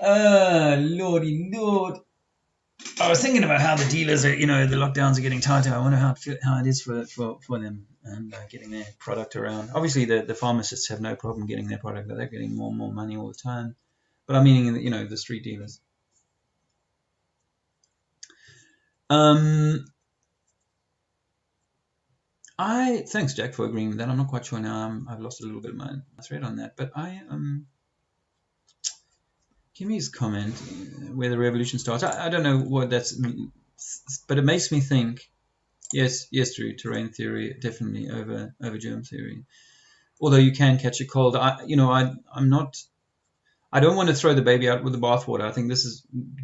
Lordy Lord. I was thinking about how the dealers are, the lockdowns are getting tighter. I wonder how it is for them and getting their product around. Obviously, the pharmacists have no problem getting their product, but they're getting more and more money all the time. But I'm meaning, the street dealers. Thanks, Jack, for agreeing with that. I'm not quite sure now. I've lost a little bit of my thread on that. But Kimmy's comment, where the revolution starts, I don't know what that's, but it makes me think, yes, Drew, terrain theory, definitely over germ theory. Although you can catch a cold. I don't want to throw the baby out with the bathwater. I think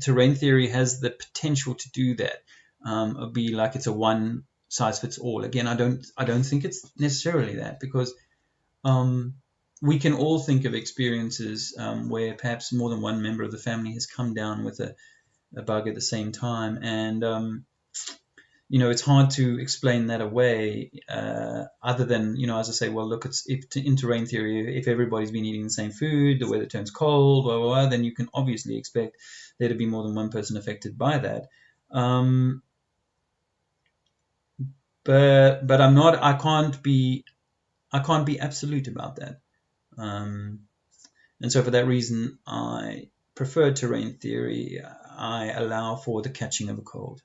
terrain theory has the potential to do that. It'll be like it's a one size fits all. Again, I don't think it's necessarily that, because we can all think of experiences where perhaps more than one member of the family has come down with a bug at the same time, and it's hard to explain that away, other than, as I say, well, look, in terrain theory, if everybody's been eating the same food, the weather turns cold, blah, blah, blah, then you can obviously expect there to be more than one person affected by that. But I can't be absolute about that. And so for that reason, I prefer terrain theory. I allow for the catching of a cold.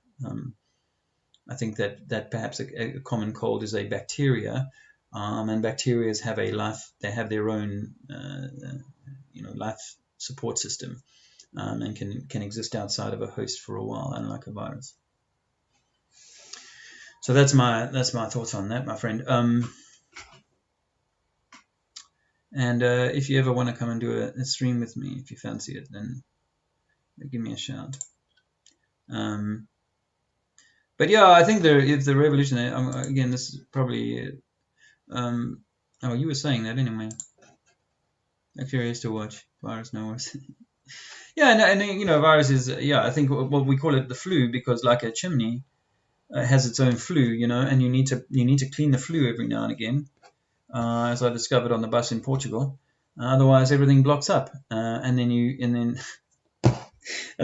I think that perhaps a common cold is a bacteria, and bacteria have a life. They have their own, life support system, and can exist outside of a host for a while, unlike a virus. So that's my thoughts on that, my friend. And if you ever want to come and do a stream with me, if you fancy it, then give me a shout. But yeah, I think if the revolution, again, this is probably, you were saying that anyway. I'm curious to watch. Virus, no worse. Yeah, and virus is, I think what we call it the flu, because like a chimney has its own flue, and you need to clean the flue every now and again, as I discovered on the bus in Portugal. Otherwise, everything blocks up, and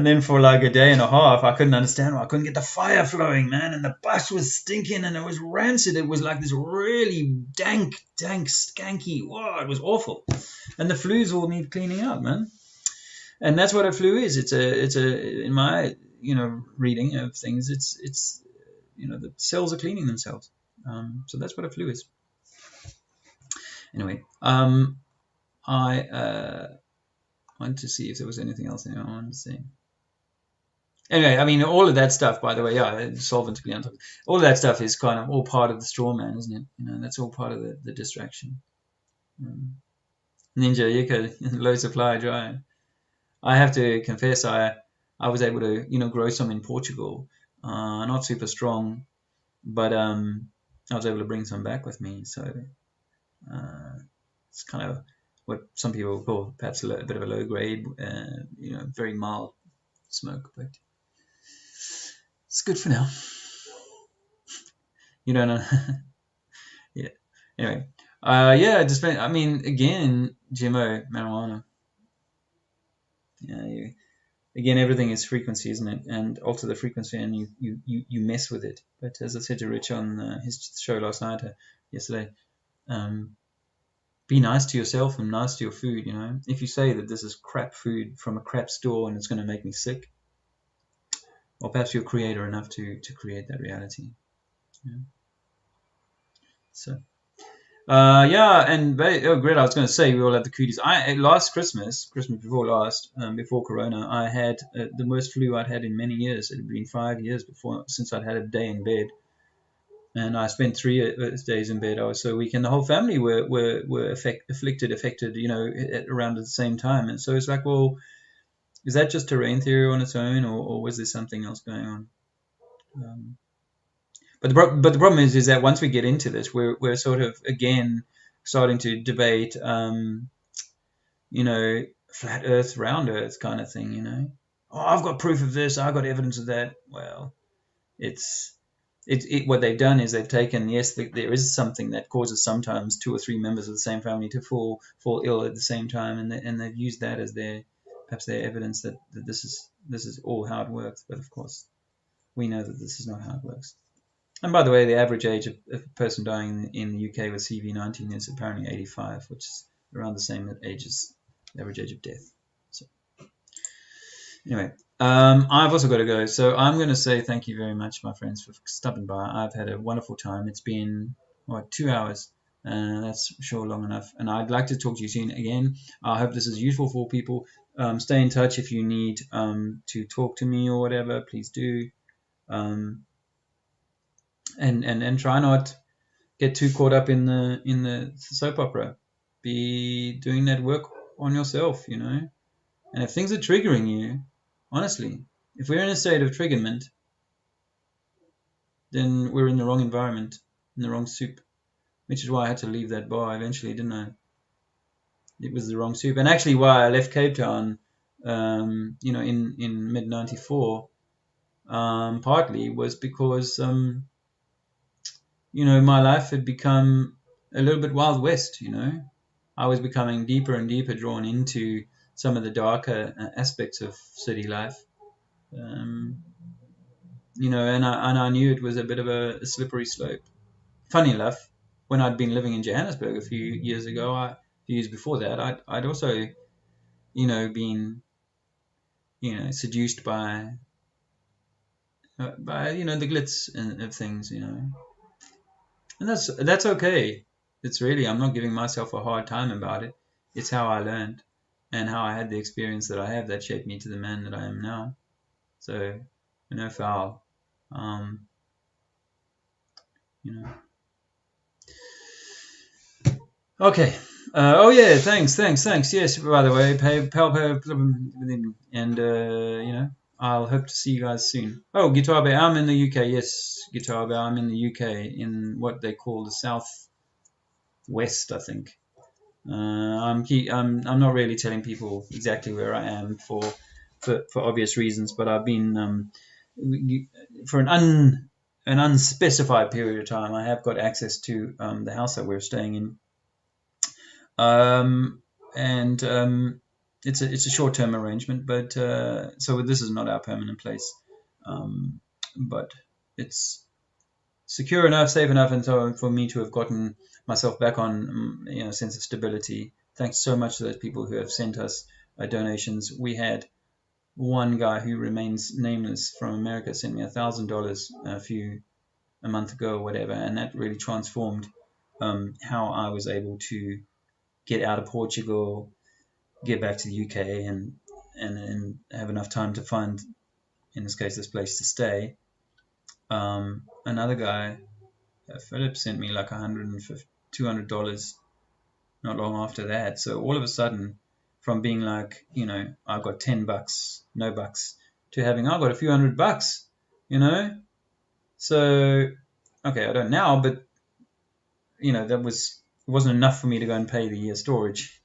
then for like a day and a half, I couldn't understand why I couldn't get the fire flowing, man, and the bus was stinking and it was rancid. It was like this really dank, skanky. Whoa, it was awful, and the flues all need cleaning up, man. And that's what a flue is. It's a in my reading of things, it's the cells are cleaning themselves. So that's what a flue is. Anyway, I wanted to see if there was anything else I wanted to say. Anyway, I mean, all of that stuff, by the way, solvent to be on top. All of that stuff is kind of all part of the straw man, isn't it? That's all part of the distraction. Ninja, Yika, low supply, dry. I have to confess, I was able to, grow some in Portugal. Not super strong, but I was able to bring some back with me. So it's kind of what some people call perhaps a bit of a low grade, very mild smoke, but it's good for now. You don't know. Yeah. Anyway, again, GMO, marijuana. Yeah, again, everything is frequency, isn't it? And alter the frequency, and you mess with it. But as I said to Rich on his show last night, yesterday, be nice to yourself and nice to your food. If you say that this is crap food from a crap store and it's going to make me sick, or perhaps you're creator enough to create that reality. Yeah. So. And great. I was going to say we all had the cooties. Last Christmas before last, before Corona, I had the worst flu I'd had in many years. It had been 5 years since I'd had a day in bed, and I spent 3 days in bed. I was so weak, and the whole family were affected, around at the same time. And so it's like, well, is that just terrain theory on its own, or was there something else going on? But the problem is that once we get into this, we're sort of again starting to debate, flat Earth, round Earth kind of thing. Oh, I've got proof of this. I've got evidence of that. Well, what they've done is they've taken, yes, there is something that causes sometimes 2 or 3 members of the same family to fall ill at the same time, and they've used that as perhaps their evidence that this is all how it works. But of course, we know that this is not how it works. And by the way, the average age of a person dying in the UK with CV-19 is apparently 85, which is around the same age as the average age of death. So, anyway, I've also got to go. So I'm going to say thank you very much, my friends, for stopping by. I've had a wonderful time. It's been, 2 hours. That's sure long enough. And I'd like to talk to you soon again. I hope this is useful for people. Stay in touch if you need to talk to me or whatever. Please do. And try not get too caught up in the soap opera. Be doing that work on yourself, And if things are triggering you, honestly, if we're in a state of triggerment, then we're in the wrong environment, in the wrong soup. Which is why I had to leave that bar eventually, didn't I? It was the wrong soup. And actually why I left Cape Town, in mid-94, partly was because my life had become a little bit Wild West. I was becoming deeper and deeper drawn into some of the darker aspects of city life. And I knew it was a bit of a slippery slope. Funny enough, when I'd been living in Johannesburg a few years ago, a few years before that, I'd also, been, seduced by the glitz of things, and that's okay. It's really, I'm not giving myself a hard time about it. It's how I learned and how I had the experience that I have that shaped me to the man that I am now. So, no foul. Um, you know. Okay. Oh yeah, thanks. Yes, by the way, and I'll hope to see you guys soon. Oh, Guitar Bear, I'm in the UK. Yes, Guitar Bear, I'm in the UK in what they call the South West, I think. I'm not really telling people exactly where I am for obvious reasons, but I've been for an unspecified period of time. I have got access to the house that we're staying in. And it's a short-term arrangement, but so this is not our permanent place, but it's secure enough, safe enough, and so for me to have gotten myself back on a sense of stability. Thanks so much to those people who have sent us donations. We had one guy who remains nameless from America sent me $1,000 a month ago or whatever, and that really transformed how I was able to get out of Portugal, get back to the UK, and have enough time to find, in this case, this place to stay. Another guy, Philip, sent me like $200 not long after that. So all of a sudden, from being like, I've got $10, no bucks, to having I've got a few $100, So, okay, I don't now, but it wasn't enough for me to go and pay the year storage.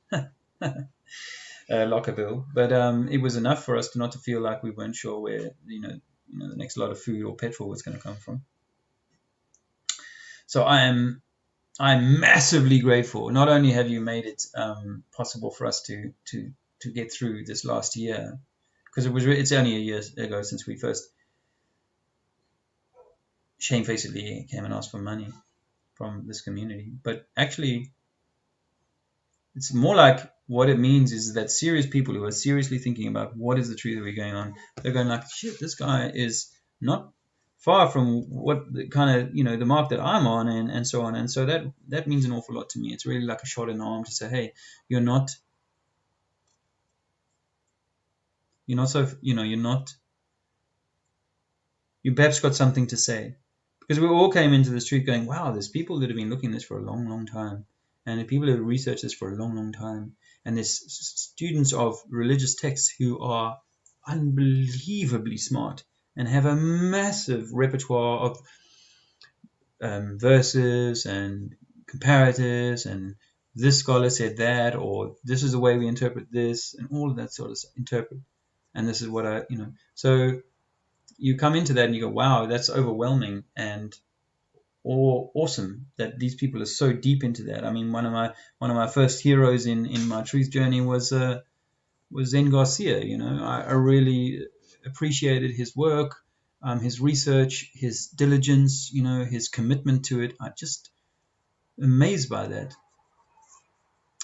Locker bill, but it was enough for us not to feel like we weren't sure where the next lot of food or petrol was going to come from. So I'm massively grateful. Not only have you made it possible for us to get through this last year, because it's only a year ago since we first shamefacedly came and asked for money from this community, but actually it's more like what it means is that serious people who are seriously thinking about what is the truth that we're going on, they're going like, shit, this guy is not far from what the kind of, the mark that I'm on, and so on. And so that means an awful lot to me. It's really like a shot in the arm to say, hey, you're not so, you perhaps got something to say. Because we all came into this truth going, wow, there's people that have been looking at this for a long, long time. And the people who have researched this for a long, long time. And there's students of religious texts who are unbelievably smart and have a massive repertoire of verses and comparatives, and this scholar said that, or this is the way we interpret this, and all of that sort of interpret. And this is what so you come into that and you go, wow, that's overwhelming and awesome that these people are so deep into that. I mean, one of my first heroes in my truth journey was Zen Garcia. I really appreciated his work, his research, his diligence, his commitment to it. I'm just amazed by that.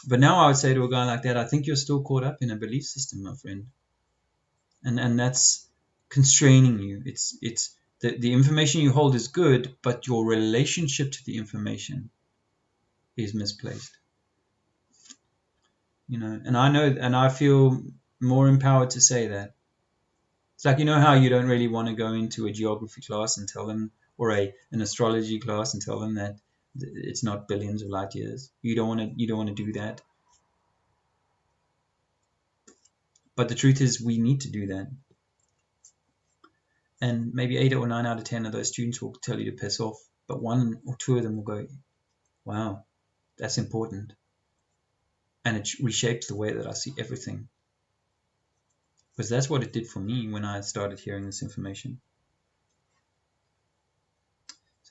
But now I would say to a guy like that, I think you're still caught up in a belief system, my friend, and that's constraining you. It's the information you hold is good, but your relationship to the information is misplaced. And I know, and I feel more empowered to say that. It's like, how you don't really want to go into a geography class and tell them, or an astrology class and tell them that it's not billions of light years. You don't want to do that. But the truth is, we need to do that. And maybe 8 or 9 out of 10 of those students will tell you to piss off, but 1 or 2 of them will go, wow, that's important. And it reshapes the way that I see everything. Because that's what it did for me when I started hearing this information.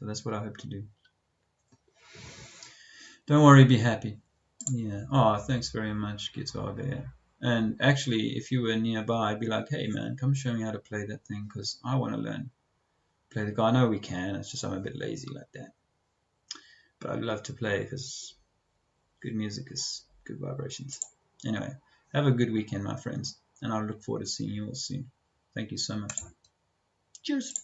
So that's what I hope to do. Don't worry, be happy. Yeah. Oh, thanks very much, Guitar Bear. And actually, if you were nearby, I'd be like, hey man, come show me how to play that thing, because I want to learn. Play the guitar. I know we can, it's just I'm a bit lazy like that. But I'd love to play, because good music is good vibrations. Anyway, have a good weekend, my friends, and I look forward to seeing you all soon. Thank you so much. Cheers.